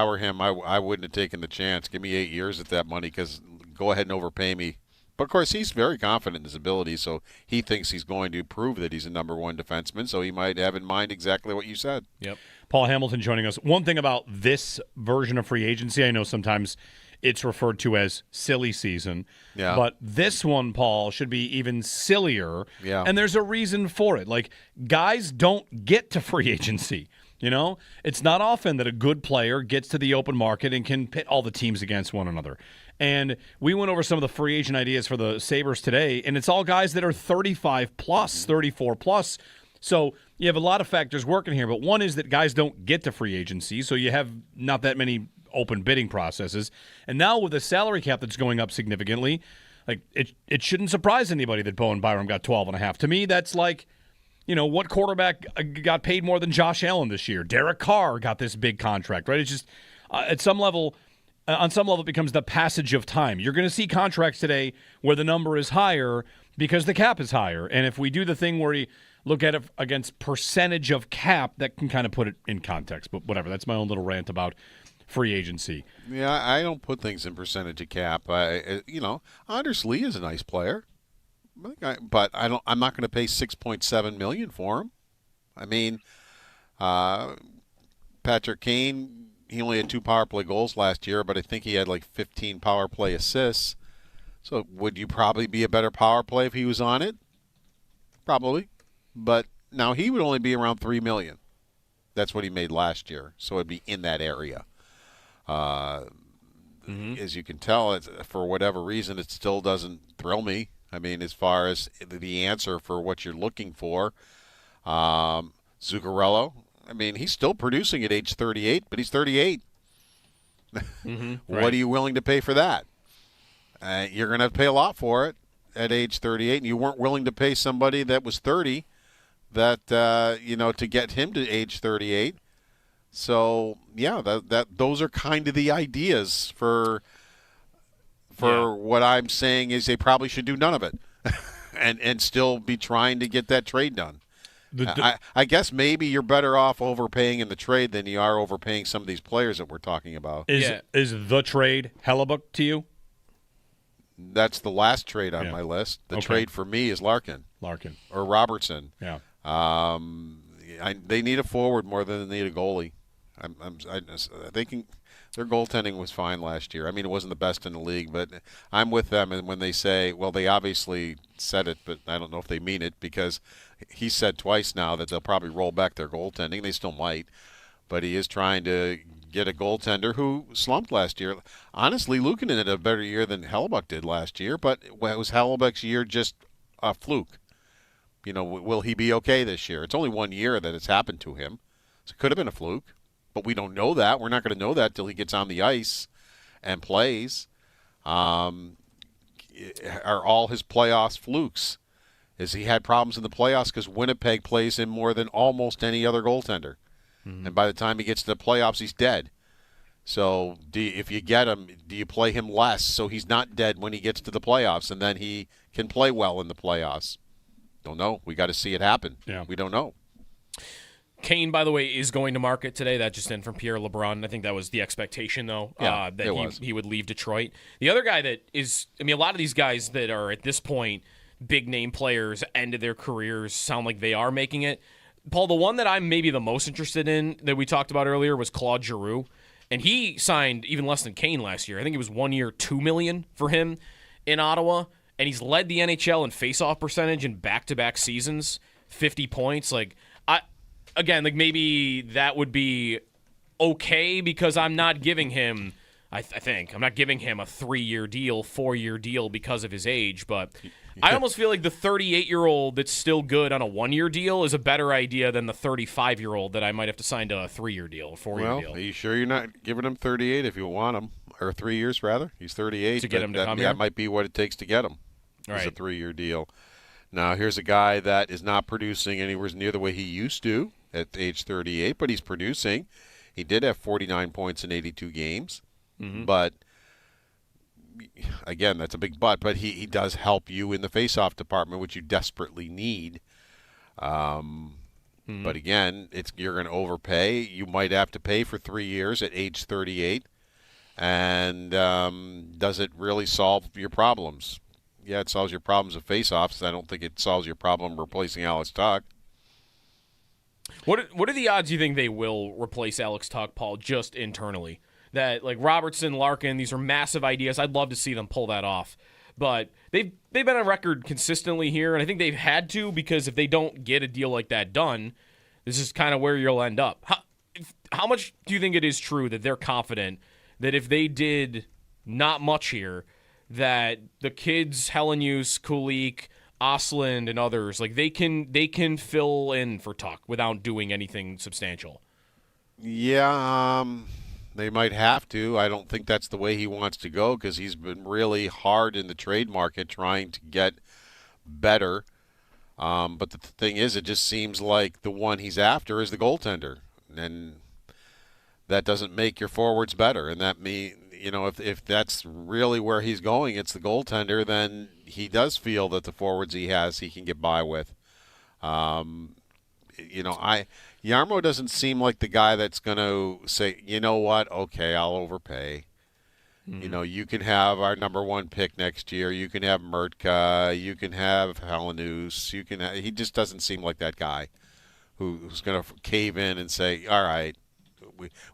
were him, I wouldn't have taken the chance. Give me 8 years at that money because go ahead and overpay me. But, of course, he's very confident in his ability, so he thinks he's going to prove that he's a number one defenseman, so he might have in mind exactly what you said. Yep. Paul Hamilton joining us. One thing about this version of free agency, I know sometimes it's referred to as silly season, but this one, Paul, should be even sillier, and there's a reason for it. Guys don't get to free agency. It's not often that a good player gets to the open market and can pit all the teams against one another. And we went over some of the free agent ideas for the Sabres today, and it's all guys that are 35 plus, 34 plus. So you have a lot of factors working here, but one is that guys don't get to free agency, so you have not that many open bidding processes. And now with a salary cap that's going up significantly, it shouldn't surprise anybody that Bowen Byram got 12.5. To me, that's what quarterback got paid more than Josh Allen this year? Derek Carr got this big contract, right? It's just on some level, it becomes the passage of time. You're going to see contracts today where the number is higher because the cap is higher. And if we do the thing where we look at it against percentage of cap, that can kind of put it in context. But whatever, that's my own little rant about free agency. Yeah, I don't put things in percentage of cap. Anders Lee is a nice player, but I'm not going to pay $6.7 million for him. I mean, Patrick Kane, he only had 2 power play goals last year, but I think he had like 15 power play assists. So would you probably be a better power play if he was on it? Probably, but now he would only be around $3 million. That's what he made last year, so it'd be in that area. As you can tell, for whatever reason, it still doesn't thrill me. I mean, as far as the answer for what you're looking for, Zuccarello, I mean, he's still producing at age 38, but he's 38. What are you willing to pay for that? You're going to have to pay a lot for it at age 38, and you weren't willing to pay somebody that was 30 to get him to age 38. So yeah, those are kind of the ideas for what I'm saying is they probably should do none of it, and still be trying to get that trade done. I guess maybe you're better off overpaying in the trade than you are overpaying some of these players that we're talking about. Is the trade Hellebuck to you? That's the last trade on my list. The trade for me is Larkin or Robertson. Yeah. They need a forward more than they need a goalie. Their goaltending was fine last year. I mean, it wasn't the best in the league, but I'm with them. And when they say, well, they obviously said it, but I don't know if they mean it, because he said twice now that they'll probably roll back their goaltending. They still might, but he is trying to get a goaltender who slumped last year. Honestly, Luukkonen had a better year than Hellebuck did last year, but it was Hellebuck's year just a fluke. Will he be okay this year? It's only 1 year that it's happened to him, so it could have been a fluke. But we don't know that. We're not going to know that till he gets on the ice and plays. Are all his playoffs flukes? Has he had problems in the playoffs because Winnipeg plays him more than almost any other goaltender? And by the time he gets to the playoffs, he's dead. So if you get him, do you play him less so he's not dead when he gets to the playoffs and then he can play well in the playoffs? Don't know. We got to see it happen. Yeah. We don't know. Kane, by the way, is going to market today. That just in from Pierre LeBrun. I think that was the expectation, though, that he would leave Detroit. The other guy that is, a lot of these guys that are at this point big-name players, end of their careers, sound like they are making it. Paul, the one that I'm maybe the most interested in that we talked about earlier was Claude Giroux, and he signed even less than Kane last year. I think it was 1 year, $2 million for him in Ottawa, and he's led the NHL in face-off percentage in back-to-back seasons, 50 points. Maybe that would be okay because I'm not giving him, I think, I'm not giving him a 3-year deal, 4-year deal because of his age. But I almost feel like the 38-year-old that's still good on a 1-year deal is a better idea than the 35-year-old that I might have to sign to a 3-year deal, a 4-year deal. Are you sure you're not giving him 38 if you want him? Or 3 years, rather? He's 38. To get him to come here? That might be what it takes to get him. It's a 3-year deal. Now, here's a guy that is not producing anywhere near the way he used to at age 38, but he's producing. He did have 49 points in 82 games. But, again, that's a big but. But he does help you in the faceoff department, which you desperately need. But, again, you're going to overpay. You might have to pay for 3 years at age 38. And does it really solve your problems? Yeah, it solves your problems of faceoffs. I don't think it solves your problem replacing Alex Tuch. What are the odds you think they will replace Alex Tuch, Paul, just internally? That, like, Robertson, Larkin, these are massive ideas. I'd love to see them pull that off. But they've been on record consistently here, and I think they've had to, because if they don't get a deal like that done, this is kind of where you'll end up. How much do you think it is true that they're confident that if they did not much here, that the kids, Helenyus, Kulik, Osland, and others, like they can fill in for Tuch without doing anything substantial? Yeah, they might have to. I don't think that's the way he wants to go because he's been really hard in the trade market trying to get better. But the thing is, it just seems like the one he's after is the goaltender, and that doesn't make your forwards better. And that if that's really where he's going, it's the goaltender, then he does feel that the forwards he has he can get by with. Yarmo doesn't seem like the guy that's going to say, you know what, okay, I'll overpay. You can have our number 1 pick next year. You can have Mertka. You can have Helenus. He just doesn't seem like that guy who's going to cave in and say, all right,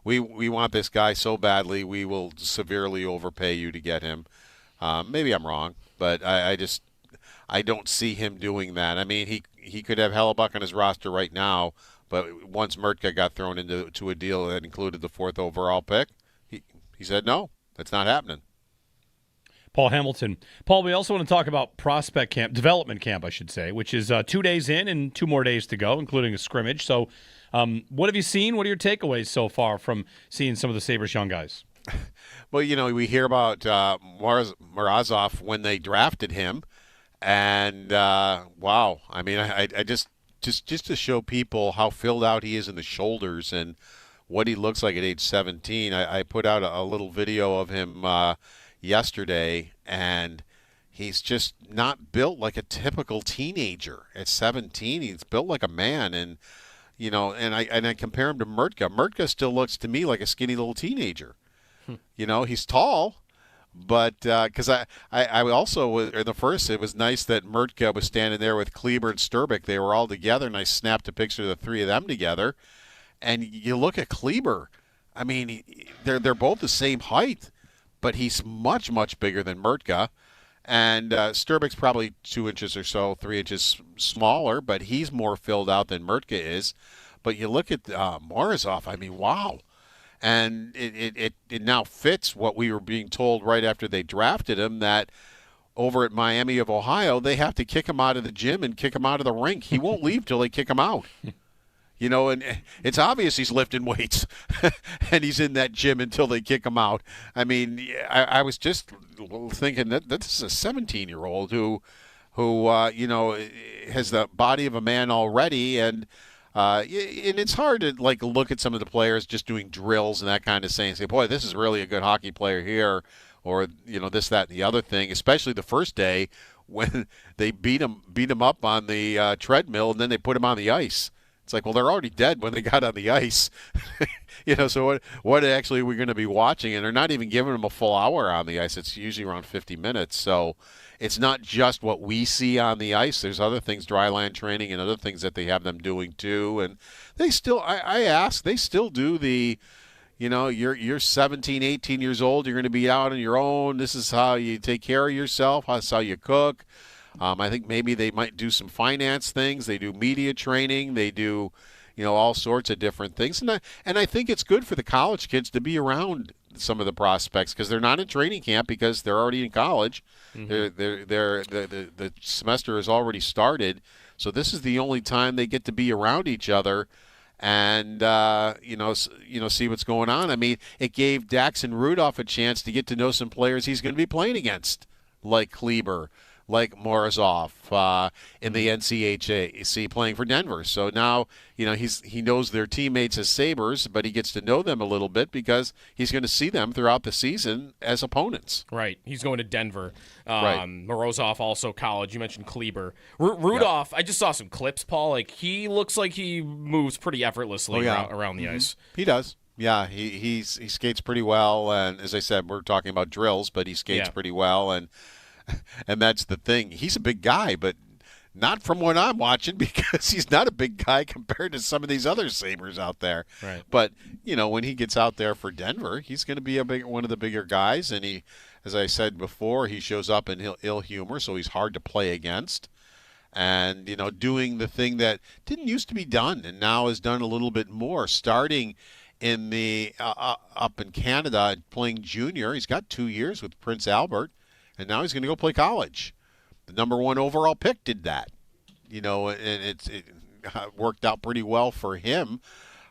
we want this guy so badly, we will severely overpay you to get him. Maybe I'm wrong, but I don't see him doing that. I mean, he could have Hellebuck on his roster right now, but once Mertka got thrown into a deal that included the 4th overall pick, he said no. That's not happening. Paul Hamilton. Paul, we also want to talk about prospect camp, development camp, I should say, which is 2 days in and 2 more days to go, including a scrimmage. So what have you seen? What are your takeaways so far from seeing some of the Sabres young guys? Well, we hear about Morozov when they drafted him, and wow. I mean, I just to show people how filled out he is in the shoulders and what he looks like at age 17. I put out a little video of him yesterday, and he's just not built like a typical teenager. At 17, he's built like a man, and I compare him to Mertka. Mertka still looks to me like a skinny little teenager. He's tall, but because I also in the first, it was nice that Mertka was standing there with Kleber and Sturbeck. They were all together, and I snapped a picture of the 3 of them together. And you look at Kleber, I mean, they're both the same height, but he's much, much bigger than Mertka. And Sturbeck's probably 2 inches or so, 3 inches smaller, but he's more filled out than Mertka is. But you look at Morozov, I mean, wow. And it now fits what we were being told right after they drafted him, that over at Miami of Ohio, they have to kick him out of the gym and kick him out of the rink. He won't leave till they kick him out. And it's obvious he's lifting weights, and he's in that gym until they kick him out. I mean, I was just thinking that this is a 17-year-old who has the body of a man already, and it's hard to look at some of the players just doing drills and that kind of thing and say, boy, this is really a good hockey player here, or this, that, and the other thing. Especially the first day when they beat him up on the treadmill, and then they put him on the ice. It's like, well, they're already dead when they got on the ice. So what actually are we going to be watching? And they're not even giving them a full hour on the ice. It's usually around 50 minutes. So it's not just what we see on the ice. There's other things, dry land training and other things that they have them doing too. And they still, they still do the, you're 17, 18 years old. You're going to be out on your own. This is how you take care of yourself. That's how you cook. I think maybe they might do some finance things. They do media training. They do, all sorts of different things. And I think it's good for the college kids to be around some of the prospects because they're not in training camp because they're already in college. Mm-hmm. The semester has already started. So this is the only time they get to be around each other and, see what's going on. I mean, it gave Daxon Rudolph a chance to get to know some players he's going to be playing against, like Kleber, like Morozov in the NCHC playing for Denver. So now, he knows their teammates as Sabres, but he gets to know them a little bit because he's going to see them throughout the season as opponents. Right. He's going to Denver. Right. Morozov also college. You mentioned Kleber. Rudolph, I just saw some clips, Paul. He looks like he moves pretty effortlessly around the ice. He does. Yeah, he skates pretty well. And as I said, we're talking about drills, but he skates pretty well. And that's the thing. He's a big guy, but not from what I'm watching because he's not a big guy compared to some of these other Sabres out there. Right. But, when he gets out there for Denver, he's going to be one of the bigger guys. And he, as I said before, he shows up in ill humor, so he's hard to play against. And, doing the thing that didn't used to be done and now is done a little bit more, starting in the up in Canada and playing junior. He's got 2 years with Prince Albert. And now he's going to go play college. The number 1 overall pick did that, and it worked out pretty well for him.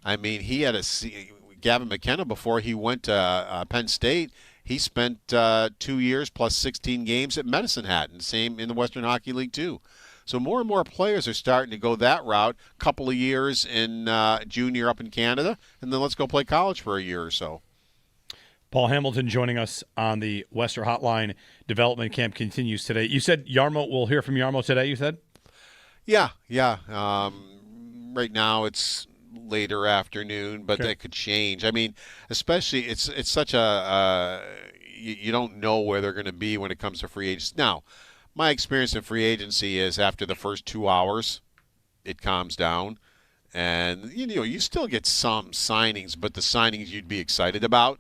I mean, he had Gavin McKenna before he went to Penn State. He spent 2 years plus 16 games at Medicine Hat, and same in the Western Hockey League too. So more and more players are starting to go that route. Couple of years in junior up in Canada, and then let's go play college for a year or so. Paul Hamilton joining us on the Western Hotline. Development camp continues today. You said we'll hear from Yarmo today, you said? Yeah. right now it's later afternoon, but that could change. I mean, especially it's such a you don't know where they're going to be when it comes to free agents. Now, my experience in free agency is after the first 2 hours, it calms down, and you still get some signings, but the signings you'd be excited about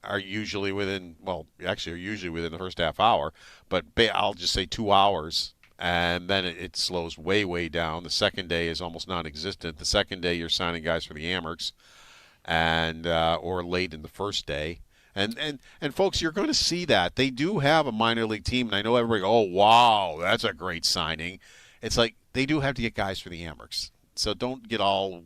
are usually within the first half hour, but I'll just say 2 hours. And then it slows way down. The second day is almost non-existent. The second day you're signing guys for the Amerks, and or late in the first day. And folks, you're going to see that they do have a minor league team. And I know everybody, oh wow, that's a great signing. It's like they do have to get guys for the Amerks. So don't get all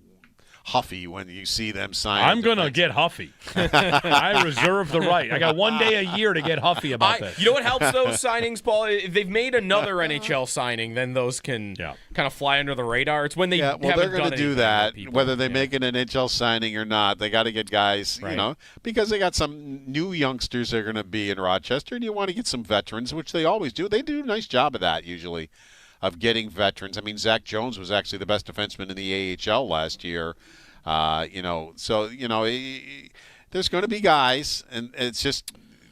huffy when you see them sign. I'm going to get huffy. I reserve the right. I got 1 day a year to get huffy about this. You know what helps those signings, Paul? If they've made another NHL signing, then those can kind of fly under the radar. It's when they they're going to do that. Whether they make an NHL signing or not, they got to get guys, because they got some new youngsters that are going to be in Rochester, and you want to get some veterans, which they always do. They do a nice job of that usually, of getting veterans. I mean, Zach Jones was actually the best defenseman in the AHL last year. There's going to be guys, and it's just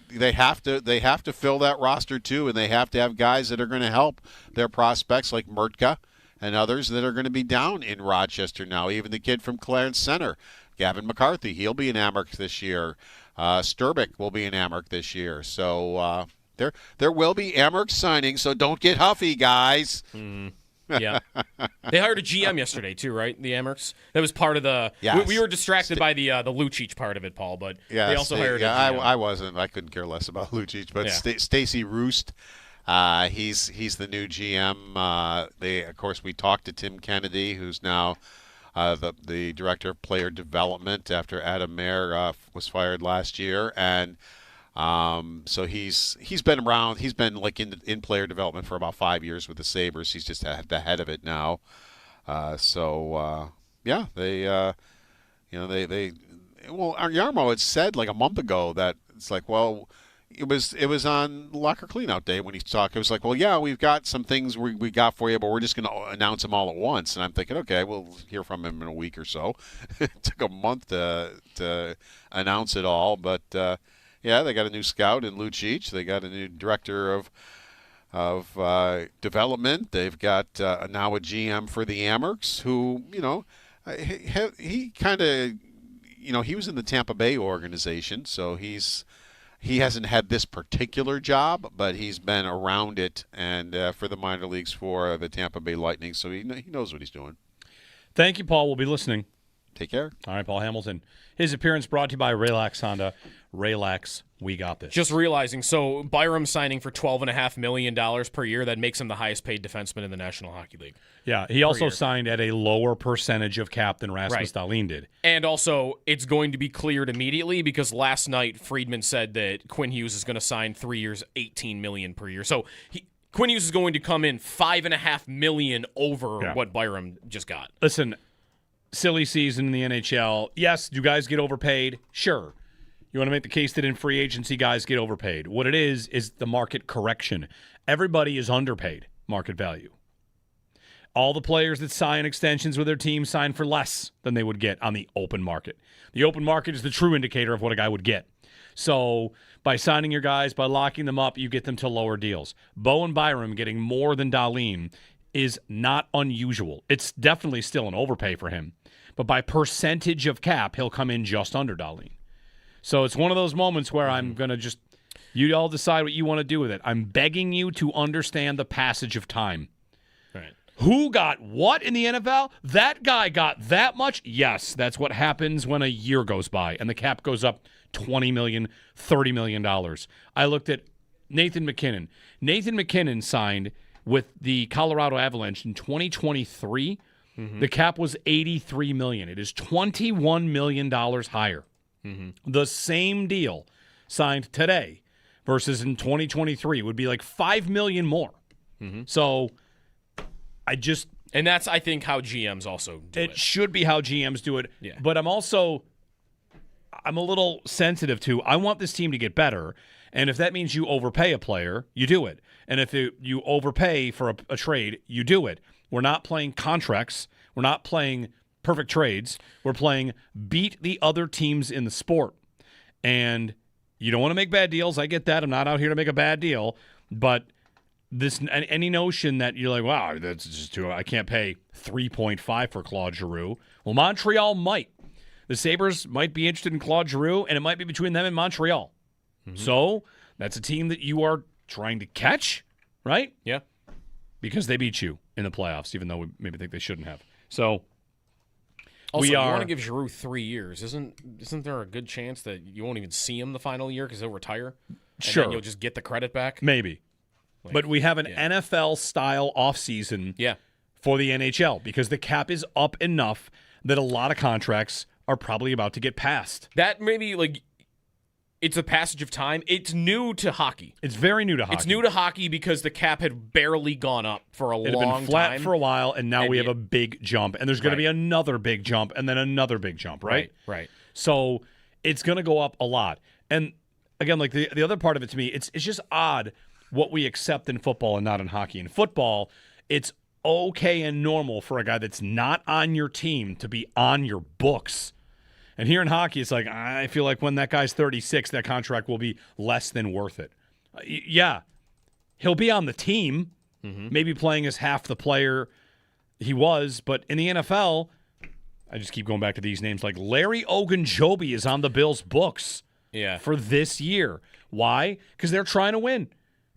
they have to fill that roster too, and they have to have guys that are going to help their prospects like Murtka and others that are going to be down in Rochester now. Even the kid from Clarence Center, Gavin McCarthy, he'll be an Amerk this year. Sturbick will be an Amerk this year. So there will be Amerk signings, so don't get huffy, guys. Yeah. They hired a GM yesterday, too, right? The Amerks? That was part of the Yes. we were distracted by the Lucic part of it, Paul, but they also hired a GM. I wasn't. I couldn't care less about Lucic, but Stacy Roost, he's the new GM. Of course, we talked to Tim Kennedy, who's now the director of player development after Adam Mayer was fired last year, and so he's been around. He's been like in player development for about 5 years with the Sabres. He's just at the head of it now. Yarmo had said like a month ago that it's like, well, it was on Locker Cleanout Day when he talked. It was like, well, yeah, we've got some things we got for you, but we're just going to announce them all at once. And I'm thinking, okay, we'll hear from him in a week or so. It took a month to announce it all, but. Yeah, they got a new scout in Lucic. They got a new director of development. They've got now a GM for the Amerks, who he kind of he was in the Tampa Bay organization, so he hasn't had this particular job, but he's been around it and for the minor leagues for the Tampa Bay Lightning, so he knows what he's doing. Thank you, Paul. We'll be listening. Take care. All right, Paul Hamilton. His appearance brought to you by Relax Honda. Relax, we got this. Just realizing, so Byram signing for $12.5 million per year, that makes him the highest paid defenseman in the National Hockey League. Yeah, he also signed at a lower percentage of cap than Rasmus Dahlin did. And also, it's going to be cleared immediately because last night Friedman said that Quinn Hughes is going to sign 3 years, $18 million per year. So Quinn Hughes is going to come in $5.5 million over what Byram just got. Listen, silly season in the NHL. Yes, do guys get overpaid? Sure. You want to make the case that in free agency guys get overpaid. What it is the market correction. Everybody is underpaid market value. All the players that sign extensions with their team sign for less than they would get on the open market. The open market is the true indicator of what a guy would get. So by signing your guys, by locking them up, you get them to lower deals. Bo and Byram getting more than Dahlin is not unusual. It's definitely still an overpay for him. But by percentage of cap, he'll come in just under Dahlin. So it's one of those moments where I'm going to just, you all decide what you want to do with it. I'm begging you to understand the passage of time. Right. Who got what in the NFL? That guy got that much? Yes, that's what happens when a year goes by and the cap goes up $20 million, $30 million. I looked at Nathan McKinnon. Nathan McKinnon signed with the Colorado Avalanche in 2023. The cap was $83 million. It is $21 million higher. The same deal signed today versus in 2023 would be like $5 million more. So and that's, I think, how GMs also do it. It should be how GMs do it. Yeah. But I'm a little sensitive to, I want this team to get better. And if that means you overpay a player, you do it. And if you overpay for a trade, you do it. We're not playing contracts. We're not playing perfect trades. We're playing beat the other teams in the sport. And you don't want to make bad deals. I get that. I'm not out here to make a bad deal. But this any notion that you're like, wow, that's just too, I can't pay 3.5 for Claude Giroux. Well, Montreal might. The Sabres might be interested in Claude Giroux, and it might be between them and Montreal. Mm-hmm. So that's a team that you are trying to catch, right? Yeah. Because they beat you in the playoffs, even though we maybe think they shouldn't have. So also, you want to give Giroux 3 years. Isn't there a good chance that you won't even see him the final year because he'll retire? Sure. And then you'll just get the credit back? Maybe. But we have an NFL-style offseason for the NHL because the cap is up enough that a lot of contracts are probably about to get passed. That maybe, it's a passage of time. It's new to hockey. It's very new to hockey. It's new to hockey because the cap had barely gone up for a long time. It had been flat for a while, and now we have a big jump. And there's going to be another big jump, and then another big jump, right? Right. So it's going to go up a lot. And, again, the other part of it to me, it's just odd what we accept in football and not in hockey. In football, it's okay and normal for a guy that's not on your team to be on your books. And here in hockey, it's like, I feel like when that guy's 36, that contract will be less than worth it. Yeah, he'll be on the team, maybe playing as half the player he was, but in the NFL, I just keep going back to these names, like Larry Ogunjobi is on the Bills' books for this year. Why? Because they're trying to win.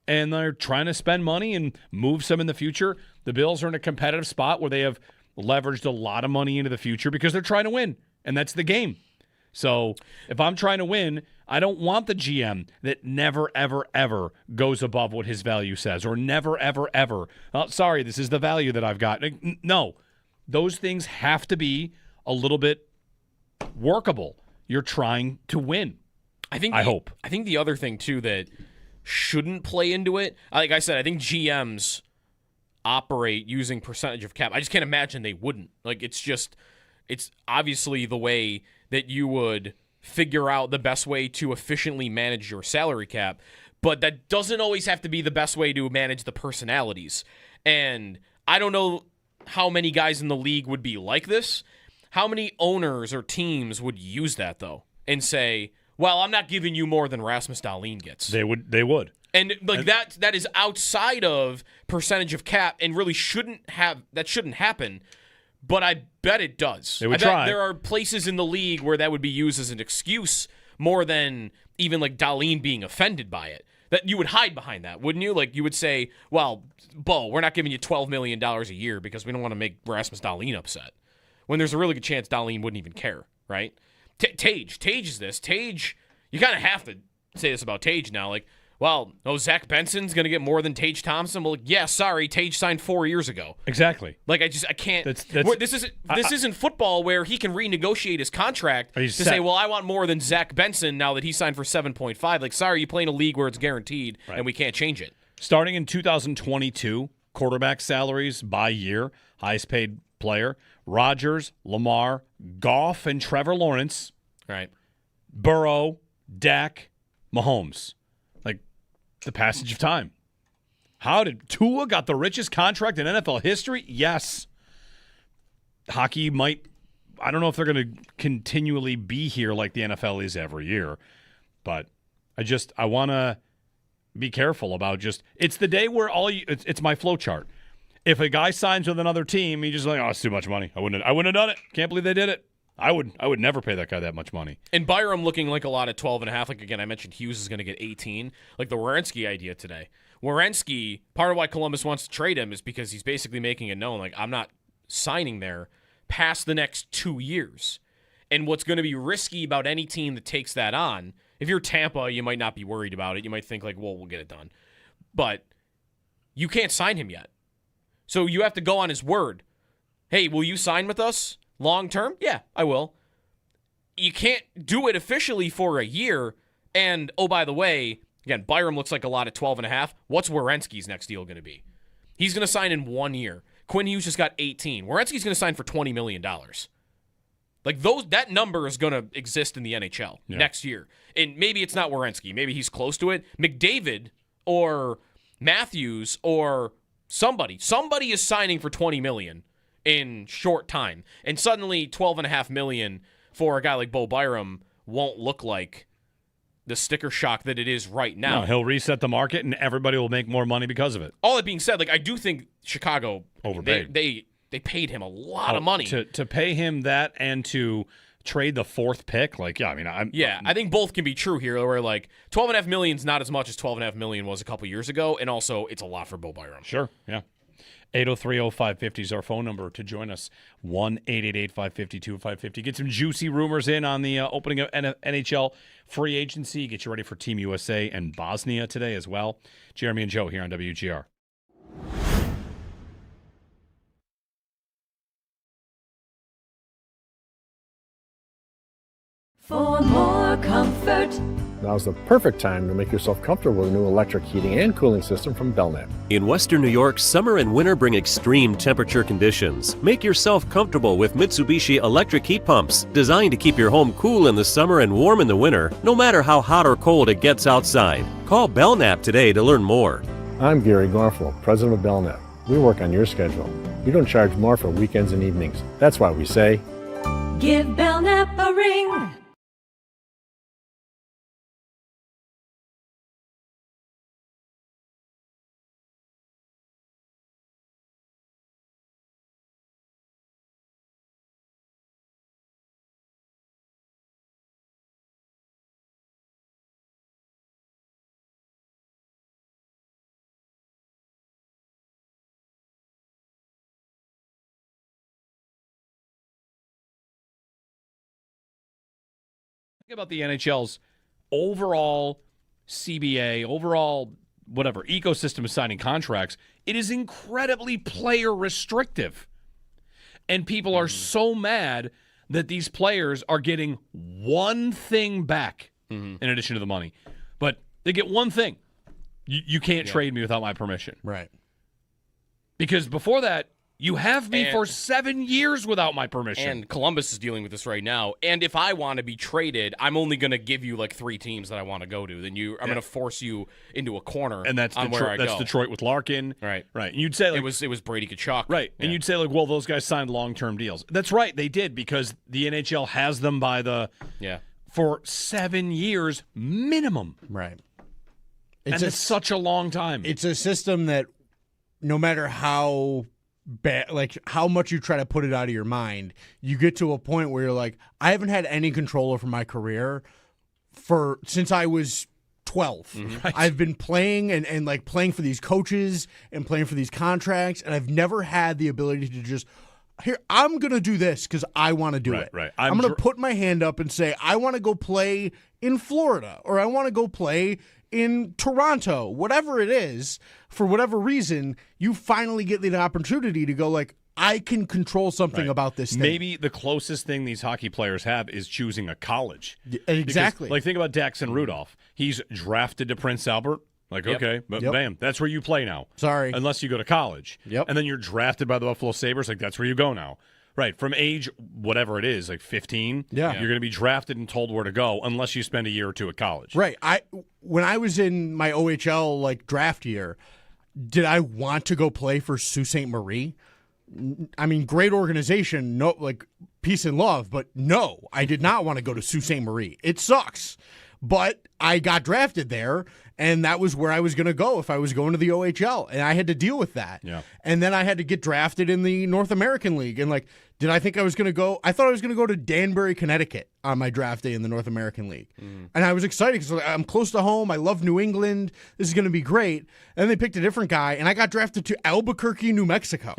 And they're trying to spend money and move some in the future. The Bills are in a competitive spot where they have leveraged a lot of money into the future because they're trying to win, and that's the game. So if I'm trying to win, I don't want the GM that never, ever, ever goes above what his value says, or never, ever, ever. Oh, sorry, this is the value that I've got. No, those things have to be a little bit workable. You're trying to win. I hope. I think the other thing, too, that shouldn't play into it. Like I said, I think GMs operate using percentage of cap. I just can't imagine they wouldn't. It's obviously the way that you would figure out the best way to efficiently manage your salary cap, but that doesn't always have to be the best way to manage the personalities. And I don't know how many guys in the league would be like this. How many owners or teams would use that, though, and say, well, I'm not giving you more than Rasmus Dahlin gets. They would. And that is outside of percentage of cap and really shouldn't happen, but I bet it does. They would bet try. There are places in the league where that would be used as an excuse more than even Dahlin being offended by it. That you would hide behind that, wouldn't you? You would say, well, Bo, we're not giving you $12 million a year because we don't want to make Rasmus Dahlin upset. When there's a really good chance Dahlin wouldn't even care, right? Tage is this. Tage, you kind of have to say this about Tage now. Zach Benson's going to get more than Tage Thompson. Well, yeah, sorry, Tage signed 4 years ago. Exactly. I can't. This isn't football where he can renegotiate his contract to say, well, I want more than Zach Benson now that he signed for 7.5. Sorry, you play in a league where it's guaranteed and we can't change it. Starting in 2022, quarterback salaries by year, highest paid player, Rodgers, Lamar, Goff, and Trevor Lawrence. Right. Burrow, Dak, Mahomes. The passage of time. How did Tua got the richest contract in NFL history? Yes. Hockey might, I don't know if they're going to continually be here like the NFL is every year, but I want to be careful about it's the day where it's my flow chart. If a guy signs with another team, he's just it's too much money. I wouldn't have done it. Can't believe they did it. I would never pay that guy that much money. And Byram looking like a lot at 12.5. Again, I mentioned Hughes is going to get 18. The Werenski idea today. Werenski, part of why Columbus wants to trade him is because he's basically making it known, I'm not signing there past the next 2 years. And what's going to be risky about any team that takes that on, if you're Tampa, you might not be worried about it. You might think we'll get it done. But you can't sign him yet. So you have to go on his word. Hey, will you sign with us? Long term? Yeah, I will. You can't do it officially for a year. And, oh, by the way, again, Byram looks like a lot at 12.5. What's Werenski's next deal going to be? He's going to sign in 1 year. Quinn Hughes just got 18. Werenski's going to sign for $20 million. That number is going to exist in the NHL next year. And maybe it's not Werenski. Maybe he's close to it. McDavid or Matthews or Somebody is signing for $20 million in short time, and suddenly $12.5 million for a guy like Bo Byram won't look like the sticker shock that it is right now. No, he'll reset the market, and everybody will make more money because of it. All that being said, like, I do think Chicago Overpaid. They paid him a lot of money to pay him that and to trade the 4th pick. Like, yeah, I mean, I think both can be true here. Where like $12.5 million is not as much as $12.5 million was a couple years ago, and also it's a lot for Bo Byram. Sure, yeah. 803-0550 is our phone number to join us. 1-888-552-550. Get some juicy rumors in on the opening of NHL free agency. Get you ready for Team USA and Bosnia today as well. Jeremy and Joe here on WGR. For more comfort. Now's the perfect time to make yourself comfortable with a new electric heating and cooling system from Belknap. In Western New York, summer and winter bring extreme temperature conditions. Make yourself comfortable with Mitsubishi electric heat pumps, designed to keep your home cool in the summer and warm in the winter, no matter how hot or cold it gets outside. Call Belknap today to learn more. I'm Gary Garfel, president of Belknap. We work on your schedule. We don't charge more for weekends and evenings. That's why we say, give Belknap a ring. Think about the NHL's overall CBA, overall whatever ecosystem of signing contracts. It is incredibly player restrictive. And people are so mad that these players are getting one thing back in addition to the money. But they get one thing. You can't trade me without my permission. Right. Because before that, you have me for 7 years without my permission. And Columbus is dealing with this right now. And if I want to be traded, I'm only going to give you like 3 teams that I want to go to. Then I'm going to force you into a corner. And that's on where I that's go. Detroit with Larkin. Right. Right. And you'd say like, it was Brady Tkachuk. Right. And you'd say like, well, those guys signed long-term deals. That's right. They did because the NHL has them by the for 7 years minimum. Right. It's such a long time. It's a system that no matter how bad, like how much you try to put it out of your mind, you get to a point where you're like, I haven't had any control over my career since I was 12. Right. I've been playing and like playing for these coaches and playing for these contracts, and I've never had the ability to just, here, I'm going to do this because I want to do it. Right. I'm going to put my hand up and say, I want to go play in Florida, or I want to go play in Toronto, whatever it is. For whatever reason, you finally get the opportunity to go like, I can control something about this thing. Maybe the closest thing these hockey players have is choosing a college. Exactly. Because, like, think about Daxon Rudolph. He's drafted to Prince Albert. Like, okay, but bam, that's where you play now. Sorry. Unless you go to college. Yep. And then you're drafted by the Buffalo Sabres. Like, that's where you go now. Right. From age, whatever it is, like 15, you're going to be drafted and told where to go unless you spend a year or two at college. Right. When I was in my OHL like draft year, did I want to go play for Sault Ste. Marie? I mean, great organization, no, like peace and love, but no, I did not want to go to Sault Ste. Marie. It sucks, but I got drafted there, and that was where I was going to go if I was going to the OHL, and I had to deal with that. Yeah. And then I had to get drafted in the North American League, and like, did I think I was going to go? I thought I was going to go to Danbury, Connecticut on my draft day in the North American League. And I was excited because I'm close to home. I love New England. This is going to be great. And then they picked a different guy, and I got drafted to Albuquerque, New Mexico.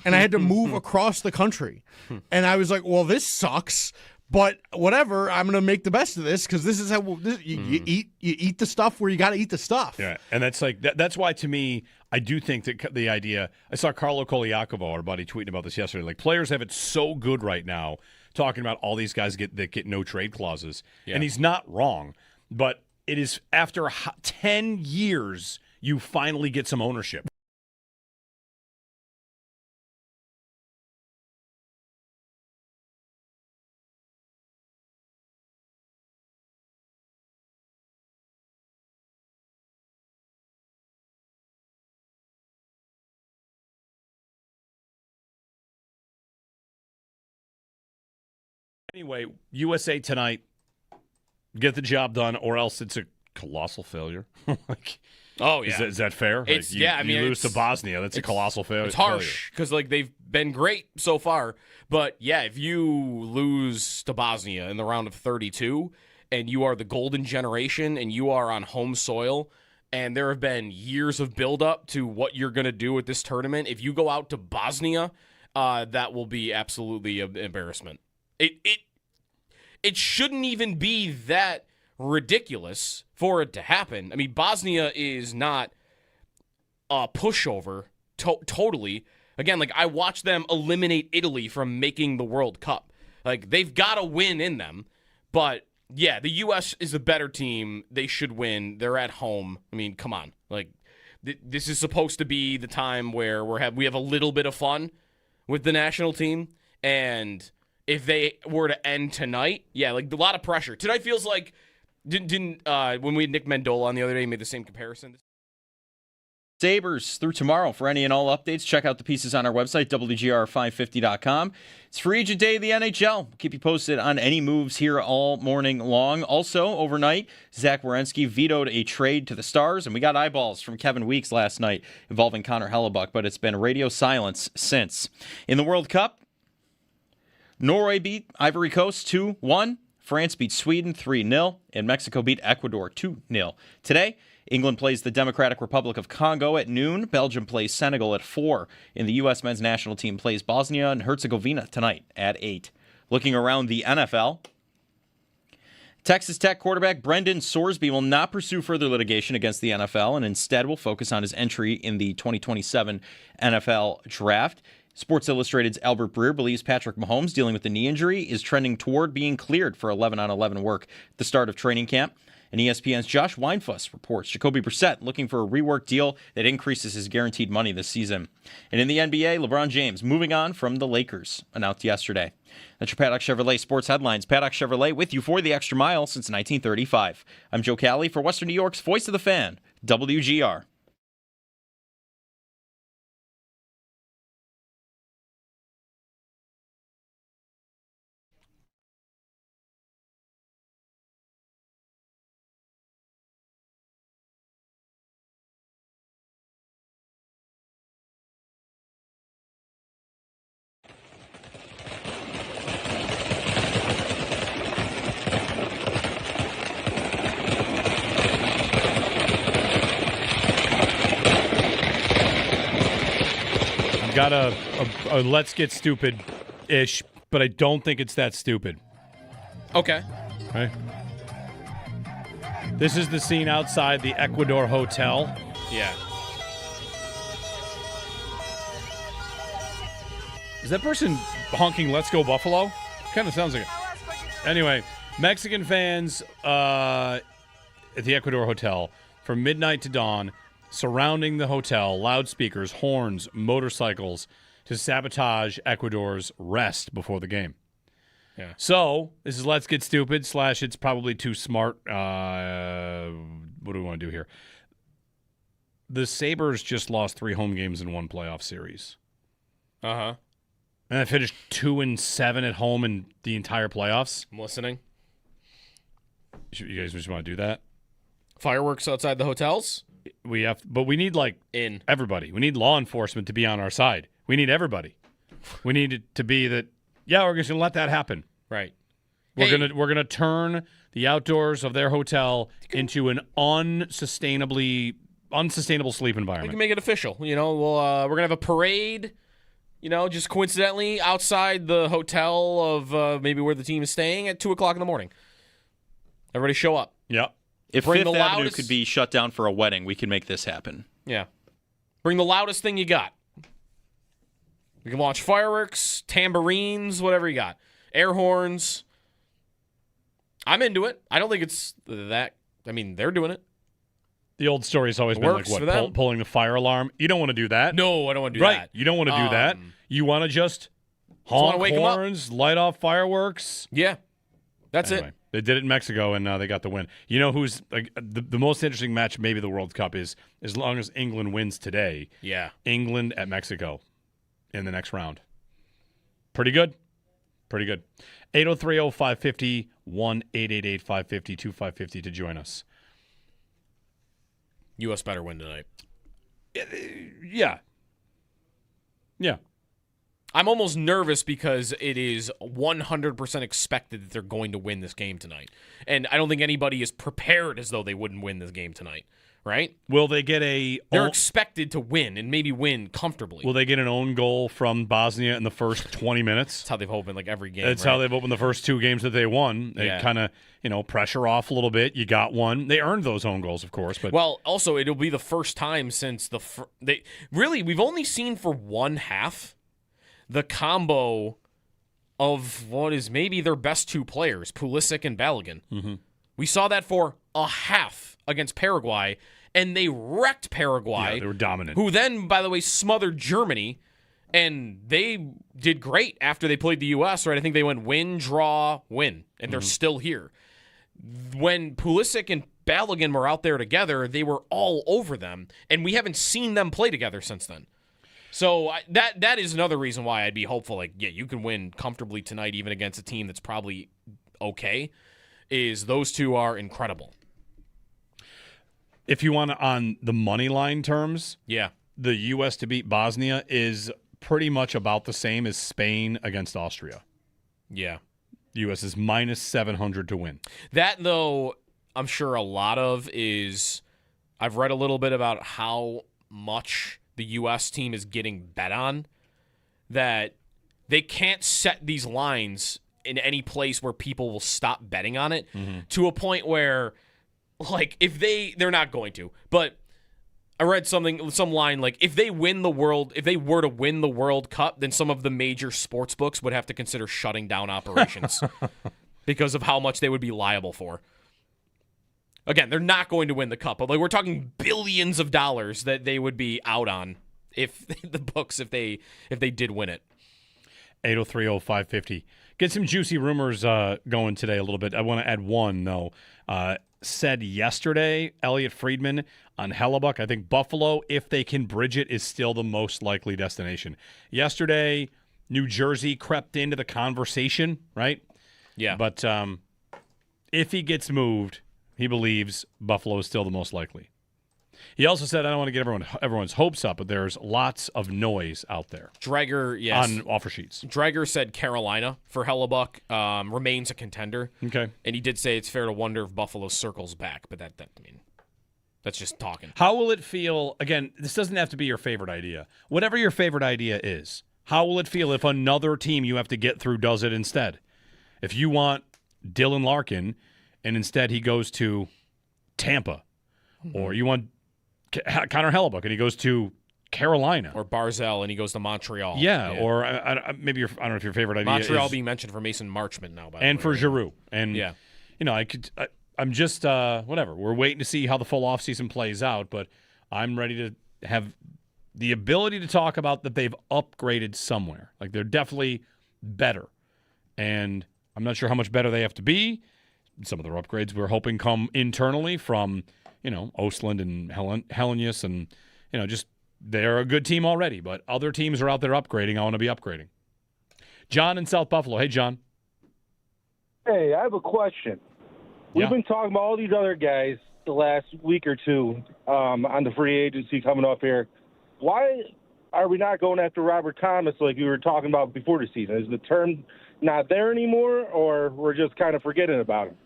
And I had to move across the country. And I was like, well, this sucks. But whatever, I'm going to make the best of this because this is how you eat the stuff where you got to eat the stuff. Yeah, and that's like that's why to me, I do think that the idea. I saw Carlo Koliakovo, our buddy, tweeting about this yesterday. Like players have it so good right now, talking about all these guys that get no trade clauses, and he's not wrong. But it is after 10 years you finally get some ownership. Anyway, USA tonight, get the job done, or else it's a colossal failure. Like, Oh yeah, is that fair? It's Like, you lose to it's- Bosnia. That's a colossal failure. It's harsh because like they've been great so far, but yeah, if you lose to Bosnia in the round of 32, and you are the golden generation, and you are on home soil, and there have been years of buildup to what you're going to do with this tournament. If you go out to Bosnia, that will be absolutely an embarrassment. It shouldn't even be that ridiculous for it to happen. I mean, Bosnia is not a pushover totally. Again, like I watched them eliminate Italy from making the World Cup. Like they've got a win in them, but yeah, the U.S. is a better team. They should win. They're at home. I mean, come on. Like this is supposed to be the time where we have a little bit of fun with the national team, and if they were to end tonight, yeah, like a lot of pressure. Tonight feels like didn't when we had Nick Mendola on the other day, he made the same comparison. Sabres through tomorrow. For any and all updates, check out the pieces on our website, WGR550.com. It's free agent day of the NHL. We'll keep you posted on any moves here all morning long. Also, overnight, Zach Werenski vetoed a trade to the Stars, and we got eyeballs from Kevin Weeks last night involving Connor Hellebuck, but it's been radio silence since. In the World Cup, Norway beat Ivory Coast 2-1. France beat Sweden 3-0, and Mexico beat Ecuador 2-0. Today, England plays the Democratic Republic of Congo at noon. Belgium plays Senegal at 4. And the U.S. men's national team plays Bosnia and Herzegovina tonight at 8. Looking around the NFL, Texas Tech quarterback Brendan Sorsby will not pursue further litigation against the NFL and instead will focus on his entry in the 2027 NFL Draft. Sports Illustrated's Albert Breer believes Patrick Mahomes, dealing with the knee injury, is trending toward being cleared for 11-on-11 work at the start of training camp. And ESPN's Josh Weinfuss reports Jacoby Brissett looking for a rework deal that increases his guaranteed money this season. And in the NBA, LeBron James moving on from the Lakers, announced yesterday. That's your Paddock Chevrolet Sports Headlines. Paddock Chevrolet with you for the extra mile since 1935. I'm Joe Cali for Western New York's Voice of the Fan, WGR. Got a let's get stupid-ish, but I don't think it's that stupid. Okay. Right? This is the scene outside the Ecuador Hotel. Yeah. Is that person honking "Let's Go Buffalo"? Kind of sounds like it. Anyway, Mexican fans at the Ecuador Hotel from midnight to dawn, surrounding the hotel, loudspeakers, horns, motorcycles to sabotage Ecuador's rest before the game. Yeah. So this is Let's Get Stupid / it's probably too smart. What do we want to do here? The Sabres just lost 3 home games in one playoff series. Uh-huh. And they finished 2-7 at home in the entire playoffs. I'm listening. You guys just want to do that? Fireworks outside the hotels? But we need everybody. We need law enforcement to be on our side. We need everybody. We need it to be that. Yeah, we're just gonna let that happen. Right. We're gonna turn the outdoors of their hotel into an unsustainable sleep We environment. can make it official. We're gonna have a parade. Just coincidentally outside the hotel of maybe where the team is staying at 2:00 in the morning. Everybody show up. Yep. If Bring Fifth the Avenue loudest- could be shut down for a wedding, we can make this happen. Yeah. Bring the loudest thing you got. We can launch fireworks, tambourines, whatever you got. Air horns. I'm into it. I don't think it's that. I mean, they're doing it. The old story has always It been works like for what them. pulling the fire alarm. You don't want to do that. No, I don't want to do right. that. You don't want to do that. You want to just wanna honk wake 'em up. horns, light off fireworks. Yeah. That's Anyway, it. They did it in Mexico, and they got the win. You know who's the most interesting match, maybe the World Cup, is as long as England wins today. Yeah. England at Mexico in the next round. Pretty good. Pretty good. 803-0550, 1-888-550-2550 to join us. U.S. better win tonight. Yeah. Yeah. I'm almost nervous because it is 100% expected that they're going to win this game tonight. And I don't think anybody is prepared as though they wouldn't win this game tonight, right? Will they get a... They're expected to win and maybe win comfortably. Will they get an own goal from Bosnia in the first 20 minutes? That's how they've opened every game. That's right? how they've opened the first 2 games that they won. They kind of, pressure off a little bit. You got one. They earned those own goals, of course. But well, also, it'll be the first time since we've only seen for one half the combo of what is maybe their best 2 players, Pulisic and Balogun. Mm-hmm. We saw that for a half against Paraguay, and they wrecked Paraguay. Yeah, they were dominant. Who then, by the way, smothered Germany, and they did great after they played the U.S., right? I think they went win, draw, win, and they're still here. When Pulisic and Balogun were out there together, they were all over them, and we haven't seen them play together since then. So that is another reason why I'd be hopeful. You can win comfortably tonight, even against a team that's probably okay. Is those 2 are incredible. If you want to, on the money line terms, yeah, the U.S. to beat Bosnia is pretty much about the same as Spain against Austria. Yeah. U.S. is minus 700 to win. That, though, I'm sure a lot of is I've read a little bit about how much the U.S. team is getting bet on, that they can't set these lines in any place where people will stop betting on it to a point where, if they're not going to, but I read some line if they were to win the World Cup, then some of the major sports books would have to consider shutting down operations because of how much they would be liable for. Again, they're not going to win the cup, but we're talking billions of dollars that they would be out on if they did win it. 803-0550. Get some juicy rumors going today a little bit. I want to add one, though. Said yesterday, Elliot Friedman on Hellebuck, I think Buffalo, if they can bridge it, is still the most likely destination. Yesterday, New Jersey crept into the conversation, right? Yeah. But if he gets moved, he believes Buffalo is still the most likely. He also said, I don't want to get everyone's hopes up, but there's lots of noise out there. Drager, yes. On offer sheets. Drager said Carolina for Hellebuck remains a contender. Okay. And he did say it's fair to wonder if Buffalo circles back, but that's just talking. How will it feel? Again, this doesn't have to be your favorite idea. Whatever your favorite idea is, how will it feel if another team you have to get through does it instead? If you want Dylan Larkin and instead he goes to Tampa, or you want Connor Hellebuck and he goes to Carolina, or Barzell and he goes to Montreal. Yeah. Or maybe I don't know if your favorite idea Montreal is being mentioned for Mason Marchment now, by and the way, for Giroux. And yeah, I'm just whatever. We're waiting to see how the full offseason plays out, but I'm ready to have the ability to talk about that they've upgraded somewhere. They're definitely better, and I'm not sure how much better they have to be. Some of their upgrades we're hoping come internally from Osland and Hellenius, and just they're a good team already, but other teams are out there upgrading. I want to be upgrading. John in South Buffalo. Hey, John. Hey, I have a question. We've been talking about all these other guys the last week or two on the free agency coming up here. Why are we not going after Robert Thomas like we were talking about before the season? Is the term not there anymore, or we're just kind of forgetting about him?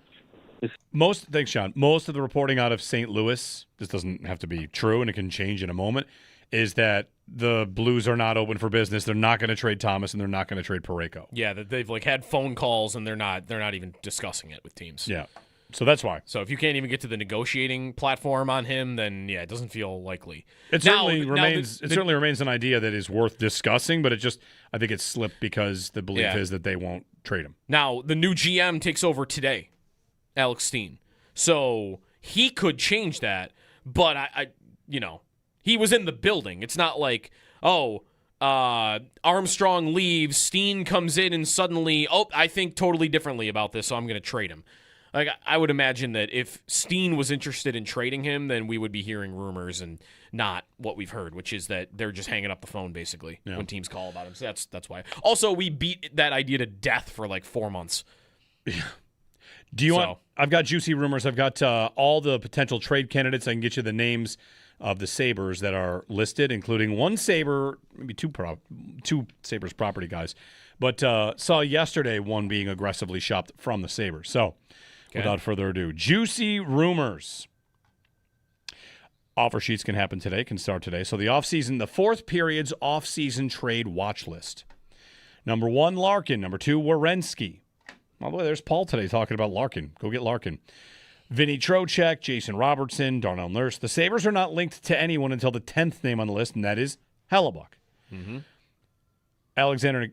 Thanks, John. Most of the reporting out of St. Louis, this doesn't have to be true and it can change in a moment, is that the Blues are not open for business. They're not going to trade Thomas and they're not going to trade Parayko. Yeah, that they've had phone calls and they're not even discussing it with teams. Yeah. So that's why. So if you can't even get to the negotiating platform on him, then it doesn't feel likely. It certainly remains an idea that is worth discussing, but I think it's slipped because the belief is that they won't trade him. Now the new GM takes over today, Alex Steen. So he could change that, but he was in the building. It's not like, Armstrong leaves, Steen comes in and suddenly, I think totally differently about this, so I'm going to trade him. Like, I would imagine that if Steen was interested in trading him, then we would be hearing rumors and not what we've heard, which is that they're just hanging up the phone, basically, when teams call about him. So that's why. Also, we beat that idea to death for like 4 months. Do you want? I've got juicy rumors. I've got all the potential trade candidates. I can get you the names of the Sabres that are listed, including one Sabre, maybe two Sabres property guys. But saw yesterday one being aggressively shopped from the Sabres. So, without further ado, juicy rumors. Offer sheets can happen today, can start today. So the offseason, the fourth period's offseason trade watch list. Number 1, Larkin. Number 2, Werenski. By the way, there's Paul today talking about Larkin. Go get Larkin. Vinny Trocheck, Jason Robertson, Darnell Nurse. The Sabres are not linked to anyone until the 10th name on the list, and that is Hellebuck. Mm-hmm. Alexander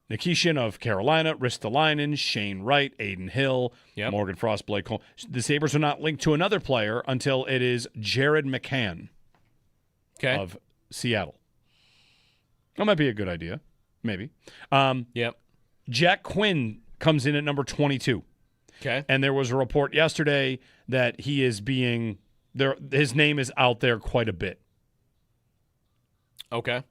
Nikishin of Carolina, Ristolainen, Shane Wright, Aiden Hill, Morgan Frost, Blake Cole. The Sabres are not linked to another player until it is Jared McCann of Seattle. That might be a good idea. Maybe. Jack Quinn comes in at number 22. Okay. And there was a report yesterday that he is being there. His name is out there quite a bit. Okay.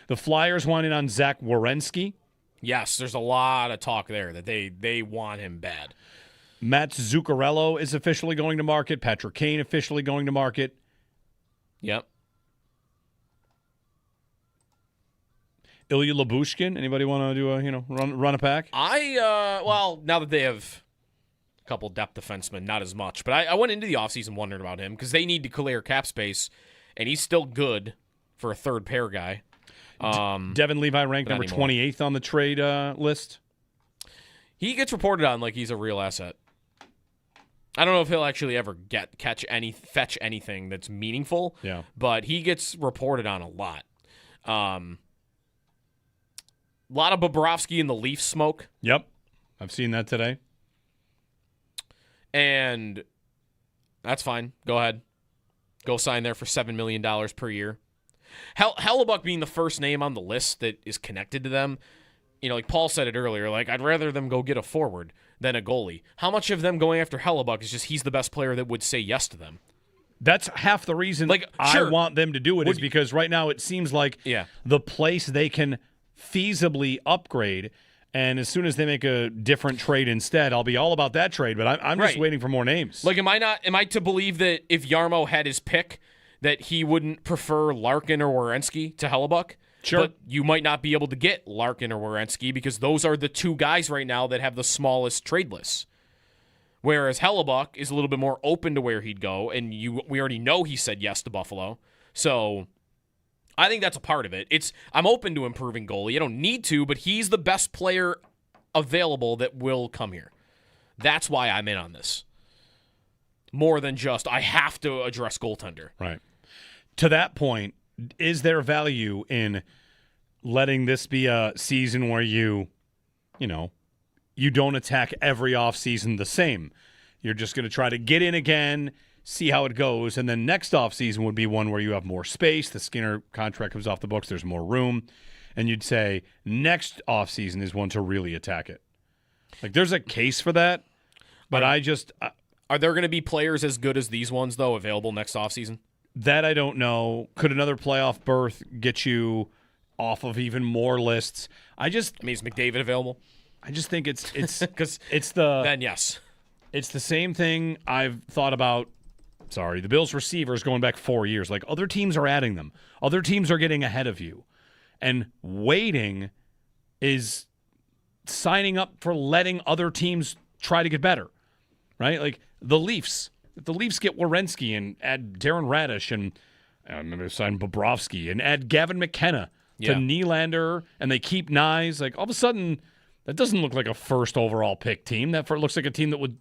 The Flyers want in on Zach Werenski. Yes, there's a lot of talk there that they want him bad. Matt Zuccarello is officially going to market. Patrick Kane officially going to market. Yep. Ilya Lyubushkin. Anybody want to do a run a pack? Well, now that they have a couple depth defensemen, not as much. But I went into the offseason wondering about him because they need to clear cap space, and he's still good for a third pair guy. Devin Levi ranked number 28th on the trade list. He gets reported on like he's a real asset. I don't know if he'll actually ever fetch anything that's meaningful. Yeah, but he gets reported on a lot. A lot of Bobrovsky in the Leafs smoke. Yep. I've seen that today. And that's fine. Go ahead. Go sign there for $7 million per year. Hellebuck being the first name on the list that is connected to them, like Paul said it earlier, like I'd rather them go get a forward than a goalie. How much of them going after Hellebuck is just he's the best player that would say yes to them? That's half the reason I want them to do it is because right now it seems like the place they can feasibly upgrade, and as soon as they make a different trade instead, I'll be all about that trade, but I'm just waiting for more names. Like, am I to believe that if Jarmo had his pick, that he wouldn't prefer Larkin or Werenski to Hellebuck? Sure. But you might not be able to get Larkin or Werenski because those are the two guys right now that have the smallest trade lists. Whereas Hellebuck is a little bit more open to where he'd go, and we already know he said yes to Buffalo. So I think that's a part of it. I'm open to improving goalie. I don't need to, but he's the best player available that will come here. That's why I'm in on this. More than just I have to address goaltender. Right. To that point, is there value in letting this be a season where you don't attack every offseason the same? You're just going to try to get in again, see how it goes, and then next offseason would be one where you have more space. The Skinner contract comes off the books. There's more room. And you'd say next offseason is one to really attack it. Like, there's a case for that, but Are there going to be players as good as these ones, though, available next offseason? That I don't know. Could another playoff berth get you off of even more lists? Is McDavid available? I just think it's because then yes, it's the same thing I've thought about. Sorry, the Bills receivers going back 4 years. Like, other teams are adding them. Other teams are getting ahead of you, and waiting is signing up for letting other teams try to get better. Right? Like the Leafs. If the Leafs get Werenski and add Darren Radish and maybe sign Bobrovsky and add Gavin McKenna to Nylander and they keep Nyes, like all of a sudden that doesn't look like a first overall pick team. That looks like a team that would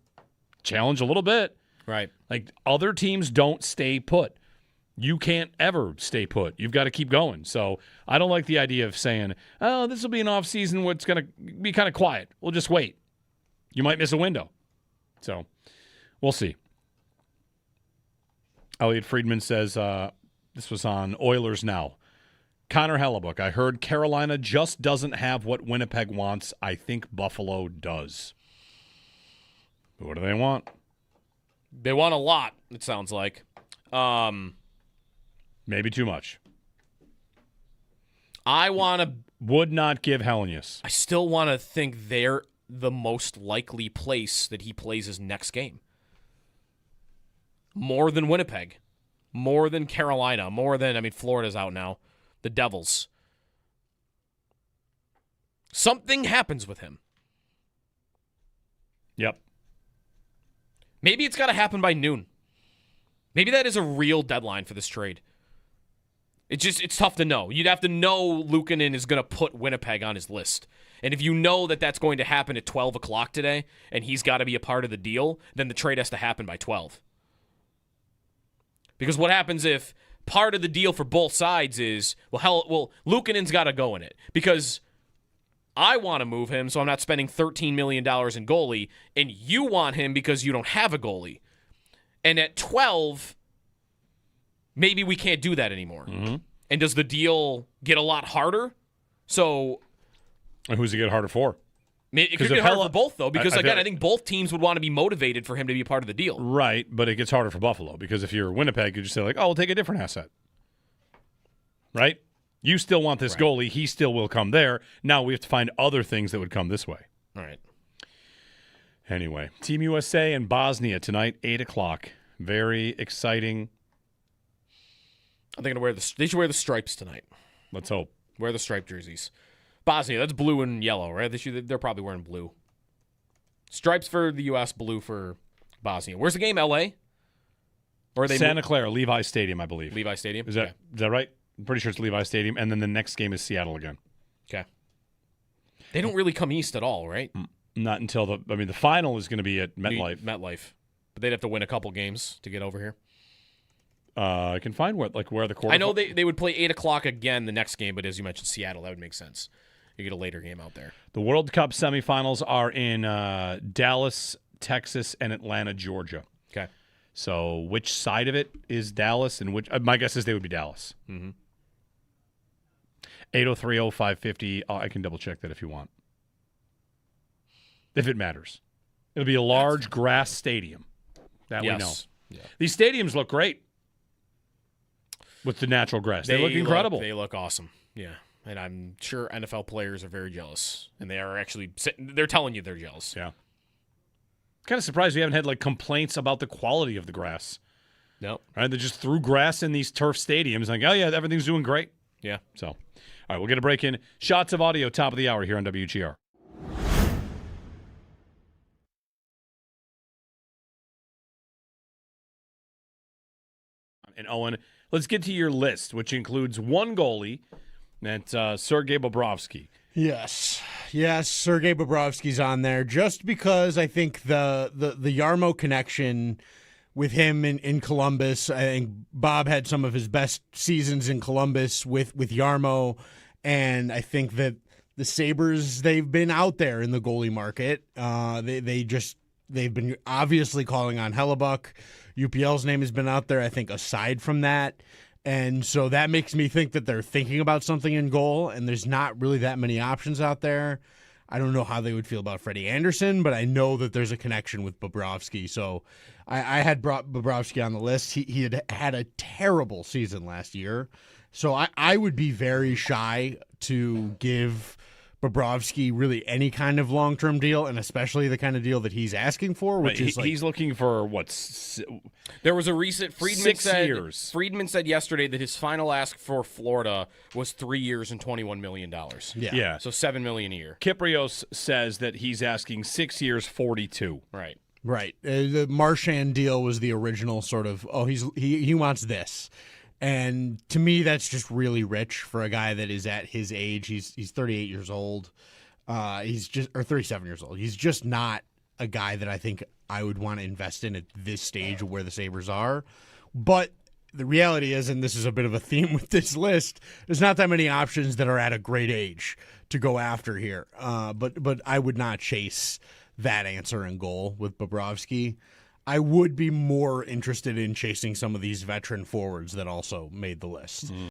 challenge a little bit. Right. Like other teams don't stay put. You can't ever stay put. You've got to keep going. So I don't like the idea of saying, oh, this will be an offseason where it's going to be kind of quiet. We'll just wait. You might miss a window. So we'll see. Elliot Friedman says, this was on Oilers Now. Connor Hellebuck, I heard Carolina just doesn't have what Winnipeg wants. I think Buffalo does. What do they want? They want a lot, it sounds like. Maybe too much. Would not give Hellenius. I still want to think they're the most likely place that he plays his next game. More than Winnipeg. More than Carolina. More than, Florida's out now. The Devils. Something happens with him. Yep. Maybe it's got to happen by noon. Maybe that is a real deadline for this trade. It's tough to know. You'd have to know Luukkonen is going to put Winnipeg on his list. And if you know that that's going to happen at 12 o'clock today and he's got to be a part of the deal, then the trade has to happen by 12. Because what happens if part of the deal for both sides is, Luukkonen's got to go in it. Because I want to move him so I'm not spending $13 million in goalie, and you want him because you don't have a goalie. And at 12, maybe we can't do that anymore. Mm-hmm. And does the deal get a lot harder? So, and who's it get harder for? It could get harder for both, though, because, I think both teams would want to be motivated for him to be a part of the deal. Right, but it gets harder for Buffalo, because if you're Winnipeg, you just say, we'll take a different asset. Right? You still want this goalie. He still will come there. Now we have to find other things that would come this way. All right. Anyway, Team USA and Bosnia tonight, 8 o'clock. Very exciting. I think they should wear the stripes tonight. Let's hope. Wear the striped jerseys. Bosnia, that's blue and yellow, right? They're probably wearing blue. Stripes for the U.S., blue for Bosnia. Where's the game? L.A.? Or are they Santa Clara, Levi Stadium, I believe. Levi Stadium? Is that right? I'm pretty sure it's Levi Stadium, and then the next game is Seattle again. Okay. They don't really come east at all, right? Not until the final is going to be at MetLife. But they'd have to win a couple games to get over here. I can find where the quarter. I know they would play 8 o'clock again the next game, but as you mentioned, Seattle, that would make sense. You get a later game out there. The World Cup semifinals are in Dallas, Texas, and Atlanta, Georgia. Okay. So which side of it is Dallas, and which? My guess is they would be Dallas. Mm-hmm. 803-0550. I can double check that if you want. If it matters. It'll be a large grass stadium. That we know. Yeah. These stadiums look great with the natural grass. They look incredible. They look awesome. Yeah. And I'm sure NFL players are very jealous. And they are actually they're telling you they're jealous. Yeah. Kind of surprised we haven't had complaints about the quality of the grass. Nope. Right? They just threw grass in these turf stadiums. Oh, yeah, everything's doing great. Yeah. So, all right, we'll get a break in. Shots of audio, top of the hour here on WGR. And Owen, let's get to your list, which includes one goalie, that's Sergei Bobrovsky. Yes, Sergei Bobrovsky's on there just because I think the Yarmo connection with him in Columbus. I think Bob had some of his best seasons in Columbus with Yarmo, and I think that the Sabres, they've been out there in the goalie market. They've been obviously calling on Hellebuck. UPL's name has been out there, I think, aside from that. And so that makes me think that they're thinking about something in goal, and there's not really that many options out there. I don't know how they would feel about Freddie Anderson, but I know that there's a connection with Bobrovsky. So I had brought Bobrovsky on the list. He had a terrible season last year. So I would be very shy to give Bobrovsky really any kind of long-term deal, and especially the kind of deal that he's asking for, which is he's looking for there was a recent Friedman 6 said, years. Friedman said yesterday that his final ask for Florida was 3 years and $21 million. Yeah. So $7 million a year. Kiprios says that he's asking 6 years, 42. Right. Right. The Marchand deal was the original sort of, he wants this. And to me, that's just really rich for a guy that is at his age. He's 38 years old. He's 37 years old. He's just not a guy that I think I would want to invest in at this stage of where the Sabres are. But the reality is, and this is a bit of a theme with this list, there's not that many options that are at a great age to go after here. But I would not chase that answer in goal with Bobrovsky. I would be more interested in chasing some of these veteran forwards that also made the list. Mm.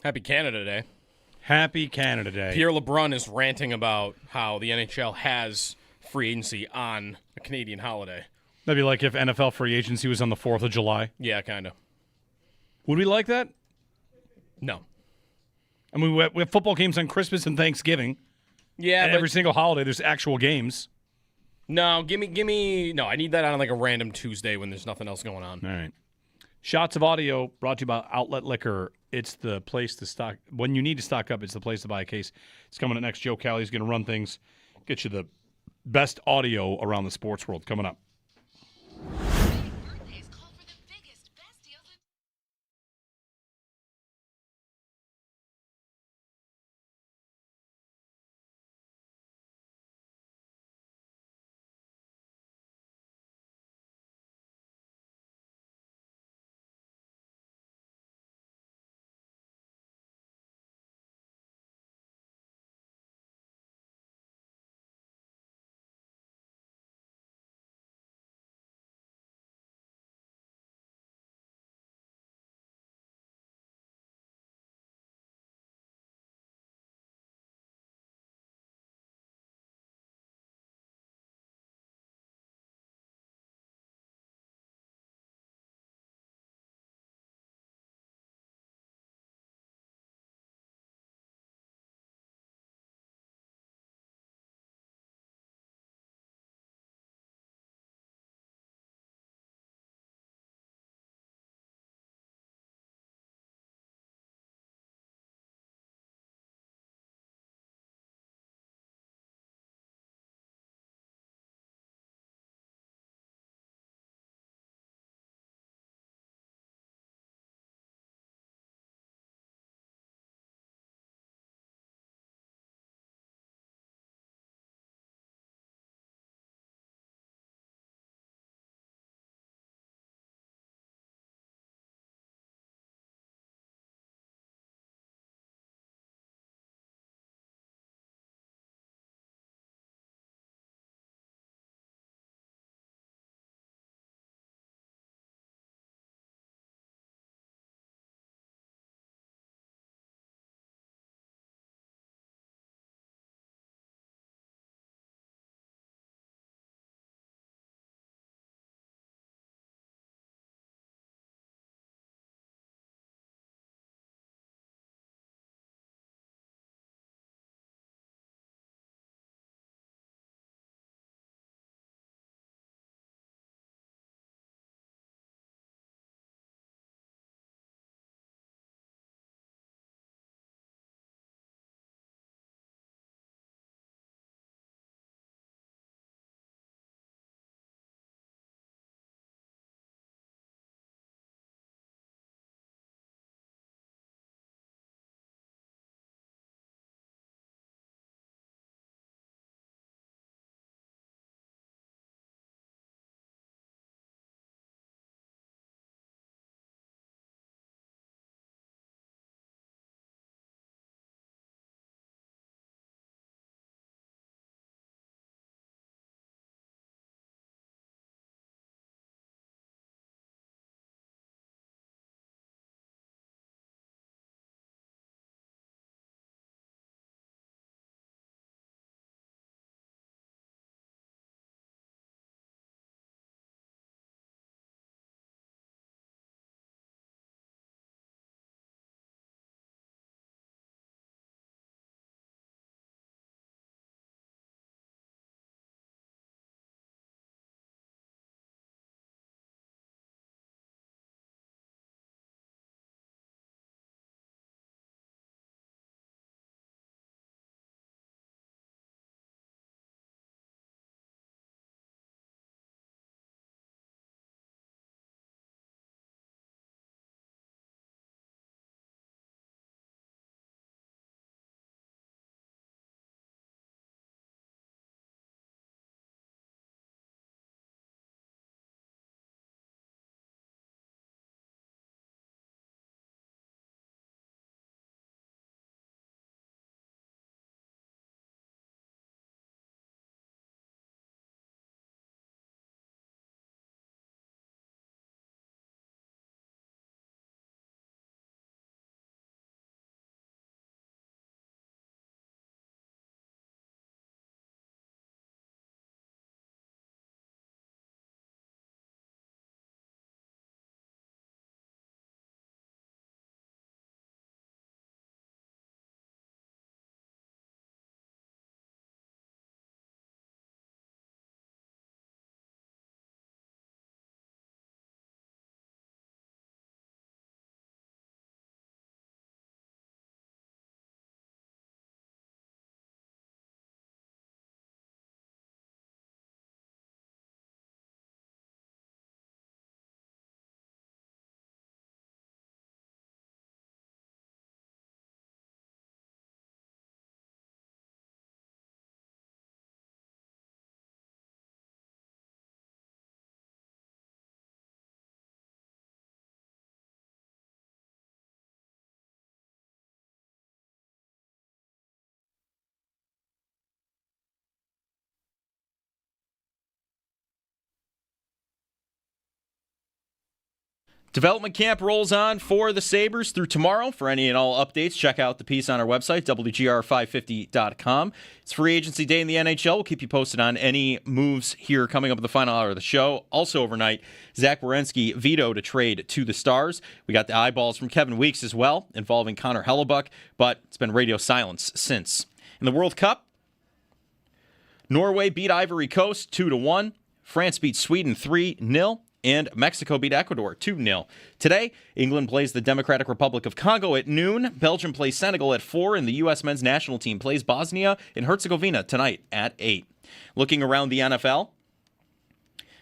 Happy Canada Day. Happy Canada Day. Pierre LeBrun is ranting about how the NHL has free agency on a Canadian holiday. That'd be like if NFL free agency was on the 4th of July. Yeah, kind of. Would we like that? No. I mean, we have football games on Christmas and Thanksgiving. Yeah, and but every single holiday, there's actual games. no, give me. No, I need that on like a random Tuesday when there's nothing else going on. All right. Shots of Audio brought to you by Outlet Liquor. It's the place to stock. When you need to stock up, it's the place to buy a case. It's coming up next. Joe Callie's going to run things, get you the best audio around the sports world coming up. Development camp rolls on for the Sabres through tomorrow. For any and all updates, check out the piece on our website, WGR550.com. It's free agency day in the NHL. We'll keep you posted on any moves here coming up in the final hour of the show. Also overnight, Zach Werenski vetoed a trade to the Stars. We got the eyeballs from Kevin Weeks as well, involving Connor Hellebuck, but it's been radio silence since. In the World Cup, Norway beat Ivory Coast 2-1. France beat Sweden 3-0. And Mexico beat Ecuador 2-0. Today, England plays the Democratic Republic of Congo at noon. Belgium plays Senegal at 4, and the U.S. men's national team plays Bosnia and Herzegovina tonight at 8. Looking around the NFL,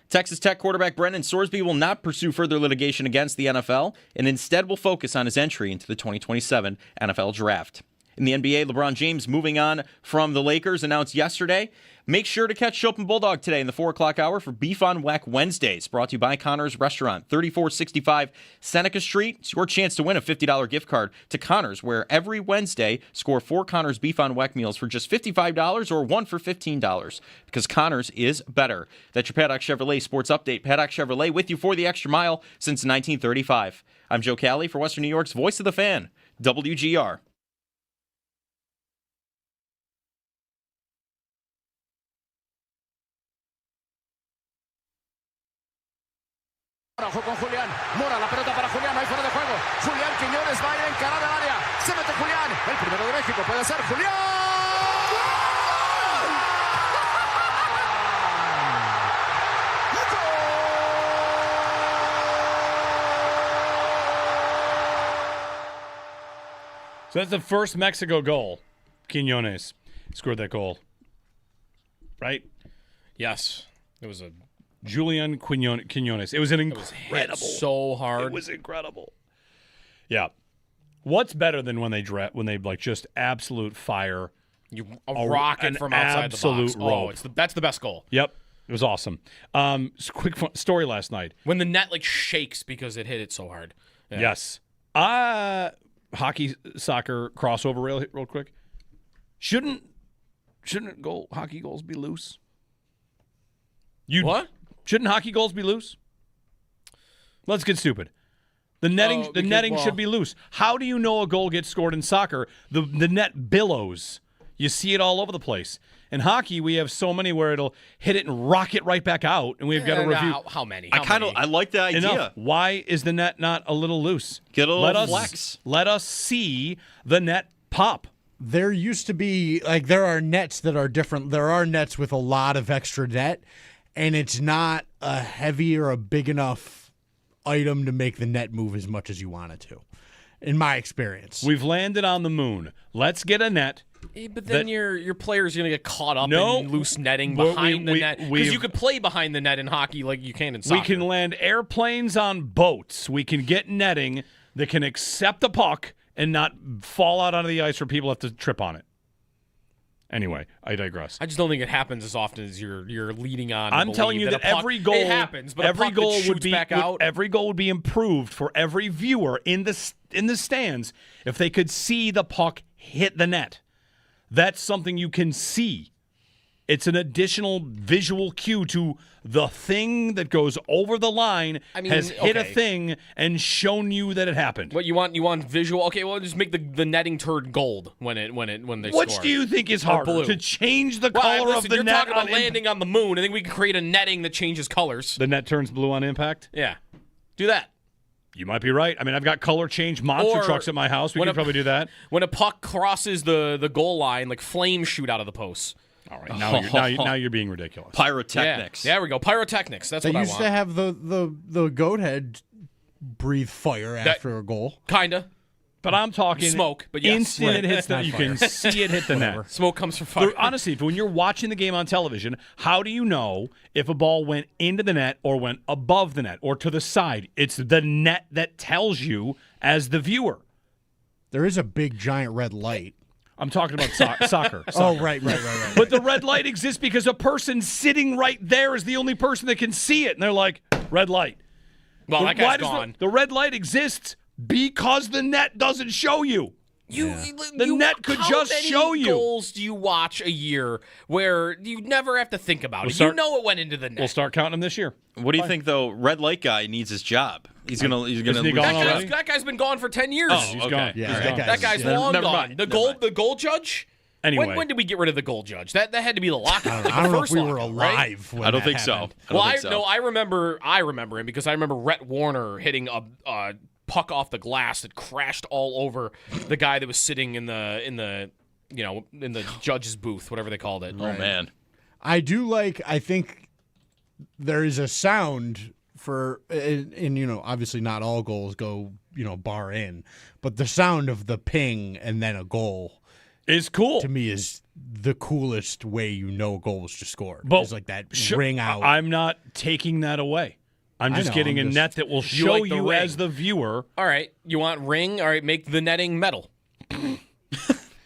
Texas Tech quarterback Brendan Sorsby will not pursue further litigation against the NFL and instead will focus on his entry into the 2027 NFL Draft. In the NBA, LeBron James, moving on from the Lakers, announced yesterday. Make sure to catch Chopin Bulldog today in the 4 o'clock hour for Beef on Weck Wednesdays, brought to you by Connor's Restaurant, 3465 Seneca Street. It's your chance to win a $50 gift card to Connor's, where every Wednesday, score 4 Connor's Beef on Weck meals for just $55 or 1 for $15, because Connor's is better. That's your Paddock Chevrolet Sports Update. Paddock Chevrolet with you for the extra mile since 1935. I'm Joe Cali for Western New York's Voice of the Fan, WGR. Ojo con Julián, Mora, la pelota para Julián, ahí fuera de juego. Julián Quiñones va a ir a encarar al área. Se mete Julián, el primero de México, puede ser Julián. So that's the first Mexico goal. Quiñones scored that goal. Right? Yes. It was a Julian Quiñones. It was an incredible. So hard. It was incredible. Yeah. What's better than when they like just absolute fire? A rocket from outside the box. Rope. That's the best goal. Yep. It was awesome. Quick story last night. When the net like shakes because it hit it so hard. Yeah. Yes. Hockey, soccer crossover real quick. Shouldn't hockey goals be loose? What? Shouldn't hockey goals be loose? Let's get stupid. The netting should be loose. How do you know a goal gets scored in soccer? The net billows. You see it all over the place. In hockey, we have so many where it'll hit it and rock it right back out, and we've got to review. How many? I like the idea. Enough. Why is the net not a little loose? Get a little flex. Let us see the net pop. There used to be, like, there are nets that are different. There are nets with a lot of extra net, and it's not a heavy or a big enough item to make the net move as much as you want it to, in my experience. We've landed on the moon. Let's get a net. But then your players are going to get caught up in loose netting behind the net. Because you could play behind the net in hockey like you can in soccer. We can land airplanes on boats. We can get netting that can accept the puck and not fall out onto the ice where people have to trip on it. Anyway, I digress. I just don't think it happens as often as you're leading on. I'm telling you that every goal, it happens, but every goal would be back out. Every goal would be improved for every viewer in the stands if they could see the puck hit the net. That's something you can see. It's an additional visual cue to the thing that goes over the line has hit a thing and shown you that it happened. What you want visual? Okay, well just make the netting turn gold when they score. Which do you think is harder to change the color of the you're net? Talking about landing on the moon. I think we can create a netting that changes colors. The net turns blue on impact? Yeah. Do that. You might be right. I mean, I've got color change monster trucks at my house. We could probably do that. When a puck crosses the goal line, like flames shoot out of the posts. All right, now you're being ridiculous. Pyrotechnics. Yeah, there we go. Pyrotechnics. That's what I want. They used to have the goat head breathe fire after a goal. Kinda. But I'm talking smoke. But yes, instant it hits the. You can see it hit the net. Smoke comes from fire. Honestly, when you're watching the game on television, how do you know if a ball went into the net or went above the net or to the side? It's the net that tells you as the viewer. There is a big giant red light. I'm talking about soccer. Oh, right. But the red light exists because a person sitting right there is the only person that can see it, and they're like, red light. Well, that guy's gone. The red light exists because the net doesn't show you. The net could how just many show you. goals do you watch a year where you never have to think about it? You know it went into the net. We'll start counting them this year. What do you think, though? Red light guy needs his job. He's gonna Isn't lose he his gone job. already? That guy's been gone for 10 years. Oh, He's okay. gone. Yeah, He's that gone. That guy's Never long gone. mind. The goal judge. Anyway. When did we get rid of the goal judge? That had to be the lockout. I don't know if first we were lockout, right? alive when I don't that think happened. so. Well, think so. no, I remember him because I remember Rhett Warner hitting a puck off the glass that crashed all over the guy that was sitting in the judge's booth, whatever they called it. Oh man. I think there is a sound for, and obviously not all goals go, bar in, but the sound of the ping and then a goal Is cool. to me is the coolest way a goal was just scored. But it's like that ring out. I'm not taking that away. I'm I just know, getting I'm a just- net that will show like the you ring. as the viewer. All right, you want ring? All right, make the netting metal.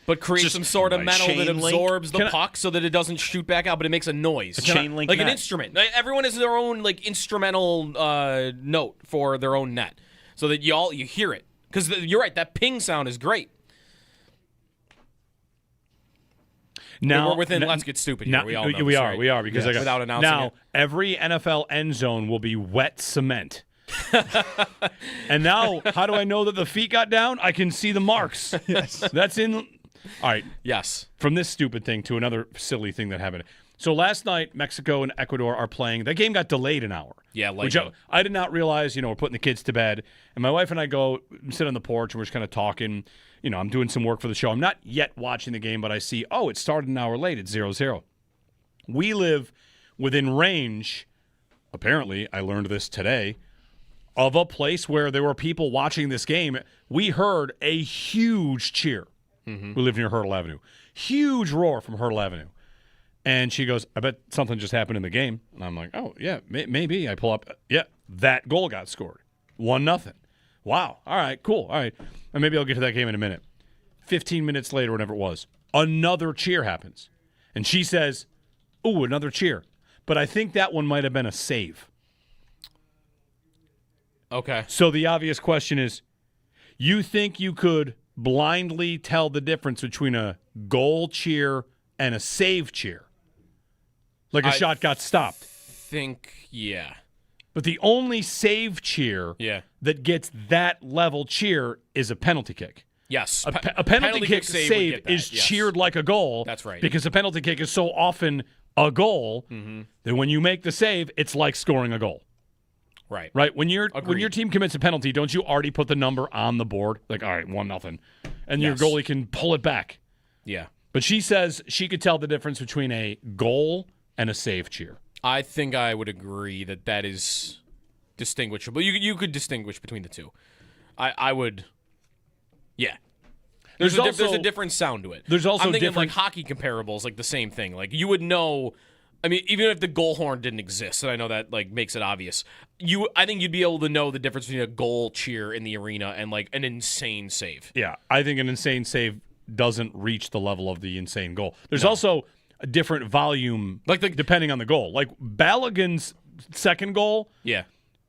But create Just some sort of like metal that chain link? absorbs the Can I- puck so that it doesn't shoot back out, but it makes a noise. chain link like an net. instrument. Like, everyone has their own instrumental note for their own net, so that you hear it. Because you're right, that ping sound is great. Now we're within. Let's get stupid here. Now, We all know we this, are. right? We are because I got Without announcing now it. every NFL end zone will be wet cement. And now, how do I know that the feet got down? I can see the marks. Yes, that's in. All right. Yes. From this stupid thing to another silly thing that happened. So last night, Mexico and Ecuador are playing. That game got delayed an hour. Yeah, which I did not realize. We're putting the kids to bed, and my wife and I go sit on the porch, and we're just kind of talking. I'm doing some work for the show. I'm not yet watching the game, but I see, it started an hour late. It's 0-0. We live within range, apparently, I learned this today, of a place where there were people watching this game. We heard a huge cheer. Mm-hmm. We live near Hurdle Avenue. Huge roar from Hurdle Avenue. And she goes, I bet something just happened in the game. And I'm like, oh, yeah, maybe. I pull up. Yeah, that goal got scored. 1-0. Wow. All right, cool. All right. And maybe I'll get to that game in a minute. 15 minutes later, whatever it was, another cheer happens. And she says, ooh, another cheer. But I think that one might have been a save. Okay. So the obvious question is, you think you could blindly tell the difference between a goal cheer and a save cheer? Like a shot got stopped. Yeah. But the only save cheer that gets that level cheer is a penalty kick. Yes. A penalty kick save is cheered like a goal. That's right. Because a penalty kick is so often a goal that when you make the save, it's like scoring a goal. Right. Right. When your team commits a penalty, don't you already put the number on the board? Like, all right, 1-0. And your goalie can pull it back. Yeah. But she says she could tell the difference between a goal and a save cheer. I think I would agree that is distinguishable. You could distinguish between the two. I would. Yeah. There's a different sound to it. There's also I'm thinking different hockey comparables, like the same thing. Like you would know. I mean, even if the goal horn didn't exist, and I know that makes it obvious. I think you'd be able to know the difference between a goal cheer in the arena and an insane save. Yeah, I think an insane save doesn't reach the level of the insane goal. There's also a different volume, depending on the goal. Like Balogun's second goal,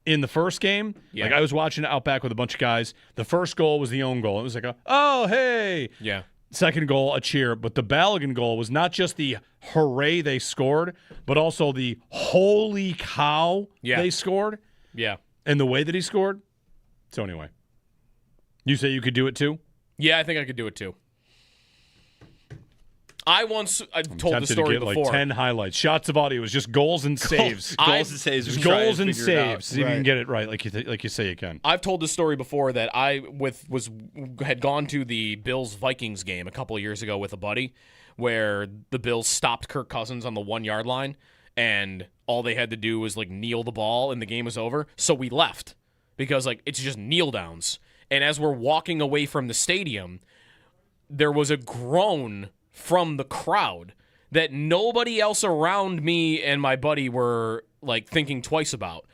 in the first game. Yeah. Like I was watching Outback with a bunch of guys. The first goal was the own goal. It was like oh hey, yeah. Second goal, a cheer. But the Balogun goal was not just the hooray they scored, but also the holy cow they scored. Yeah. And the way that he scored. So anyway, you say you could do it too? Yeah, I think I could do it too. I told the story to get before. Like 10 highlights. Shots of audio was just goals and saves. Goals and saves. Just goals and saves. See if you can get it right, like you say you can. I've told the story before that I had gone to the Bills-Vikings game a couple of years ago with a buddy, where the Bills stopped Kirk Cousins on the 1-yard line, and all they had to do was kneel the ball, and the game was over. So we left because it's just kneel downs. And as we're walking away from the stadium, there was a groan from the crowd that nobody else around me and my buddy were thinking twice about.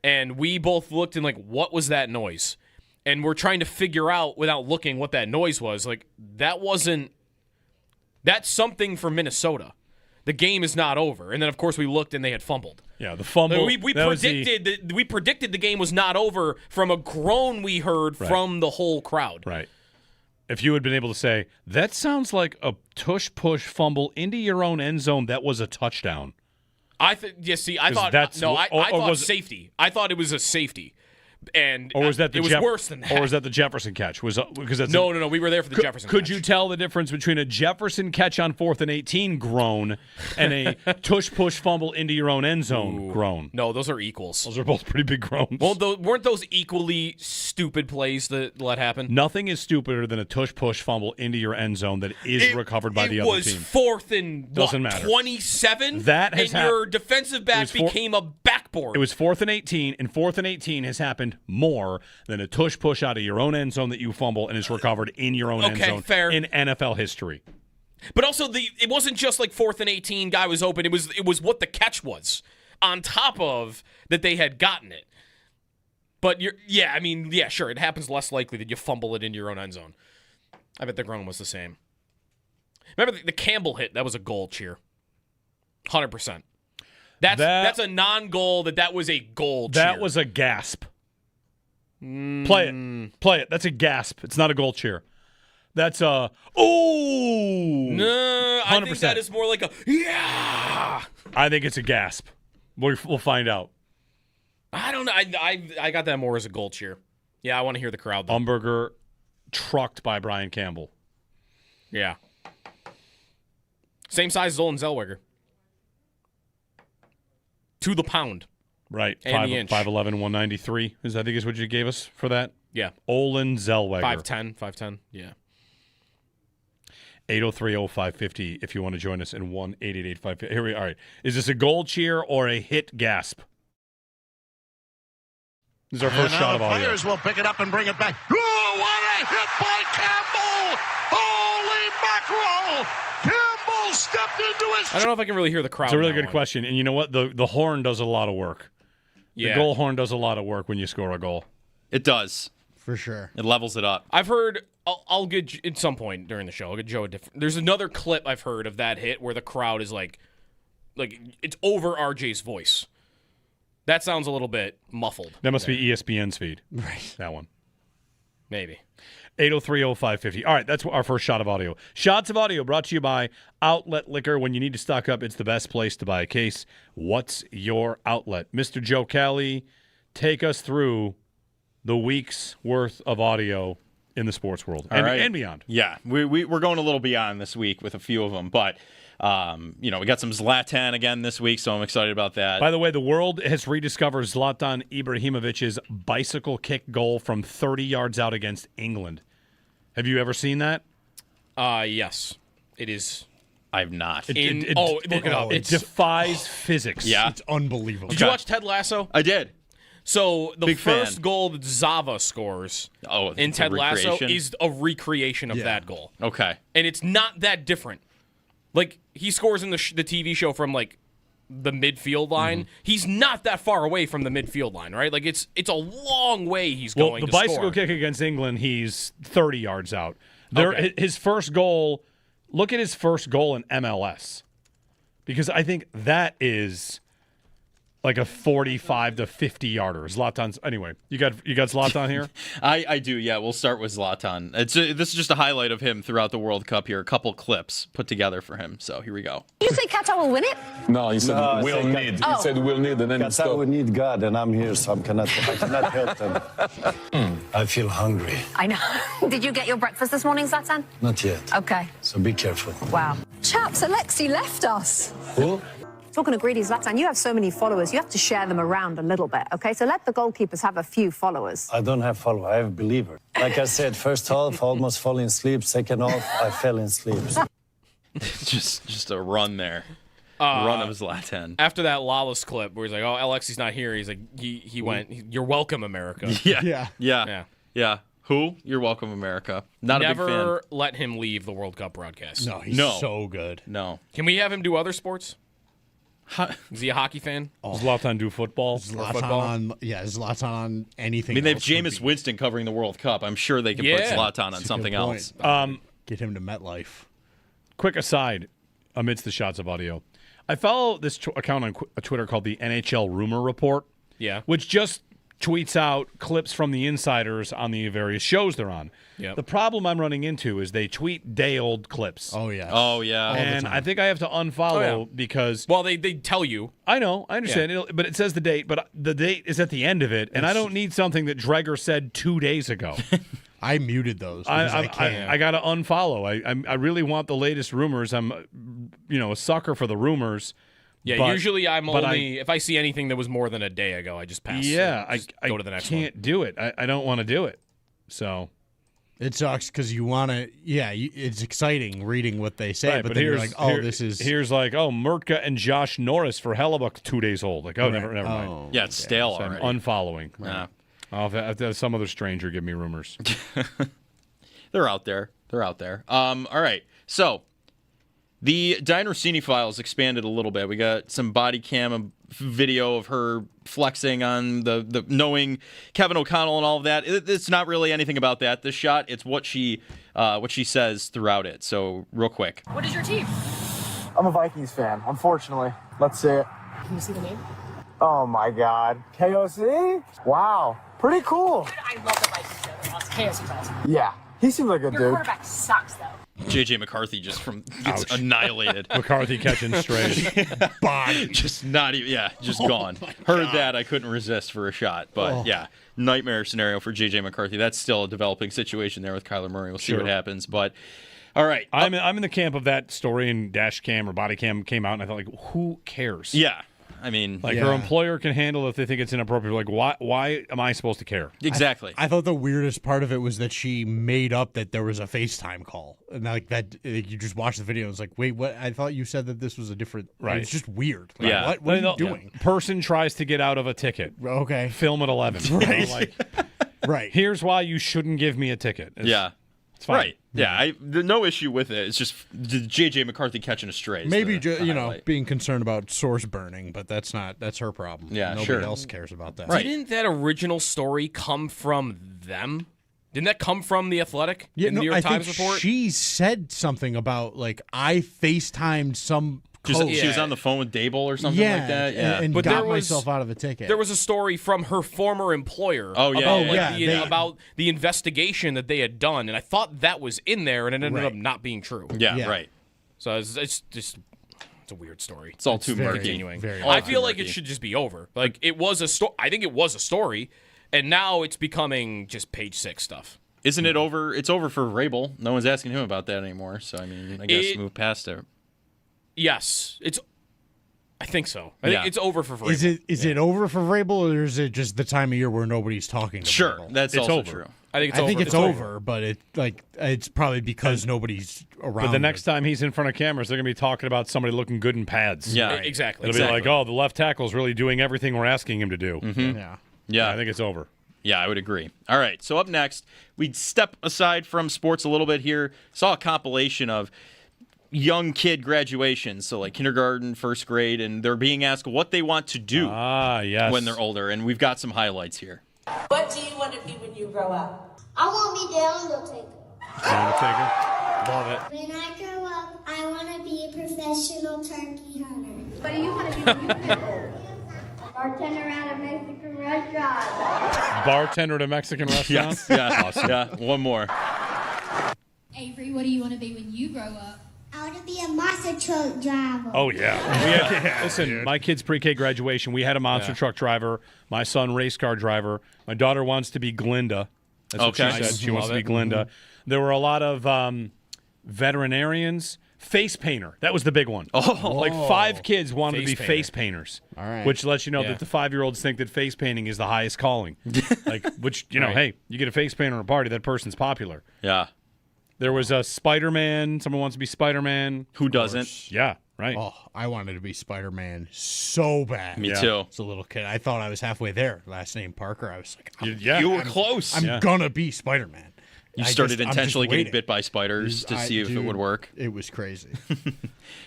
And we both looked and what was that noise? And we're trying to figure out without looking what that noise was. That's something for Minnesota. The game is not over. And then of course we looked and they had fumbled. Yeah, the fumble. We predicted the game was not over from a groan we heard from the whole crowd. Right. if you had been able to say, that sounds like a tush-push fumble into your own end zone, that was a touchdown. I thought safety. I thought it was a safety. And or was that it was worse than that. Or was that the Jefferson catch? No. We were there for the Jefferson catch. Could you tell the difference between a Jefferson catch on 4th and 18 groan and a tush-push fumble into your own end zone groan? No, those are equals. Those are both pretty big groans. Well, weren't those equally stupid plays that let happen? Nothing is stupider than a tush-push fumble into your end zone that is recovered by the other team. It was 4th and Doesn't matter. 27? That has and your defensive back became a backboard. It was 4th and 18, and 4th and 18 has happened more than a tush-push out of your own end zone that you fumble and is recovered in your own end zone fair. in NFL history. But also, it wasn't just like 4th and 18, guy was open. It was what the catch was, on top of that they had gotten it. But sure, it happens less likely that you fumble it into your own end zone. I bet the groan was the same. Remember the Campbell hit? That was a goal cheer. 100%. That's a non-goal. That was a goal cheer. That was a gasp. Play it. That's a gasp. It's not a goal cheer. That's a ooh. No, 100%. I think that is more like a yeah. I think it's a gasp. We'll find out. I don't know. I got that more as a goal cheer. Yeah, I want to hear the crowd though. Umberger trucked by Brian Campbell. Yeah. Same size as Olin Zellweger. To the pound. Right. And the inch. 5'11", 193 I think is what you gave us for that. Yeah. Olin Zellweger. 5'10", yeah. 803-0550 if you want to join us in 1-888-550. Here we are. All right. Is this a goal cheer or a hit gasp? This is our first shot of audio. Players will pick it up and bring it back. Oh, what a hit by Campbell! Holy mackerel! Campbell stepped into his... I don't know if I can really hear the crowd. It's a really good question. And you know what? The horn does a lot of work. Yeah. The goal horn does a lot of work when you score a goal. It does. For sure. It levels it up. I've heard, I'll get, at some point during the show, I'll get Joe a different... There's another clip I've heard of that hit where the crowd is like it's over RJ's voice. That sounds a little bit muffled. That must be ESPN's feed. Right. That one. Maybe. 803-0550. All right, that's our first shot of audio. Shots of audio brought to you by Outlet Liquor. When you need to stock up, it's the best place to buy a case. What's your outlet? Mr. Joe Kelly, take us through the week's worth of audio in the sports world and beyond. Yeah, we're going a little beyond this week with a few of them, but we got some Zlatan again this week, so I'm excited about that. By the way, the world has rediscovered Zlatan Ibrahimovic's bicycle kick goal from 30 yards out against England. Have you ever seen that? Yes. It is. I've not. Look it up. It defies physics. Yeah. It's unbelievable. Did you watch Ted Lasso? I did. So the Big first fan. goal that Zava scores in it's Ted a Lasso recreation? is a recreation of that goal. Okay. And it's not that different. Like, he scores in the TV show from, like, the midfield line. He's not that far away from the midfield line, right? Like, it's a long way he's going the to bicycle score. kick against England, he's 30 yards out. Okay. His first goal, look at his first goal in MLS. Because I think that is like a 45 to 50 yarder. Zlatan's anyway. You got Zlatan here? I do. Yeah, we'll start with Zlatan. This is just a highlight of him throughout the World Cup here. A couple clips put together for him. So here we go. Did you say Qatar will win it? No, he said we'll need. He said we'll need, and then Qatar will need God, and I'm here, so I cannot help them. I feel hungry. I know. Did you get your breakfast this morning, Zlatan? Not yet. Okay. So be careful. Wow. Chaps, Alexi left us. Who? Talking to greedy Zlatan, you have so many followers, you have to share them around a little bit, okay? So let the goalkeepers have a few followers. I don't have followers, I have believers. Like I said, first half, almost falling asleep. Second half, I fell asleep. just a run there. Run of Zlatan. After that Lawless clip where he's like, oh, Alexi's not here. He's like, he went, you're welcome, America. Yeah. Who? You're welcome, America. Not a big fan. Never let him leave the World Cup broadcast. No, he's so good. No. Can we have him do other sports? Is he a hockey fan? Does Zlatan do football? Zlatan on anything. I mean, they have else Jameis Winston covering the World Cup. I'm sure they could put Zlatan on something else. Get him to MetLife. Quick aside, amidst the shots of audio, I follow this account on Twitter called the NHL Rumor Report. Yeah. Which just tweets out clips from the insiders on the various shows they're on. Yep. The problem I'm running into is they tweet day-old clips. Oh, yeah. Oh, yeah. And I think I have to unfollow because... Well, they tell you. I know. I understand. But it says the date, but the date is at the end of it, and I don't need something that Dreger said 2 days ago. I muted those. I got to unfollow. I really want the latest rumors. I'm, a sucker for the rumors. Yeah, but, usually if I see anything that was more than a day ago, I just pass. Yeah, I go to the next one. one. I can't do it. I don't want to do it. So it sucks because you want to. Yeah, it's exciting reading what they say, right, but then you're like, here's like, Murtka and Josh Norris for Hellebuck 2 days old. Like, never mind. Yeah, it's stale so already. I'm unfollowing. Yeah. I'll have some other stranger give me rumors. They're out there. All right. So the Diner Cine files expanded a little bit. We got some body cam video of her flexing on the knowing Kevin O'Connell and all of that. It's not really anything about that. This shot, it's what she says throughout it. So real quick. What is your team? I'm a Vikings fan, unfortunately. Let's see it. Can you see the name? Oh my God. KOC? Wow. Pretty cool. Dude, I love the Vikings. They're awesome. KOC's awesome. Yeah. He seems like a Your dude. quarterback sucks, though. JJ McCarthy just gets annihilated. McCarthy catching strays. Just not even, just gone. Heard that, I couldn't resist for a shot. But nightmare scenario for JJ McCarthy. That's still a developing situation there with Kyler Murray. We'll see what happens. But all right. I'm in the camp of that story, and dash cam or body cam came out, and I thought, like, who cares? Yeah. I mean, her employer can handle it if they think it's inappropriate. Like, why am I supposed to care? Exactly. I thought the weirdest part of it was that she made up that there was a FaceTime call, and like that you just watch the video and it's like, wait, what? I thought you said that this was a different. Right. It's just weird. Like, what are you doing? Person tries to get out of a ticket. Okay. Film at 11. Right. Right. Here's why you shouldn't give me a ticket. It's fine. Right. Yeah, no issue with it. It's just J.J. McCarthy catching a stray. Maybe being concerned about source burning, but that's her problem. Yeah, nobody else cares about that. Right. Didn't that original story come from them? Didn't that come from The Athletic? Yeah, in the New York Times report? She said something about like I FaceTimed some. She was on the phone with Dable or something like that. Yeah, and but got myself out of a ticket. There was a story from her former employer about the investigation that they had done, and I thought that was in there, and it ended up not being true. Yeah, right. So it's just a weird story. It's all too murky. Continuing. I feel like it should just be over. Like it was a story. I think it was a story, and now it's becoming just page 6 stuff. Isn't it over? It's over for Vrabel. No one's asking him about that anymore. So I mean, I guess move past it. Yes, I think so. I think it's over for Vrabel. Is it over for Vrabel, or is it just the time of year where nobody's talking to Vrabel? That's it's also over. true. I think it's over, but it's probably because nobody's around. But the next time he's in front of cameras, they're going to be talking about somebody looking good in pads. Yeah, exactly. It'll be like, the left tackle's really doing everything we're asking him to do. Mm-hmm. Yeah, I think it's over. Yeah, I would agree. All right, so up next, we step aside from sports a little bit here. Saw a compilation of young kid graduations, so like kindergarten, first grade, and they're being asked what they want to do when they're older, and we've got some highlights here. What do you want to be when you grow up? I want to be the Undertaker. Love it. When I grow up, I want to be a professional turkey hunter. What do you want to be when you get old? Bartender at a Mexican restaurant. Bartender at a Mexican restaurant? Yes. Yeah. Awesome. Yeah, one more. Avery, what do you want to be when you grow up? I want to be a monster truck driver. Oh, yeah. Listen, my kid's pre-K graduation, we had a monster truck driver. My son, race car driver. My daughter wants to be Glinda. That's what she said. She wants to be Glinda. There were a lot of veterinarians. Face painter. That was the big one. Like 5 kids wanted to be face painters. All right. Which lets you know that the 5-year-olds think that face painting is the highest calling. Hey, you get a face painter at a party, that person's popular. Yeah. There was a Spider-Man. Someone wants to be Spider-Man. Who doesn't? Yeah, right. Oh, I wanted to be Spider-Man so bad. Me too. As a little kid, I thought I was halfway there. Last name Parker. I was like, you were close. I'm gonna be Spider-Man. You started intentionally getting bit by spiders to see if it would work. It was crazy.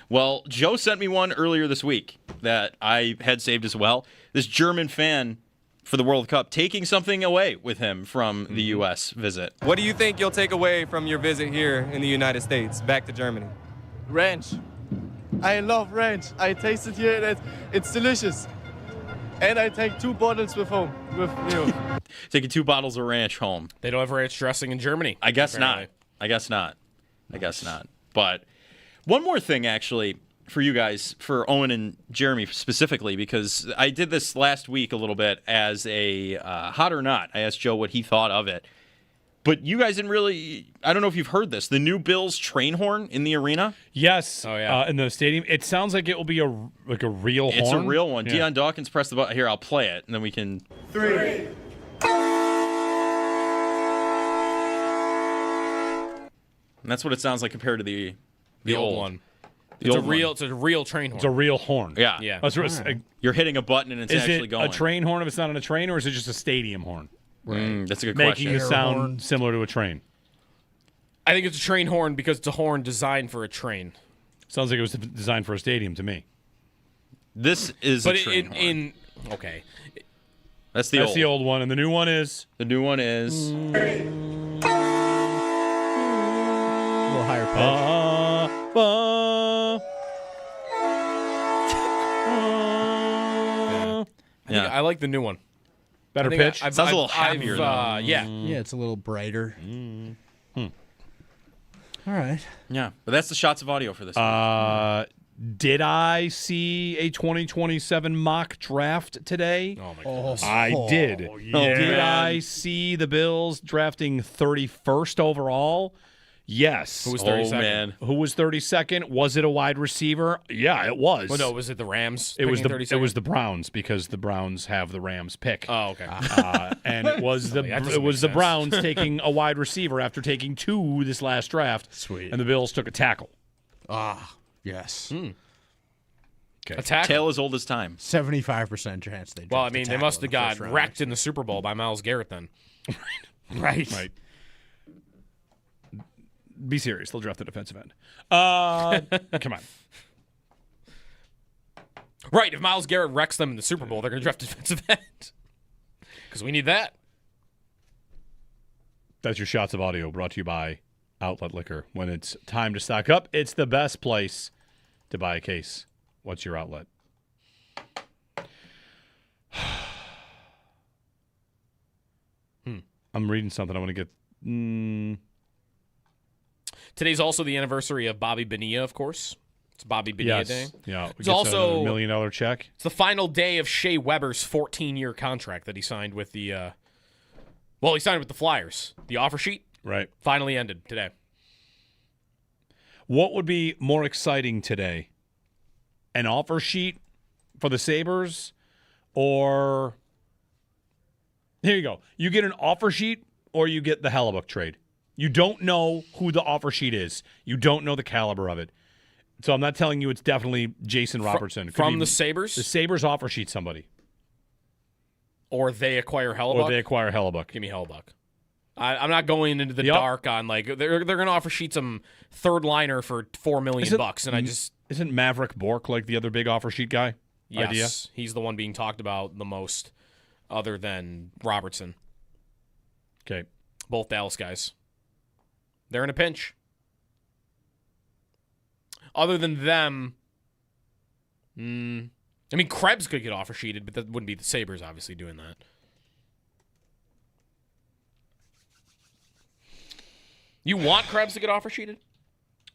Well, Joe sent me one earlier this week that I had saved as well. This German fan for the World Cup taking something away with him from the U.S. visit. What do you think you'll take away from your visit here in the United States, back to Germany? Ranch. I love ranch. I tasted here and it's delicious. And I take 2 bottles with home with you. Taking 2 bottles of ranch home. They don't have ranch dressing in Germany. I guess apparently. not. I guess not. But one more thing, actually, for you guys, for Owen and Jeremy specifically, because I did this last week a little bit as a hot or not. I asked Joe what he thought of it. But you guys didn't really, I don't know if you've heard this, the new Bills train horn in the arena. Yes. Oh, yeah. In the stadium. It sounds like it will be a real horn. It's a real one. Yeah. Deion Dawkins pressed the button. Here, I'll play it, and then we can. 3. And that's what it sounds like compared to the old one. The It's a old real. one. It's a real train horn. It's a real horn. Yeah. Yeah. That's what You're hitting a button, and it's is actually it going. a train horn if it's not on a train, or is it just a stadium horn? That's a good Making question. the sound similar to a train. I think it's a train horn because it's a horn designed for a train. Sounds like it was designed for a stadium to me. This is But a train horn. Okay. That's the That's the old one, and the new one is. The new one is. A little higher pitch. I like the new one. Better pitch. Sounds a little happier, though. Yeah. Yeah, it's a little brighter. All right. Yeah, but that's the shots of audio for this. Did I see a 2027 mock draft today? Oh my goodness. I did. yeah. Did I see the Bills drafting 31st overall? Yes. Who was Oh 32nd? man, Who was 32nd? Was it a wide receiver? Yeah, it was. Well, no, was it the Rams? It was picking the 32nd? it was the Browns because the Browns have the Rams pick. Oh, okay. And it was the That doesn't it was make the sense. Browns taking a wide receiver after taking 2 this last draft. Sweet. And the Bills took a tackle. Yes. A tackle. tale as old as time. 75% chance they. Well, I draft a mean, they tackle must in have the got first round. wrecked in the Super Bowl by Myles Garrett then. Right. Be serious. They'll draft the defensive end. Come on. Right. If Myles Garrett wrecks them in the Super Bowl, they're going to draft defensive end. Because we need that. That's your shots of audio brought to you by Outlet Liquor. When it's time to stock up, it's the best place to buy a case. What's your outlet? I'm reading something. I want to get. Today's also the anniversary of Bobby Bonilla, of course. It's Bobby Bonilla Yes. Day. Yeah. It's also $1 million check. It's the final day of Shea Weber's 14-year contract that he signed with the. He signed with the Flyers. The offer sheet Right. finally ended today. What would be more exciting today? An offer sheet for the Sabres, or here you go. You get an offer sheet, or you get the Hellebuck trade. You don't know who the offer sheet is. You don't know the caliber of it. So I'm not telling you it's definitely Jason Robertson. It could From be the Sabres? The Sabres offer sheet somebody. Or they acquire Hellebuck. Or they acquire Hellebuck. Give me Hellebuck. I'm not going into the Yep. dark on they're going to offer sheet some third liner for $4 million bucks, and I just isn't Maverick Bork like the other big offer sheet guy? yes, Idea? he's the one being talked about the most, other than Robertson. Okay, Both Dallas guys. They're in a pinch. Other than them, I mean, Krebs could get offer sheeted, but that wouldn't be the Sabres obviously doing that. You want Krebs to get offer sheeted?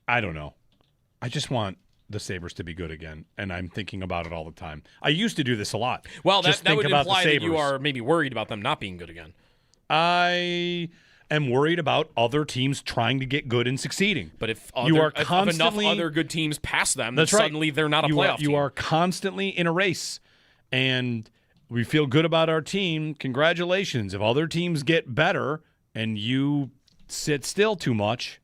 I don't know. I just want the Sabres to be good again, and I'm thinking about it all the time. I used to do this a lot. Well, Just that think would about the imply that you Sabres. are maybe worried about them not being good again. I am worried about other teams trying to get good and succeeding. But if If enough other good teams pass them, then That's right. suddenly they're not a you playoff are, team. You are constantly in a race, and we feel good about our team. Congratulations. If other teams get better and you sit still too much,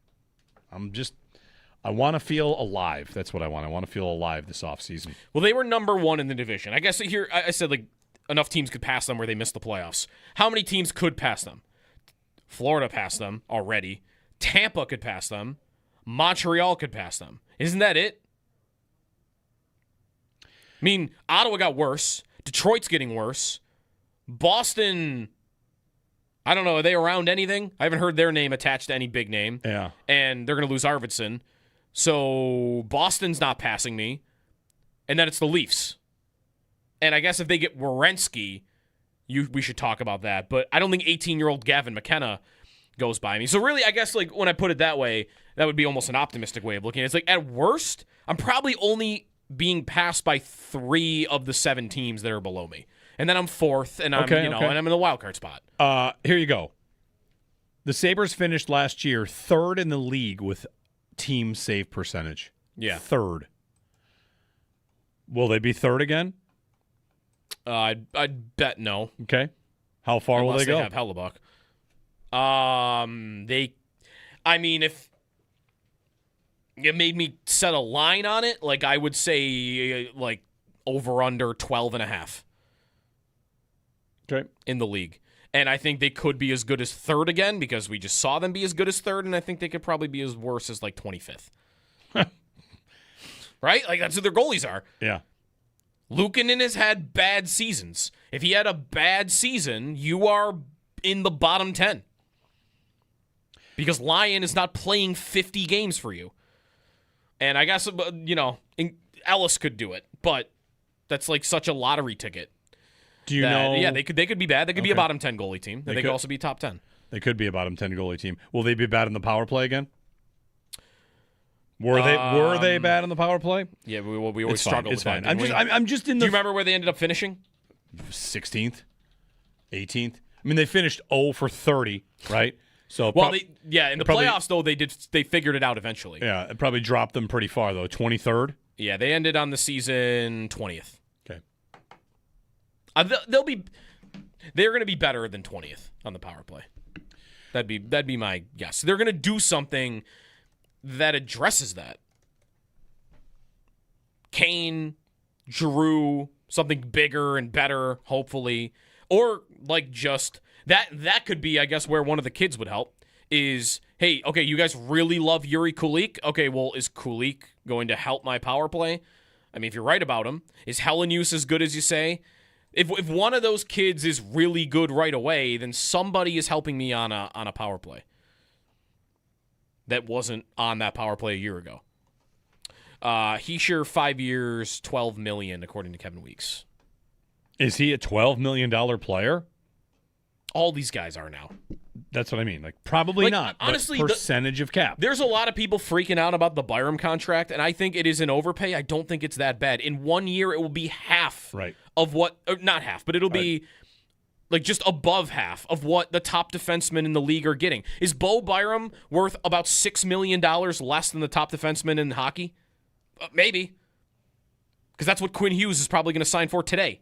I want to feel alive. That's what I want. I want to feel alive this offseason. Well, they were number 1 in the division. I guess here I said enough teams could pass them where they missed the playoffs. How many teams could pass them? Florida passed them already. Tampa could pass them. Montreal could pass them. Isn't that it? I mean, Ottawa got worse. Detroit's getting worse. Boston, I don't know. Are they around anything? I haven't heard their name attached to any big name. Yeah. And they're going to lose Arvidsson. So Boston's not passing me. And then it's the Leafs. And I guess if they get Werenski, we should talk about that. But I don't think 18-year-old Gavin McKenna goes by me. So really, I guess like when I put it that way, that would be almost an optimistic way of looking at it. It's like at worst, I'm probably only being passed by 3 of the 7 teams that are below me. And then I'm 4th, and I'm and I'm in the wild card spot. Here you go. The Sabres finished last year 3rd in the league with team save percentage. Yeah. 3rd. Will they be 3rd again? I'd bet no. Okay. How far will they go? Have Hellebuck. If you made me set a line on it, like I would say like over under 12.5. Okay. In the league. And I think they could be as good as 3rd again because we just saw them be as good as 3rd, and I think they could probably be as worse as like 25th. Right? Like that's who their goalies are. Yeah. Luukkonen has had bad seasons. If he had a bad season, you are in the bottom 10. Because Lyon is not playing 50 games for you. And I guess, Ellis could do it, but that's like such a lottery ticket. Do you know? Yeah, they could be bad. They could be a bottom 10 goalie team. They could also be top 10. They could be a bottom 10 goalie team. Will they be bad in the power play again? Were they bad in the power play? Yeah, we always struggle with that. I'm just in the. Do you remember where they ended up finishing? 16th, 18th. I mean, they finished 0 for 30, right? So in the playoffs though they figured it out eventually. Yeah, it probably dropped them pretty far though. 23rd. Yeah, they ended on the season 20th. Okay. They're going to be better than 20th on the power play. That'd be my guess. They're going to do something that addresses that. Kane, Giroux, something bigger and better, hopefully, or like just that could be, I guess, where one of the kids would help. Is, hey, okay, you guys really love Yuri Kulik. Okay, well, is Kulik going to help my power play? I mean, if you're right about him, is Helenius as good as you say? If one of those kids is really good right away, then somebody is helping me on a power play that wasn't on that power play a year ago. Hischier, 5 years, $12 million, according to Kevin Weeks. Is he a $12 million player? All these guys are now. That's what I mean. Like, probably not. Honestly, percentage of cap. There's a lot of people freaking out about the Byram contract, and I think it is an overpay. I don't think it's that bad. In 1 year, it will be half of what, not half, but it'll be like just above half of what the top defensemen in the league are getting. Is Bo Byram worth about $6 million less than the top defenseman in hockey? Maybe. Because that's what Quinn Hughes is probably going to sign for today.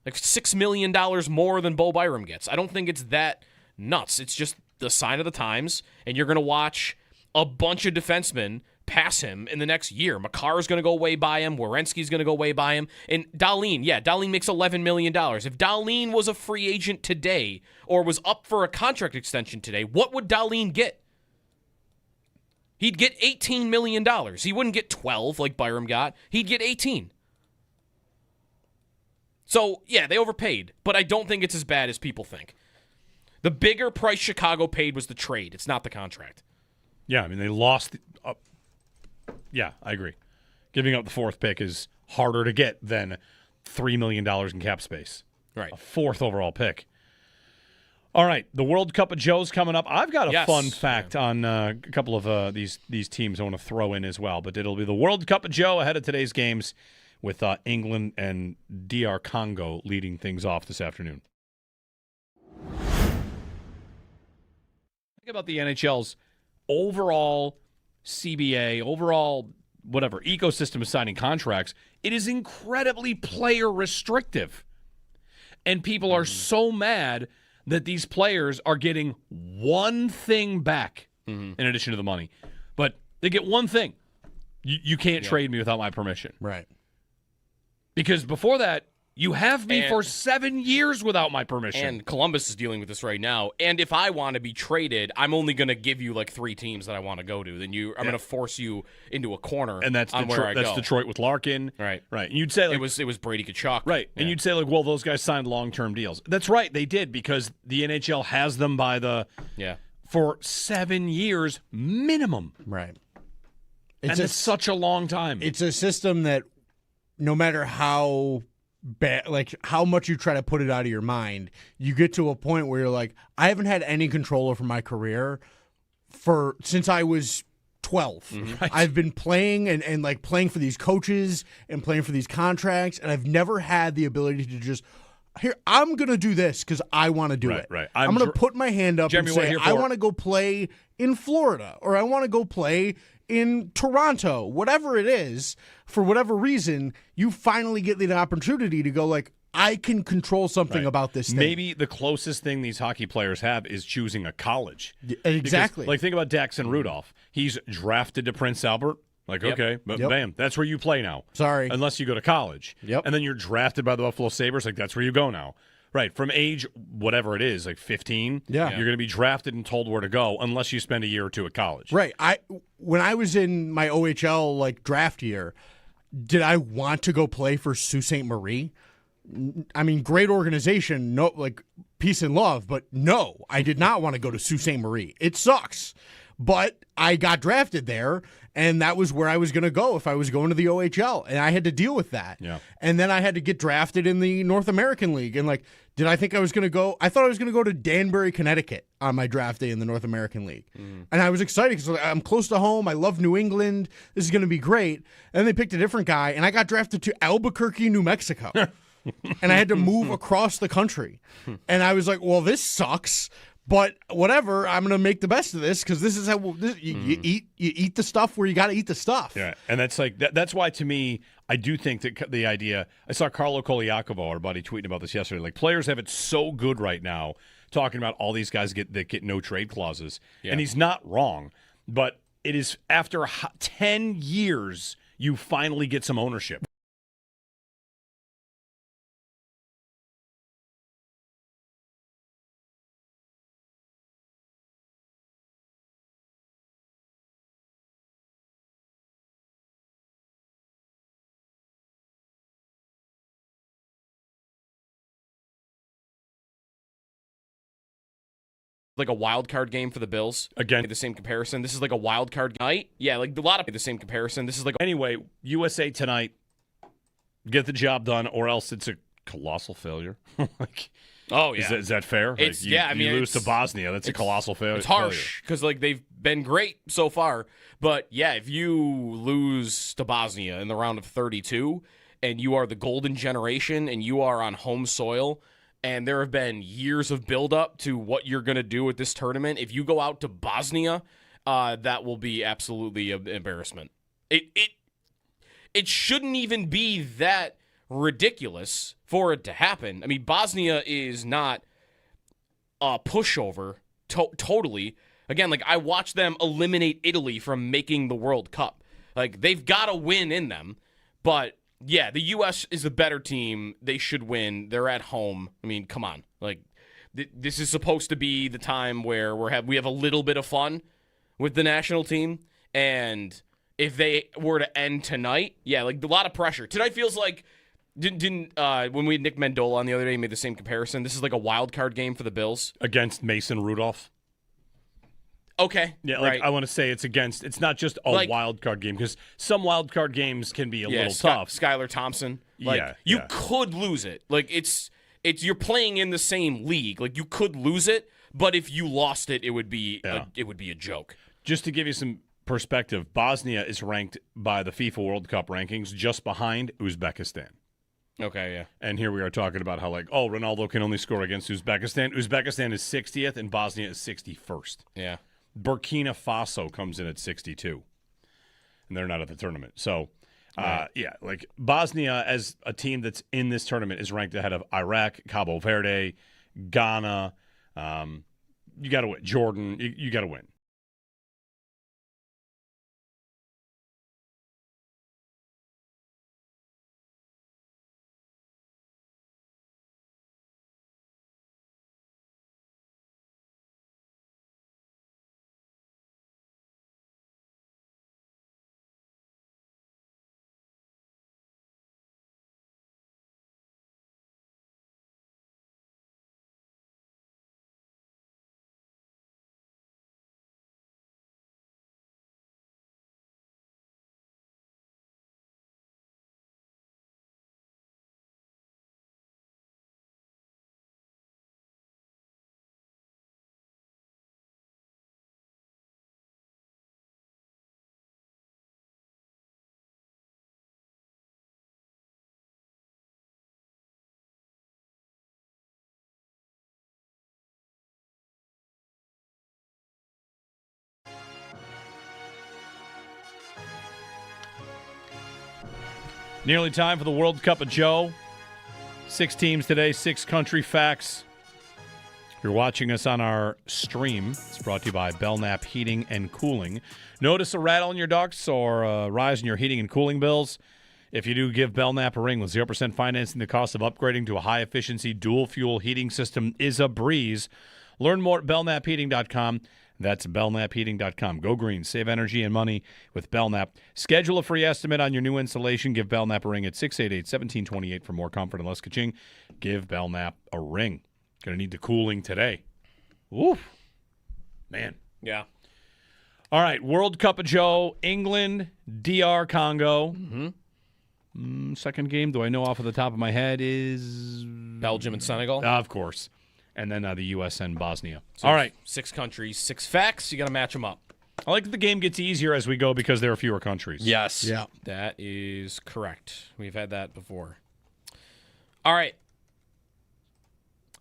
Like $6 million more than Bo Byram gets. I don't think it's that nuts. It's just the sign of the times, and you're going to watch a bunch of defensemen pass him in the next year. Makar's going to go way by him. Werenski's going to go way by him. And Dahlin makes $11 million. If Dahlin was a free agent today or was up for a contract extension today, what would Dahlin get? He'd get $18 million. He wouldn't get 12 like Byram got. He'd get 18. So, yeah, they overpaid, but I don't think it's as bad as people think. The bigger price Chicago paid was the trade. It's not the contract. Yeah, I mean, they lost. Yeah, I agree. Giving up the 4th pick is harder to get than $3 million in cap space. Right. A 4th overall pick. All right, the World Cup of Joe's coming up. I've got a fun fact on a couple of these teams I want to throw in as well, but it'll be the World Cup of Joe ahead of today's games with England and DR Congo leading things off this afternoon. Think about the NHL's overall CBA, overall whatever, ecosystem of signing contracts. It is incredibly player restrictive. And people are so mad that these players are getting one thing back in addition to the money. But they get one thing. You can't trade me without my permission. Right. Because before that, you have me for 7 years without my permission. And Columbus is dealing with this right now. And if I want to be traded, I'm only going to give you like 3 teams that I want to go to. Then I'm going to force you into a corner. And that's where I go. Detroit with Larkin. Right. And you'd say like, it was Brady Tkachuk. Right. Yeah. And you'd say like, well, those guys signed long-term deals. That's right, they did, because the NHL has them by the for 7 years minimum. Right. It's such a long time. It's a system that no matter how like how much you try to put it out of your mind, you get to a point where you're like, I haven't had any control over my career since I was 12. Right. I've been playing and like playing for these coaches and playing for these contracts, and I've never had the ability to just here, I'm going to do this because I want to do it. Right. I'm going to put my hand up Jeremy, and what say, here I for? want to go play in Florida, or I want to go play in Toronto, whatever it is. For whatever reason, you finally get the opportunity to go like, I can control something about this thing. Maybe the closest thing these hockey players have is choosing a college. Exactly. Because, like, think about Daxon Rudolph. He's drafted to Prince Albert. Like, okay, but bam, that's where you play now. Sorry. Unless you go to college. Yep. And then you're drafted by the Buffalo Sabres. Like, that's where you go now. Right. From age, whatever it is, like 15, you're going to be drafted and told where to go unless you spend a year or two at college. Right. When I was in my OHL like draft year, did I want to go play for Sault Ste. Marie? I mean, great organization, no, like peace and love, but no, I did not want to go to Sault Ste. Marie. It sucks, but I got drafted there, and that was where I was going to go if I was going to the OHL, and I had to deal with that. Yeah. And then I had to get drafted in the North American League, and like, did I think I was going to go? I thought I was going to go to Danbury, Connecticut on my draft day in the North American League, and I was excited because I'm close to home. I love New England. This is going to be great. And they picked a different guy, and I got drafted to Albuquerque, New Mexico. And I had to move across the country. And I was like, well, this sucks, but whatever. I'm going to make the best of this because this is how you eat the stuff where you got to eat the stuff. Yeah, and that's like that's why to me, I do think that the idea. I saw Carlo Koliakovo, our buddy, tweeting about this yesterday. Like, players have it so good right now, talking about all these guys that get no trade clauses, and he's not wrong. But it is after 10 years you finally get some ownership. Like a wild card game for the Bills. Again, the same comparison. This is like a wild card night. Yeah, like a lot of the same comparison. This is like Anyway, USA tonight, get the job done, or else it's a colossal failure. Like, oh yeah, is that fair? It's like, I mean, you lose to Bosnia. That's a colossal failure. It's harsh because like they've been great so far, but yeah, if you lose to Bosnia in the round of 32, and you are the golden generation, and you are on home soil. And there have been years of buildup to what you're going to do with this tournament. If you go out to Bosnia, that will be absolutely an embarrassment. It shouldn't even be that ridiculous for it to happen. I mean, Bosnia is not a pushover totally. Again, like I watched them eliminate Italy from making the World Cup. Like they've got to win in them, but yeah, the U.S. is a better team. They should win. They're at home. I mean, come on. Like, this is supposed to be the time where we have a little bit of fun with the national team. And if they were to end tonight, yeah, like a lot of pressure. Tonight feels like didn't when we had Nick Mendola on the other day, he made the same comparison. This is like a wild card game for the Bills against Mason Rudolph. Okay. Yeah, like right. I want to say it's not just a wild card game because some wild card games can be a little tough. Skylar Thompson. Like you could lose it. Like it's you're playing in the same league. Like you could lose it, but if you lost it, it would be a joke. Just to give you some perspective, Bosnia is ranked by the FIFA World Cup rankings just behind Uzbekistan. Okay, yeah. And here we are talking about how Ronaldo can only score against Uzbekistan. Uzbekistan is 60th and Bosnia is 61st. Yeah. Burkina Faso comes in at 62, and they're not at the tournament. So, like Bosnia as a team that's in this tournament is ranked ahead of Iraq, Cabo Verde, Ghana. You got to win. Jordan, you got to win. Nearly time for the World Cup of Joe. 6 teams today, 6 country facts. If you're watching us on our stream, it's brought to you by Belknap Heating and Cooling. Notice a rattle in your ducts or a rise in your heating and cooling bills? If you do, give Belknap a ring. With 0% financing, the cost of upgrading to a high-efficiency dual-fuel heating system is a breeze. Learn more at belknapheating.com. That's belknapheating.com. Go green. Save energy and money with Belknap. Schedule a free estimate on your new installation. Give Belknap a ring at 688-1728 for more comfort and less ka-ching. Give Belknap a ring. Going to need the cooling today. Oof. Man. Yeah. All right. World Cup of Joe. England, DR Congo. Second game, do I know off of the top of my head, is Belgium and Senegal. Of course. And then the U.S. and Bosnia. So all right. 6 countries, 6 facts. You got to match them up. I like that the game gets easier as we go because there are fewer countries. Yes. Yeah. That is correct. We've had that before. All right.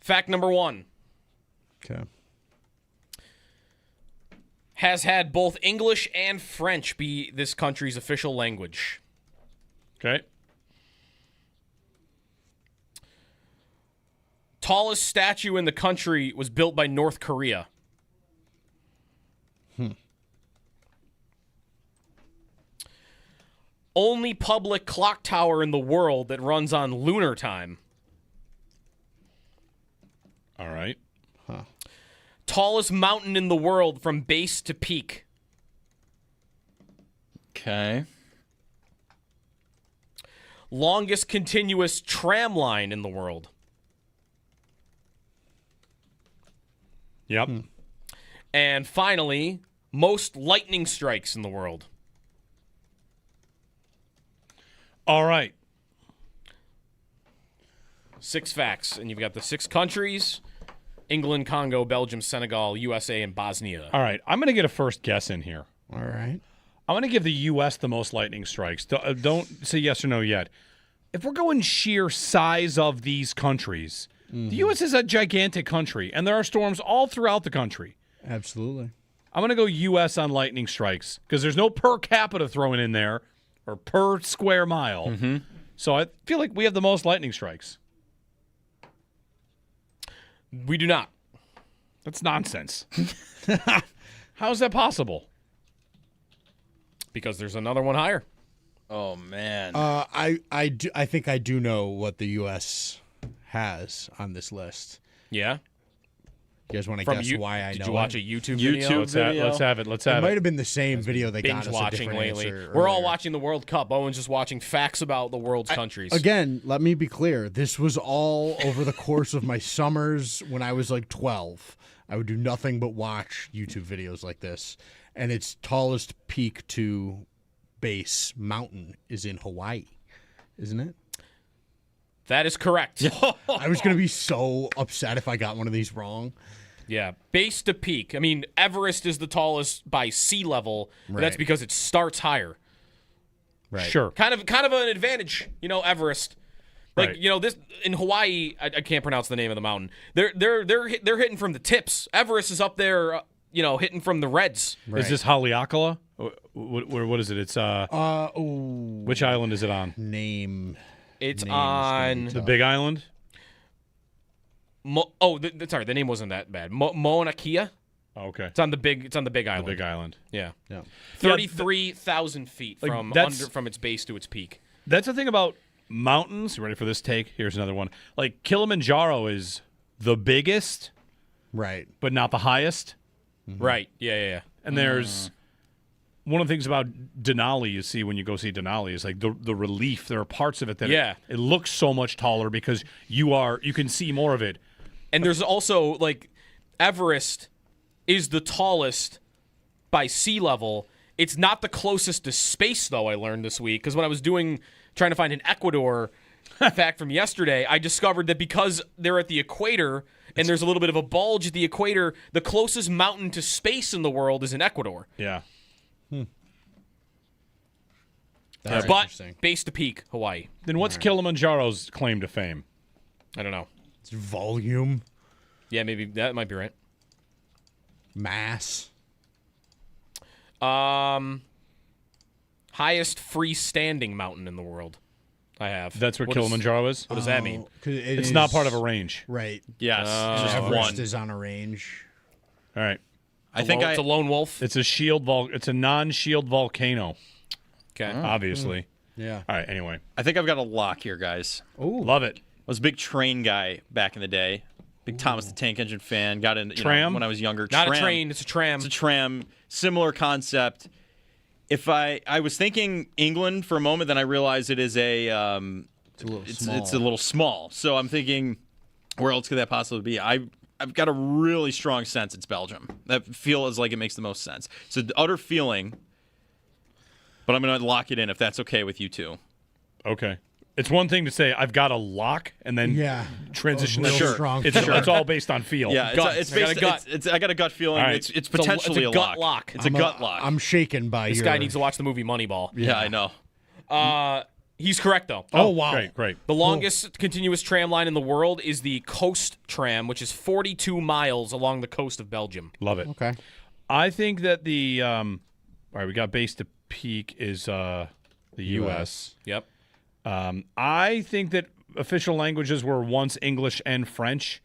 Fact number 1. Okay. Has had both English and French be this country's official language. Okay. Tallest statue in the country was built by North Korea. Only public clock tower in the world that runs on lunar time. All right. Tallest mountain in the world from base to peak. Okay. Longest continuous tram line in the world. Yep. And finally, most lightning strikes in the world. All right. 6 facts. And you've got the 6 countries: England, Congo, Belgium, Senegal, USA, and Bosnia. All right. I'm going to get a first guess in here. All right. I'm going to give the U.S. the most lightning strikes. Don't say yes or no yet. If we're going sheer size of these countries, the U.S. is a gigantic country, and there are storms all throughout the country. Absolutely. I'm going to go U.S. on lightning strikes because there's no per capita thrown in there or per square mile. So I feel like we have the most lightning strikes. We do not. That's nonsense. How is that possible? Because there's another one higher. Oh, man. I think I do know what the U.S. has on this list. Yeah? You guys want to guess why I know Did you watch a YouTube video? Let's have it. It might have been the same video they got Binge us watching a lately. answer We're all earlier. watching the World Cup. Owen's just watching facts about the world's countries. Again, let me be clear. This was all over the course of my summers when I was like 12. I would do nothing but watch YouTube videos like this. And its tallest peak to base mountain is in Hawaii, isn't it? That is correct. I was going to be so upset if I got one of these wrong. Yeah, base to peak. I mean, Everest is the tallest by sea level, but that's Right. because it starts higher. Right. Sure. Kind of an advantage, Everest. Like, Right. this in Hawaii, I can't pronounce the name of the mountain. They're hitting from the tips. Everest is up there, hitting from the reds. Is this Haleakala? What is it? It's which island is it on? It's on the Big Island. Sorry, the name wasn't that bad. Mauna Kea. Oh, okay. It's on the big island. The Big Island. Yeah. Yeah. 33,000 feet Like, from its base to its peak. That's the thing about mountains. You ready for this take? Here's another one. Like Kilimanjaro is the biggest, right, but not the highest. Right. Yeah. And there's one of the things about Denali you see when you go see Denali is like the relief. There are parts of it that it looks so much taller because you can see more of it. And there's also like Everest is the tallest by sea level. It's not the closest to space, though, I learned this week, because when I was trying to find an Ecuador fact from yesterday, I discovered that because they're at the equator and there's a little bit of a bulge at the equator, the closest mountain to space in the world is in Ecuador. Yeah. That's but interesting. base to peak, Hawaii. Then what's Kilimanjaro's claim to fame? I don't know. It's volume. Yeah, maybe that might be right. Mass. Highest freestanding mountain in the world. I have. That's what Kilimanjaro is? What does that mean? It's not part of a range. Right. Yes, just Everest one. is on a range. All right. It's a lone wolf. It's a it's a non-shield volcano. Okay. Obviously. Yeah. All right, anyway. I think I've got a lock here, guys. Ooh. Love it. I was a big train guy back in the day. Big Thomas the Tank Engine fan. Got in Tram? when I was younger. Not Tram. a train, it's a tram. It's a tram. Similar concept. If I was thinking England for a moment, then I realized it is a it's a little small. So I'm thinking, where else could that possibly be? I've got a really strong sense it's Belgium. That feels like it makes the most sense. It's an utter feeling, but I'm going to lock it in if that's okay with you two. Okay. It's one thing to say I've got a lock and then transition to strong. It's all based on feel. Yeah, it's I got a gut. I got a gut feeling. Right. It's potentially it's a gut lock. It's a gut lock. I'm shaken by This guy needs to watch the movie Moneyball. Yeah, I know. He's correct, though. Oh, wow. Great. The longest continuous tram line in the world is the Coast Tram, which is 42 miles along the coast of Belgium. Love it. Okay. I think that the all right, we got base to peak is the U.S. Yep. I think that official languages were once English and French.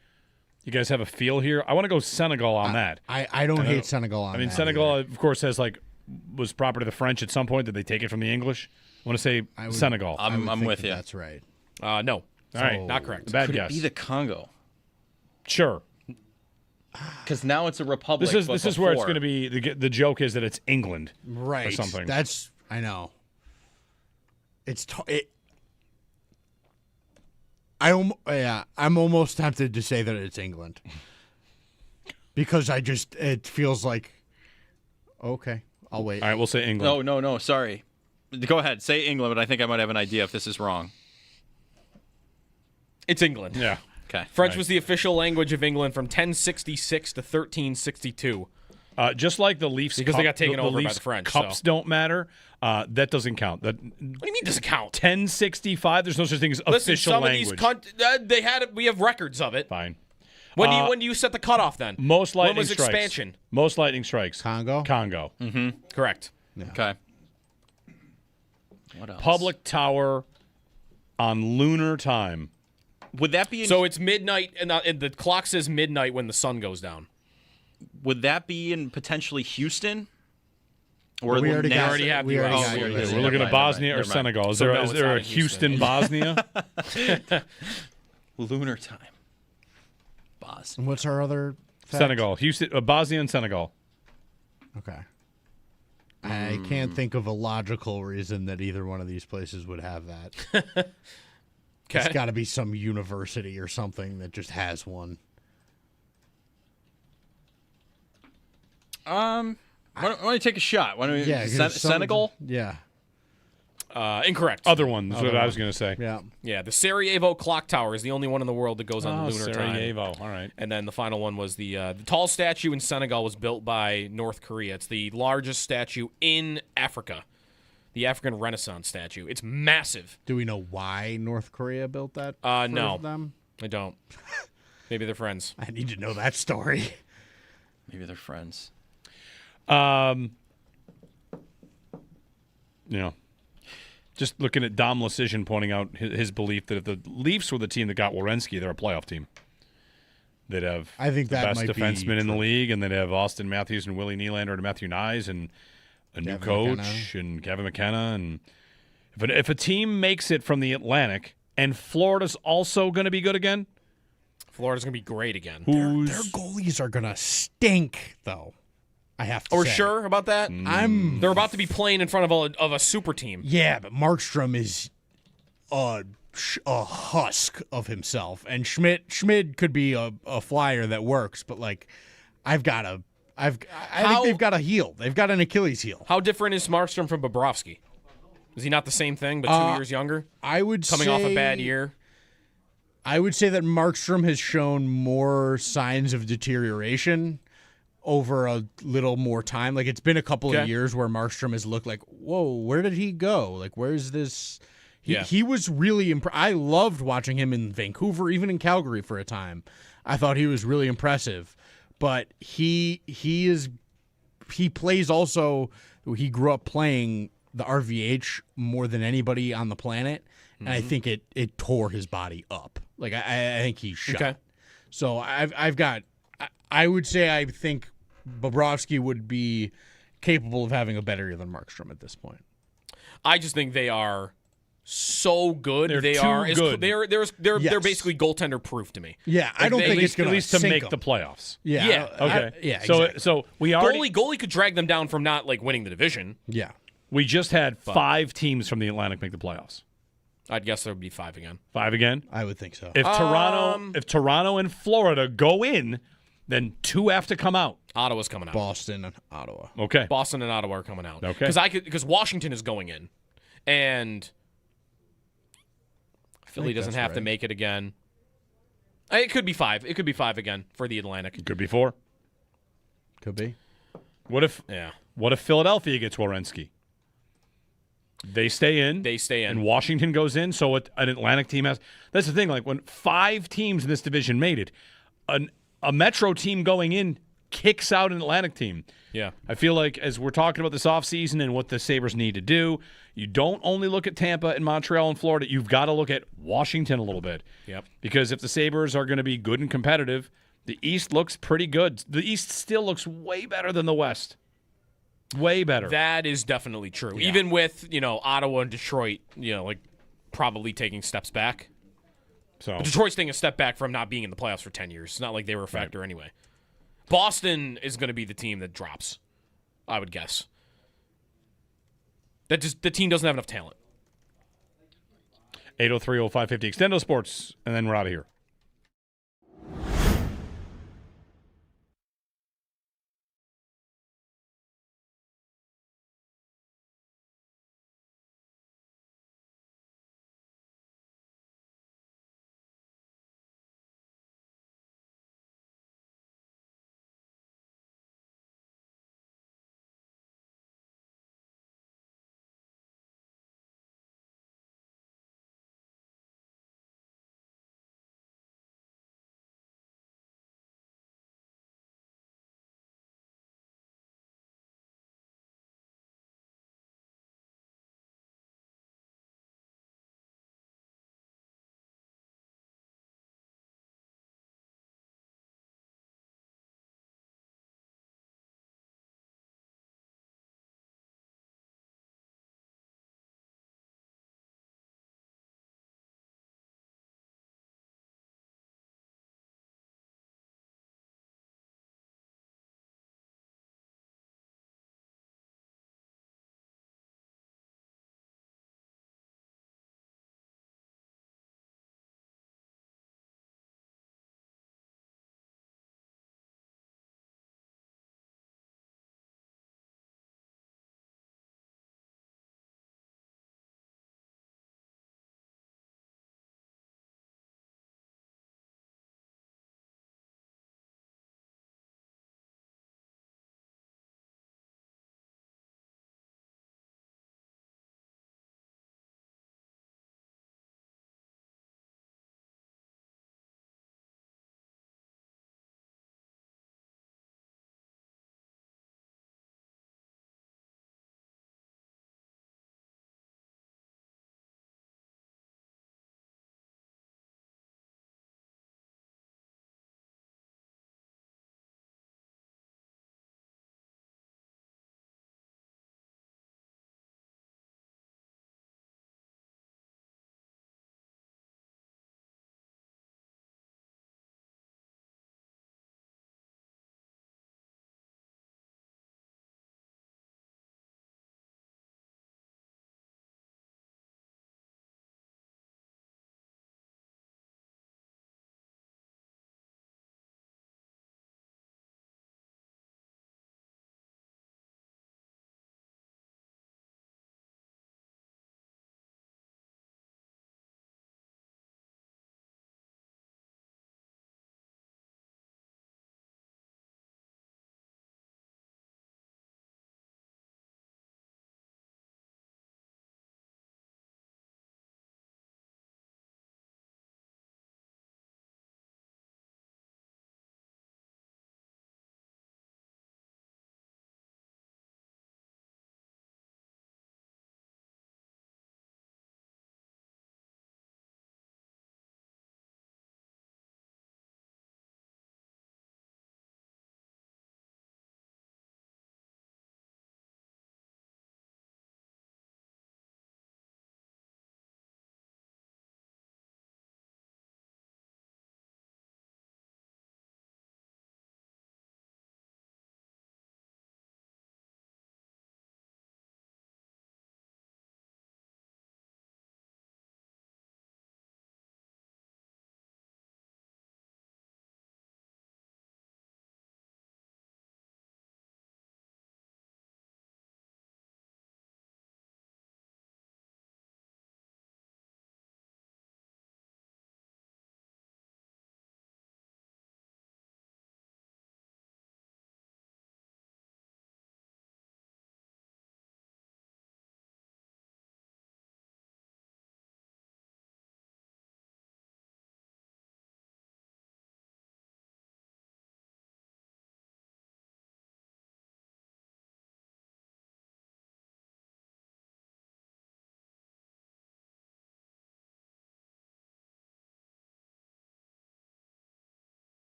You guys have a feel here? I want to go Senegal on that. I don't hate Senegal on that. I mean, Senegal, of course, was property of the French at some point. Did they take it from the English? I want to say Senegal. I'm with you. That's right. No. All right. Not correct. Bad Could guess. it be the Congo? Sure. Because now it's a republic. This is where it's going to be. The joke is that it's England, Right. or something. I know. I'm almost tempted to say that it's England. Because it feels like, okay, I'll wait. All right, we'll say England. No, sorry. Go ahead, say England, but I think I might have an idea if this is wrong. It's England. Yeah. Okay. French was the official language of England from 1066 to 1362. Just like the Leafs, Because they got taken over by Leafs the French, Cups so. don't matter. That doesn't count. What do you mean doesn't count? 1065. There's no such thing as Listen, official some language. of these we have records of it. Fine. When do you set the cutoff then? Most lightning When was strikes. expansion? Most lightning strikes. Congo? Mm-hmm. Correct. Yeah. Okay. What else? Public tower on lunar time. Would that be? So it's midnight, and the clock says midnight when the sun goes down. Would that be in potentially Houston? Or We already got- already have we the already US. got We're US. We're looking at Bosnia or Never mind. Senegal. Is So there, no, is it's there not a in Houston. Houston, Bosnia? Lunar time. Bosnia. And what's our other fact? Senegal. Houston, Bosnia and Senegal. Okay. I can't think of a logical reason that either one of these places would have that. It's got to be some university or something that just has one. Why don't you take a shot? Why don't we? Yeah, 'cause it's some- Senegal. Yeah. Incorrect. Other one is what I was going to say. Yeah. Yeah, the Sarajevo clock tower is the only one in the world that goes on lunar Sarajevo. time. All right. And then the final one was the tall statue in Senegal was built by North Korea. It's the largest statue in Africa, the African Renaissance statue. It's massive. Do we know why North Korea built that? No. For them? I don't. Maybe they're friends. I need to know that story. Maybe they're friends. Just looking at Dom Lecision pointing out his belief that if the Leafs were the team that got Werenski, they're a playoff team. They'd have I think the that best might be defenseman in the true. league, and they'd have Austin Matthews and Willie Nylander and Matthew Nyes and a new Kevin coach and Kevin McKenna. And if a team makes it from the Atlantic and Florida's also going to be good again, Florida's going to be great again. Their goalies are going to stink, though. I have to We're say. sure about that? They're about to be playing in front of a super team. Yeah, but Markstrom is a husk of himself, and Schmidt could be a flyer that works, but like I think they've got a heel. They've got an Achilles heel. How different is Markstrom from Bobrovsky? Is he not the same thing, but 2 years younger? I would coming off a bad year. I would say that Markstrom has shown more signs of deterioration over a little more time. Like, it's been a couple of years where Markstrom has looked like, whoa, where did he go? Like, where's this? He was really I loved watching him in Vancouver, even in Calgary for a time. I thought he was really impressive. But he plays also, he grew up playing the RVH more than anybody on the planet, and I think it tore his body up. Like I think he's shot. Okay. So I would say I think Bobrovsky would be capable of having a better year than Markstrom at this point. I just think they are so good. They're they too are good. They're basically goaltender proof to me. Yeah, I don't think it's going at least to sink make them. the playoffs. Yeah. Okay. Exactly. So we already Goalie could drag them down from not like winning the division. Yeah. we just had 5 teams from the Atlantic make the playoffs. I'd guess there would be 5 again. 5 again? I would think so. If Toronto and Florida go in, then 2 have to come out. Ottawa's coming out. Boston and Ottawa. Okay. Boston and Ottawa are coming out. Okay. Because Washington is going in, and Philly doesn't have to make it again. It could be 5. It could be 5 again for the Atlantic. Could be 4. Could be. What if Philadelphia gets Werenski? They stay in. And Washington goes in, so an Atlantic team has. That's the thing. Like when 5 teams in this division made it, a Metro team going in kicks out an Atlantic team. Yeah. I feel like as we're talking about this offseason and what the Sabres need to do, you don't only look at Tampa and Montreal and Florida. You've got to look at Washington a little bit. Yep. Because if the Sabres are going to be good and competitive, the East looks pretty good. The East still looks way better than the West. Way better. That is definitely true. Yeah. Even with, Ottawa and Detroit, probably taking steps back. So But Detroit's taking a step back from not being in the playoffs for 10 years. It's not like they were a factor anyway. Boston is going to be the team that drops, I would guess. The team doesn't have enough talent. 803-0550 Extendo Sports, and then we're out of here.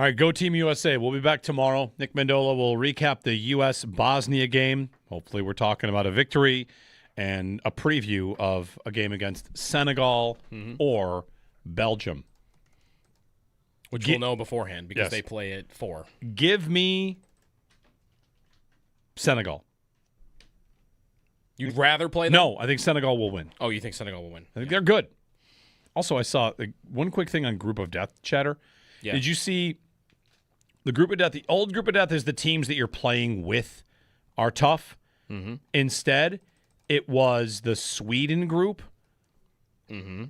All right, go Team USA. We'll be back tomorrow. Nick Mendola will recap the U.S.-Bosnia game. Hopefully we're talking about a victory and a preview of a game against Senegal or Belgium. Which we'll know beforehand because they play at 4. Give me Senegal. You'd rather play them? No, I think Senegal will win. Oh, you think Senegal will win? I think they're good. Also, I saw one quick thing on Group of Death chatter. Yeah. Did you see the Group of Death? The old Group of Death is the teams that you're playing with are tough. Mm-hmm. Instead, it was the Sweden group. Mm-hmm.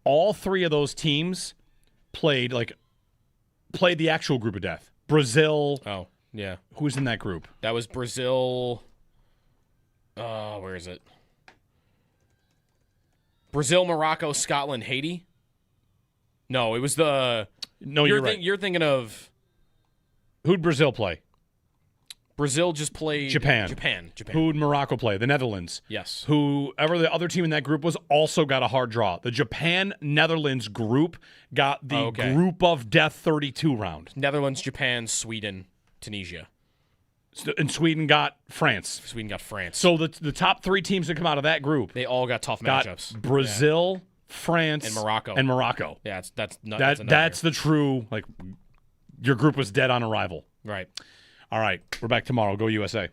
All 3 of those teams played the actual Group of Death. Brazil. Oh, yeah. Who's in that group? That was Brazil. Where is it? Brazil, Morocco, Scotland, Haiti? No, it was the... No, you're right. You're thinking of... Who'd Brazil play? Brazil just played... Japan. Who'd Morocco play? The Netherlands. Yes. Whoever the other team in that group was also got a hard draw. The Japan-Netherlands group got the Group of Death 32 round. Netherlands, Japan, Sweden, Tunisia. And Sweden got France. So the top 3 teams that come out of that group, they all got tough matchups. Brazil, France, and Morocco. Yeah, that's the true, your group was dead on arrival. Right. All right, we're back tomorrow. Go USA.